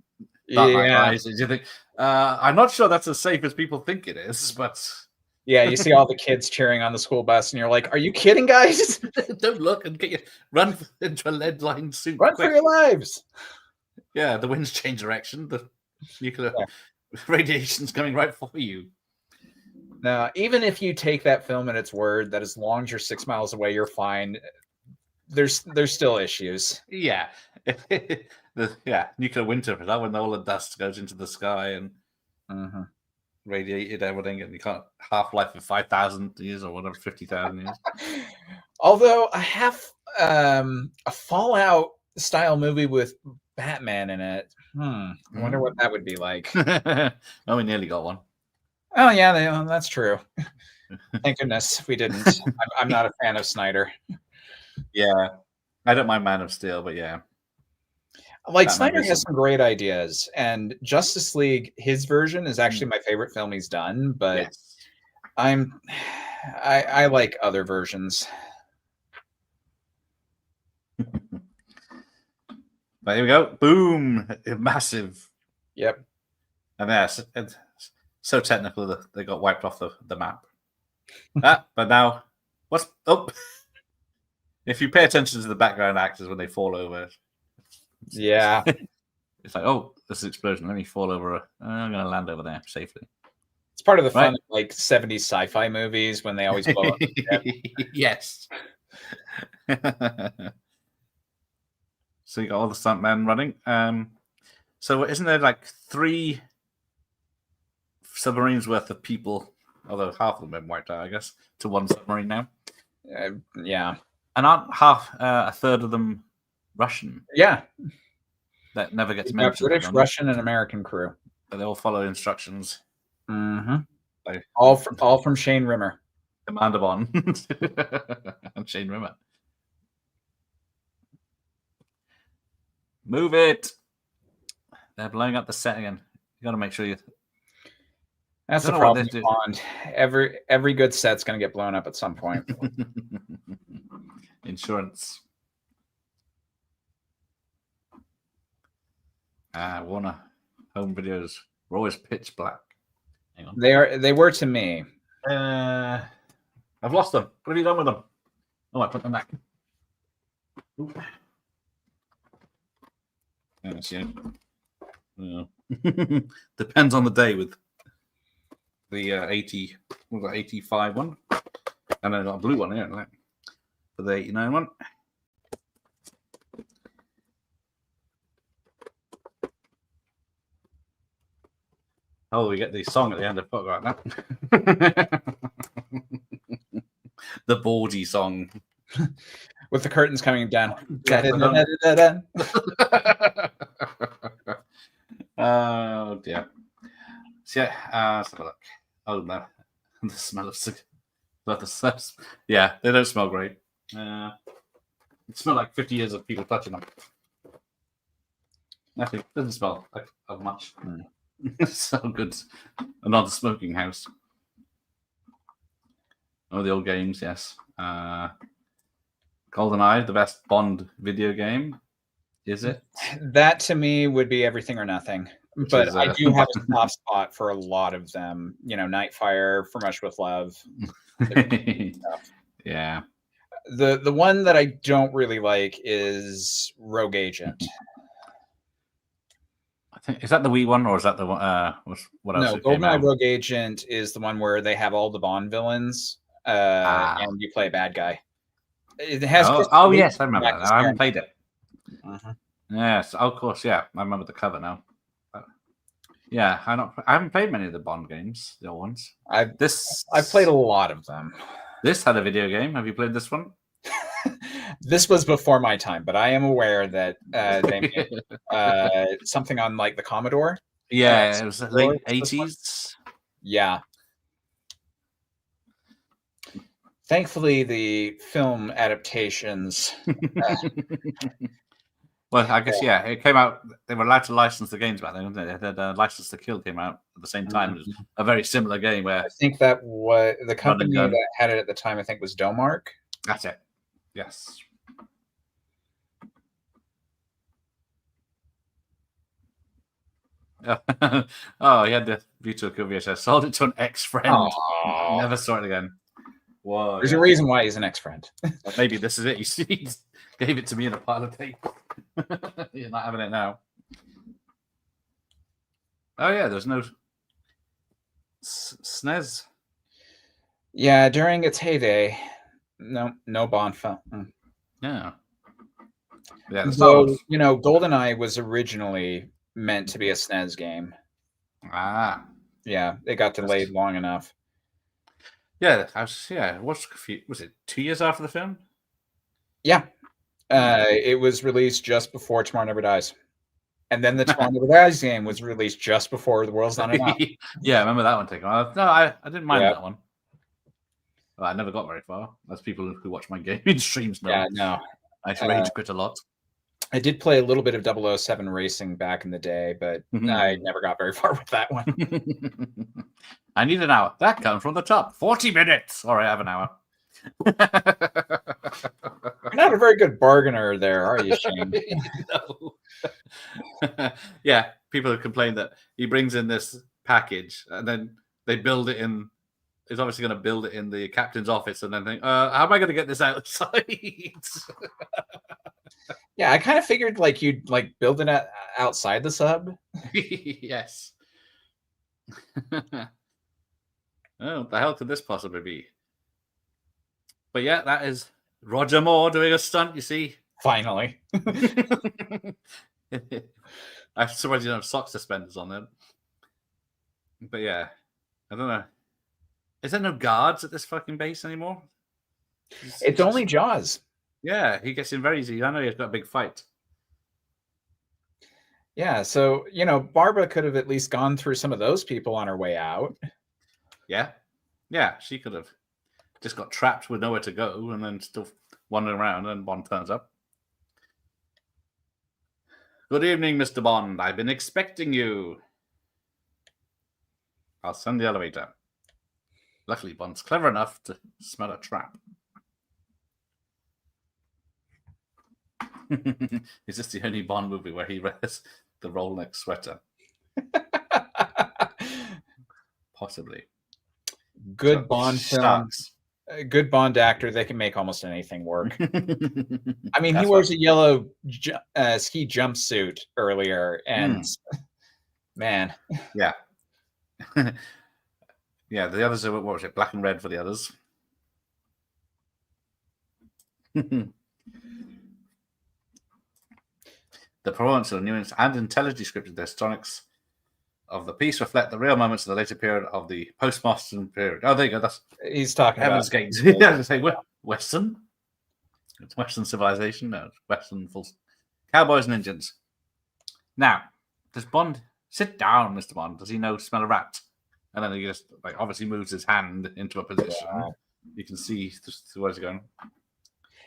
Dark Knight
yeah,
Rises. You think I'm not sure that's as safe as people think it is, but
yeah. You see all the kids cheering on the school bus, and you're like, "Are you kidding, guys?
don't look and get you run into a lead-lined suit.
Run
quick.
for your lives!"
Yeah, the winds change direction. The nuclear
Yeah.
radiation's coming right for you.
Now, even if you take that film at its word, that as long as you're 6 miles away, you're fine. There's still issues.
Yeah. Nuclear winter is that when all the dust goes into the sky and
Mhm.
radiated everything, and you can't half-life of 5,000 years or whatever, 50,000 years.
Although I have a Fallout style movie with Batman in it. I wonder what that would be like.
Oh, we nearly got one.
Oh yeah, that's true. Thank goodness we didn't. I'm not a fan of Snyder.
Yeah. I don't mind Man of Steel, but yeah.
Like
Batman
Snyder
is
has some great ideas, and Justice League, his version is actually my favorite film he's done. But
Yes.
I like other versions.
But here we go. Boom. Massive.
Yep.
And yes, it's so technical that they got wiped off the map. But now, what's up? If you pay attention to the background actors when they fall over,
Yeah.
it's like, oh, this is an explosion. Let me fall over. I'm going to land over there safely.
It's part of the fun
Right.
of like 70s sci-fi movies when they always blow up.
Yes. So you got all the stuntmen running. So isn't there like 3 submarines worth of people, although half of them have been wiped out, I guess, to one submarine now?
Yeah.
And aren't a third of them Russian?
Yeah.
That never gets
You've got
mentioned.
British, Russian, and American crew.
But they all follow instructions.
Mm-hmm.
By
All from Shane Rimmer.
Commander Bond and Shane Rimmer. Move it. They're blowing up the set again. You got to make sure you.
That's the
Don't know what
problem
they
with
do.
Bond. Every good set's going to get blown up at some point.
Insurance. Warner home videos were always pitch black. Hang on.
They were to me.
I've lost them. What have you done with them? Oh, I put them back. Oop. Yes, yeah. Depends on the day with the 80, what was that, 85 one? And then I got a blue one here, like, for the 89 one. Oh, we get the song at the end. I forgot that. The bawdy song.
With the curtains coming down.
Oh dear. So yeah, let's have a look. Oh no, the smell of yeah, they don't smell great. It smell like 50 years of people touching them. Nothing. Doesn't smell like of much. So good. Another smoking house. Oh, the old games, yes. GoldenEye, the best Bond video game. Is it?
That to me would be Everything or Nothing. But
is,
I do have a soft spot for a lot of them. You know, Nightfire, For Much with Love.
Yeah.
The one that I don't really like is Rogue Agent.
I think, is that the Wii one, or is that the one? What else?
No, GoldenEye Rogue Agent is the one where they have all the Bond villains, and you play a bad guy. It has.
Oh yes, I remember that. I haven't played it.
Uh-huh.
Yes, of course. Yeah, I remember the cover now. Yeah, I haven't played many of the Bond games, the old ones.
I've played a lot of them.
This had a video game. Have you played this one?
This was before my time, but I am aware that they made something on like the Commodore.
Yeah, it was the late
This one.
80s.
Yeah. Thankfully, the film adaptations.
Well, I guess, yeah, it came out. They were allowed to license the games back then, weren't they? They had License to Kill came out at the same time. It was a very similar game where
I think that was the company
gun.
that had it at the time. I think was Domark.
that's it. Yes. Oh, he had the Vito VHS. Sold it to an ex-friend.
Aw.
Never saw it again. Whoa.
There's a reason why he's an ex-friend.
Maybe this is it. He gave it to me in a pile of tape. You're not having it now. Oh yeah, there's no SNES.
Yeah, during its heyday, no Bond film.
Yeah. Yeah.
So GoldenEye was originally meant to be a SNES game.
Ah.
Yeah, it got delayed long enough.
Yeah, was it 2 years after the film?
Yeah. It was released just before Tomorrow Never Dies. And then the Tomorrow Never Dies game was released just before The World's Not Enough.
Yeah, I remember that one taking off. No, I didn't mind that one. Well, I never got very far. That's people who watch my gaming streams know.
Yeah, no.
I rage quit a lot.
I did play a little bit of 007 Racing back in the day, but I never got very far with that one.
I need an hour. That comes from the top. 40 minutes. All right, I have an hour.
You're not a very good bargainer there, are you, Shane?
No. Yeah, people have complained that he brings in this package and then they build it in. He's obviously going to build it in the captain's office and then think, how am I going to get this outside?
Yeah, I kind of figured like you'd like build it outside the sub.
Yes. Oh, what the hell could this possibly be? But yeah, that is Roger Moore doing a stunt, you see.
Finally.
I'm surprised you don't have sock suspenders on them. But yeah, I don't know. Is there no guards at this fucking base anymore?
It's only Jaws.
Yeah, he gets in very easy. I know he's got a big fight.
Yeah, so, Barbara could have at least gone through some of those people on her way out.
Yeah. Yeah, she could have just got trapped with nowhere to go and then still wandering around and Bond turns up. Good evening, Mr. Bond. I've been expecting you. I'll send the elevator. Luckily, Bond's clever enough to smell a trap. Is this the only Bond movie where he wears the Rolex sweater? Possibly.
Good Bond film. A good Bond actor, they can make almost anything work. I mean, he wears a yellow ski jumpsuit earlier, and man.
Yeah. Yeah, the others are, what was it, black and red for the others. The performance of the nuance and intelligently scripted historics of the piece reflect the real moments of the later period of the postmodern period. Oh, there you go.
He's talking
Heaven's
about
Gate. Yeah, I say Western. It's Western civilization. No, it's Western full cowboys and Indians. Now, does Bond sit down, Mr. Bond? Does he know smell a rat? And then he just obviously moves his hand into a position. Yeah. You can see where he's going.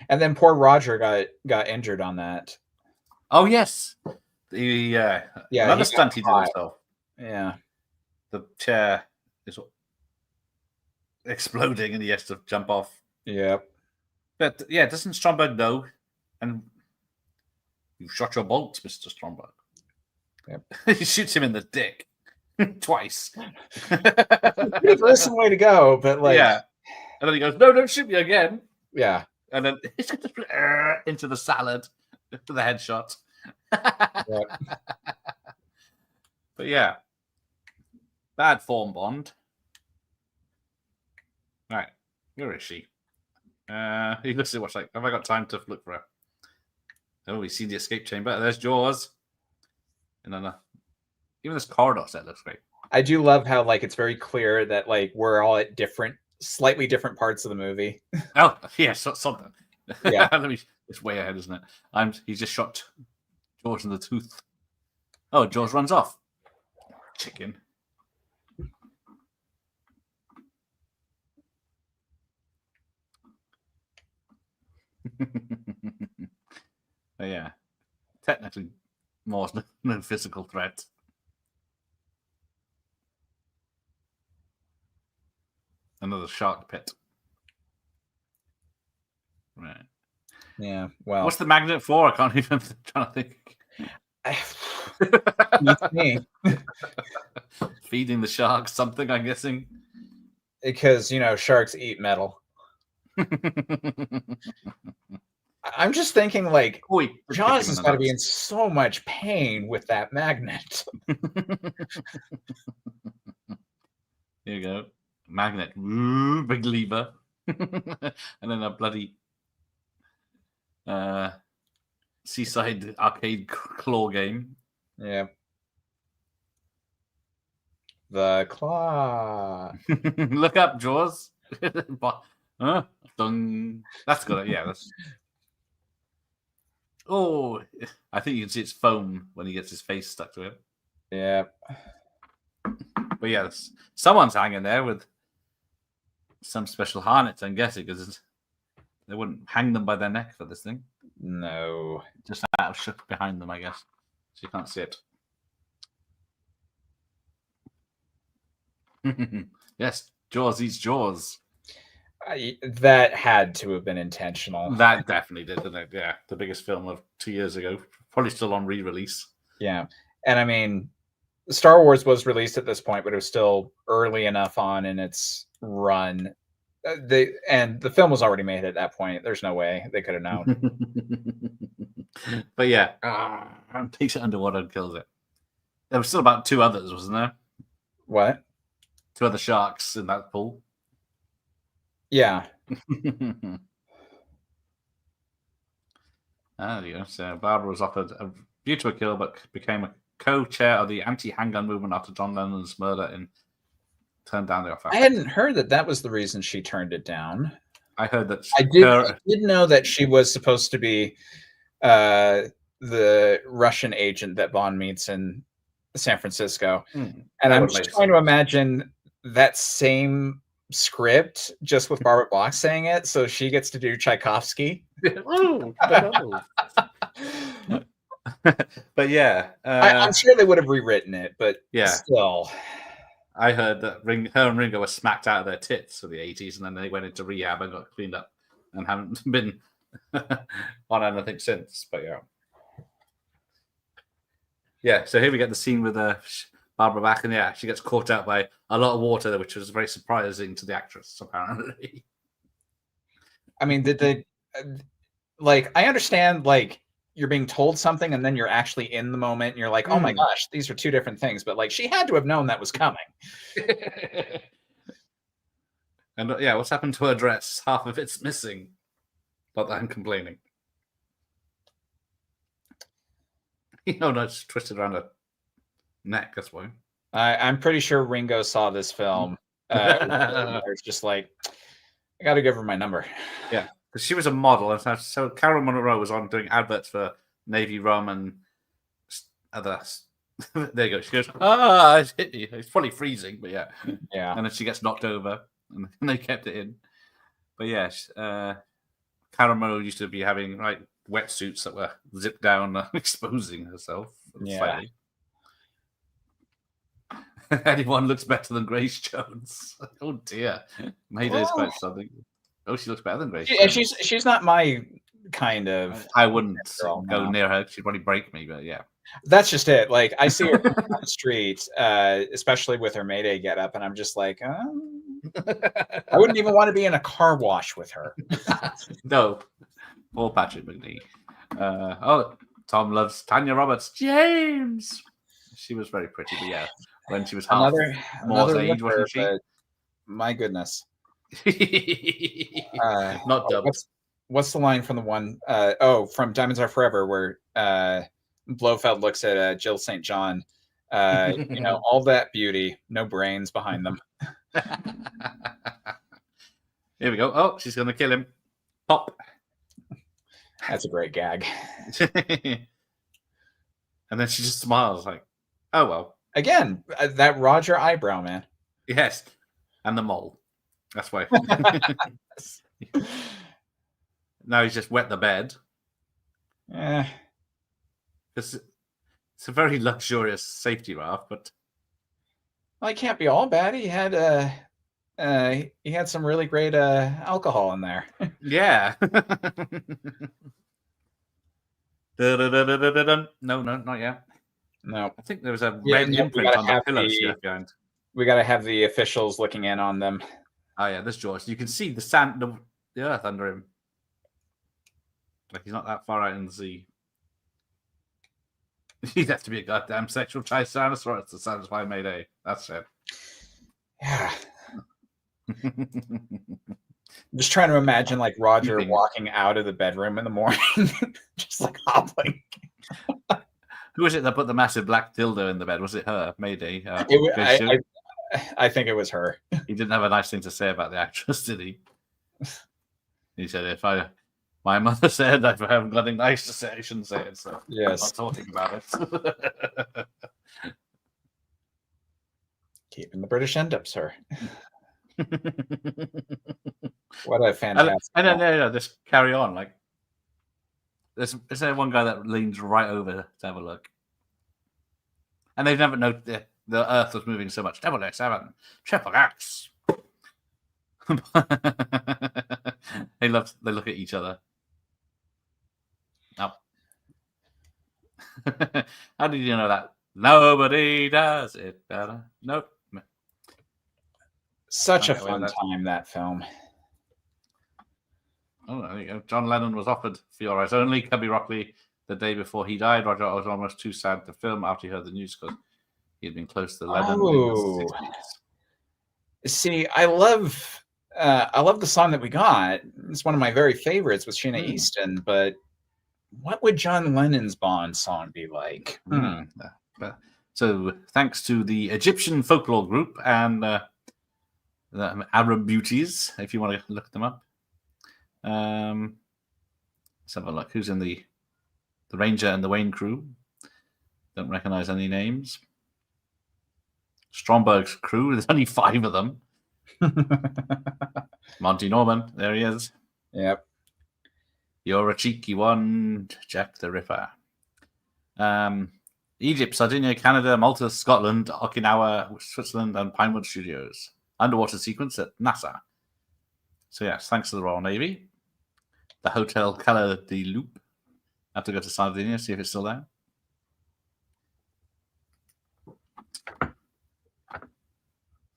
And then poor Roger got injured on that.
Oh yes, another stunt he did himself.
Yeah,
the chair is exploding and he has to jump off.
Yep.
But yeah, doesn't Stromberg know? And you shot your bolt, Mr. Stromberg.
Yep.
He shoots him in the dick twice.
Pretty gruesome way to go, but
yeah. And then he goes, "No, don't shoot me again."
Yeah.
And then he's into the salad for the headshot.
Yep.
But yeah, bad form, Bond. Right, where is she? He looks at what's like. Have I got time to look for her? Oh, we've seen the escape chamber. There's Jaws. And then even this corridor set looks great.
I do love how it's very clear that we're all at slightly different parts of the movie.
Oh yeah, something.
Yeah.
Let me It's way ahead, isn't it? He just shot Jaws in the tooth. Oh, Jaws runs off. Chicken. But yeah, technically, more no physical threat. Another shark pit. Right.
Yeah. Well,
What's the magnet for? I can't even. I'm trying to think.
Beats me.
Feeding the sharks something, I'm guessing.
Because sharks eat metal. I'm just thinking, like,
Oi,
Jaws has got to be in so much pain with that magnet.
Here you go. Magnet. Ooh, big lever. And then a bloody seaside arcade claw game.
Yeah. The claw.
Look up, Jaws. Huh? Dun. That's good. Yeah, that's. Oh, I think you can see its foam when he gets his face stuck to it.
Yeah.
But yeah, someone's hanging there with some special harness, I'm guessing, because they wouldn't hang them by their neck for this thing.
No.
Just out of shook behind them, I guess. So you can't see it. Yes, Jaws eats Jaws.
That had to have been intentional.
That definitely did, didn't it? Yeah, the biggest film of 2 years ago. Probably still on re-release.
Yeah. And I mean, Star Wars was released at this point, but it was still early enough on in its run. The film was already made at that point. There's no way they could have known.
But yeah, takes it underwater and kills it. There was still about 2 others, wasn't there?
What?
2 other sharks in that pool.
Yeah.
There you go. So Barbara was offered a view to a kill, but became a co-chair of the anti-handgun movement after John Lennon's murder and turned down the offer.
I hadn't heard that was the reason she turned it down.
I heard that.
I did know that she was supposed to be the Russian agent that Bond meets in San Francisco. And I'm just trying to imagine that same script just with Barbara Block saying it, so she gets to do Tchaikovsky.
But yeah,
I'm sure they would have rewritten it, but
yeah,
still.
I heard that her and Ringo were smacked out of their tits for the 80s, and then they went into rehab and got cleaned up and haven't been on anything since. But yeah. So here we get the scene with Barbara back, and yeah, she gets caught out by a lot of water, which was very surprising to the actress, apparently.
I mean, did they like? I understand, like, you're being told something and then you're actually in the moment and you're like, oh my gosh, these are 2 different things. But like, she had to have known that was coming.
And yeah, what's happened to her dress? Half of it's missing. Not that I'm complaining. No, it's twisted around her neck, that's why.
I'm pretty sure Ringo saw this film. It's just like, I got to give her my number.
Yeah. Because she was a model, and so Carol Monroe was on doing adverts for Navy Rum and others. There you go. She goes, it's probably freezing, but yeah.
Yeah.
And then she gets knocked over, and they kept it in. But yeah, Carol Monroe used to be having wetsuits that were zipped down, exposing herself.
Yeah.
Anyone looks better than Grace Jones. Oh dear. Mayday's quite something. Oh, she looks better than Grace.
She's not my kind of.
I wouldn't go near her. She'd probably break me, but yeah.
That's just it. Like, I see her on the street, especially with her Mayday getup, and I'm just like, I wouldn't even want to be in a car wash with her.
No. Poor Patrick McNee. Tom loves Tanya Roberts. James. She was very pretty, but yeah, when she was half Moore's age, wasn't she?
My goodness.
Not dubbed.
What's the line from the one from Diamonds Are Forever where Blofeld looks at Jill St. John, all that beauty, no brains behind them.
Here we go. Oh, she's gonna kill him. Pop.
That's a great gag.
And then she just smiles like, oh, well.
Again, that Roger eyebrow, man.
Yes. And the mole. That's why. Now he's just wet the bed.
Eh.
It's a very luxurious safety raft, but
Well, he can't be all bad. He had some really great alcohol in there.
yeah. No, not yet.
No,
I think there was a
Yeah,
red
no, we
imprint
gotta
on the
have
pillow
the-
she left behind.
we got to have the officials looking in on them.
Oh yeah, there's George. You can see the sand, the earth under him. Like he's not that far out in the sea. He'd have to be a goddamn sexual Tyrannosaurus to satisfy Mayday. That's it.
Yeah, I'm just trying to imagine like Roger
Keeping-
walking out of the bedroom in the morning, just like hobbling.
Who was it that put the massive black dildo in the bed? Was it her, Mayday?
I think it was her.
He didn't have a nice thing to say about the actress, did he? He said, my mother said I haven't got anything nice to say, I shouldn't say it, so
Yes,
I'm not talking about it.
keeping the British end up, sir. What a fantastic!
And then just carry on. Like, there's there one guy that leans right over to have a look, and they've never noticed the Earth was moving so much. 007, Triple X. They look at each other. Oh. How did you know that? Nobody does it better. Nope.
Such a
Okay, well,
fun
that's-
time, that film.
Oh, there you go. John Lennon was offered For Your Eyes Only, Cubby Rockley, the day before he died. Roger was almost too sad to film after he heard the news because he'd been close to Lennon in
Oh.
the 60s.
See, I love the song that we got. It's one of my very favorites with Sheena Easton, but what would John Lennon's Bond song be like?
So, thanks to the Egyptian folklore group and the Arab Beauties, if you want to look them up. Let's have a look. Who's in the Ranger and the Wayne crew? Don't recognize any names. Stromberg's crew. There's only 5 of them. Monty Norman, there he is.
Yep.
You're a cheeky one, Jack the Ripper. Egypt, Sardinia, Canada, Malta, Scotland, Okinawa, Switzerland, and Pinewood Studios. Underwater sequence at NASA. So yes, thanks to the Royal Navy. The Hotel Cala de Loop. I have to go to Sardinia, see if it's still there.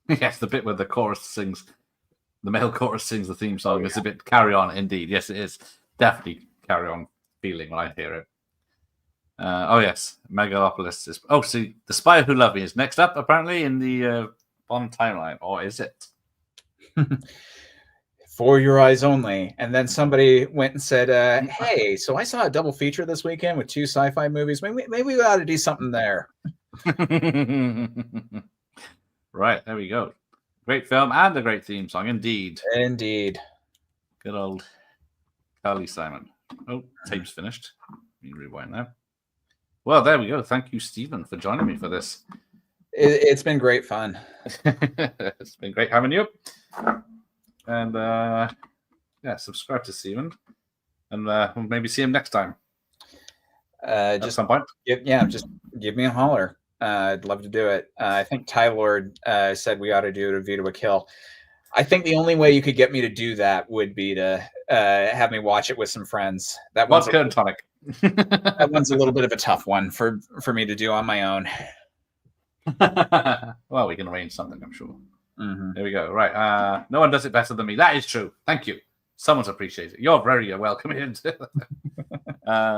Yes, the bit where the chorus sings, the male chorus sings the theme song. It's a bit Carry On indeed. Yes, it is. Definitely Carry On feeling when I hear it. Oh yes, Megalopolis is. Oh, see, The Spy Who Loved Me is next up apparently in the Bond timeline, or is it?
For Your Eyes Only. And then somebody went and said, hey, so I saw a double feature this weekend with 2 sci-fi movies. Maybe we ought to do something there.
Right, there we go. Great film and a great theme song, indeed.
Indeed.
Good old Carly Simon. Oh, tape's finished. Let me rewind now. Well, there we go. Thank you, Stephen, for joining me for this.
It's been great fun.
It's been great having you. And subscribe to Stephen. And we'll maybe see him next time. At some point.
Just give me a holler. I'd love to do it. I think Ty Lord said we ought to do it a View to a Kill. I think the only way you could get me to do that would be to have me watch it with some friends.
Vodka and tonic.
That one's a little bit of a tough one for me to do on my own.
Well, we can arrange something, I'm sure.
Mm-hmm.
There we go. Right. No one does it better than me. That is true. Thank you. Someone's appreciated it. You're very welcome here.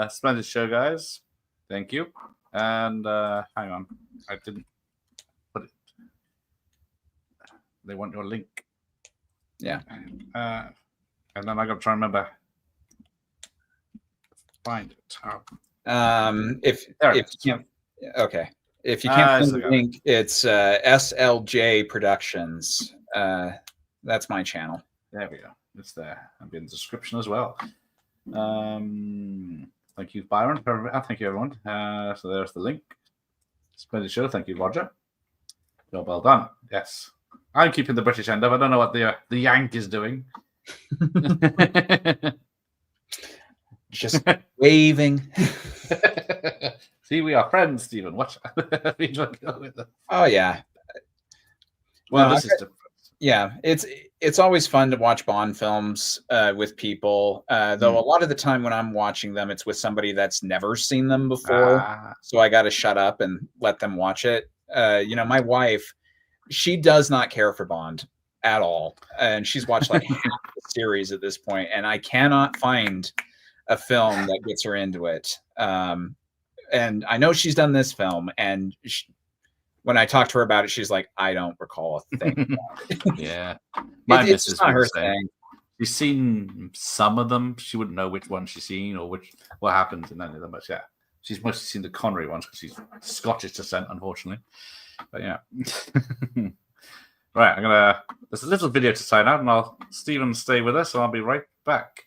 Splendid show, guys. Thank you. And hang on. I didn't put it. They want your link.
Yeah.
And then I got to try and remember. Find it.
If you can't, okay. If you can't find the link, it's SLJ Productions. That's my channel.
There we go. It's there. I'll be in the description as well. Thank you, Byron. Thank you, everyone. So there's the link. Splendid show. Thank you, Roger. Job well done. Yes. I'm keeping the British end up. I don't know what the Yank is doing.
Just waving.
See, we are friends, Stephen. Watch.
Oh yeah.
Well, this is different.
Yeah, it's always fun to watch Bond films with people. Though a lot of the time when I'm watching them, it's with somebody that's never seen them before. So I got to shut up and let them watch it. My wife, she does not care for Bond at all, and she's watched like half the series at this point, and I cannot find a film that gets her into it. And I know she's done this film, and when I talked to her about it, she's like, I don't recall a thing about it.
Yeah. My
it's not her thing.
She's seen some of them. She wouldn't know which one she's seen or what happens in any of them. But yeah, she's mostly seen the Connery ones because she's Scottish descent, unfortunately. But yeah. Right, there's a little video to sign out, and Stephen, stay with us, and I'll be right back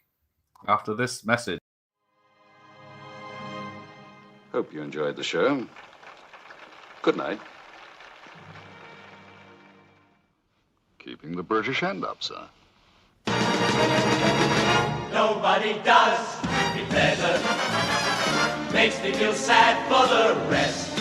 after this message.
Hope you enjoyed the show. Good night. Keeping the British end up, sir.
Nobody does me better. Makes me feel sad for the rest.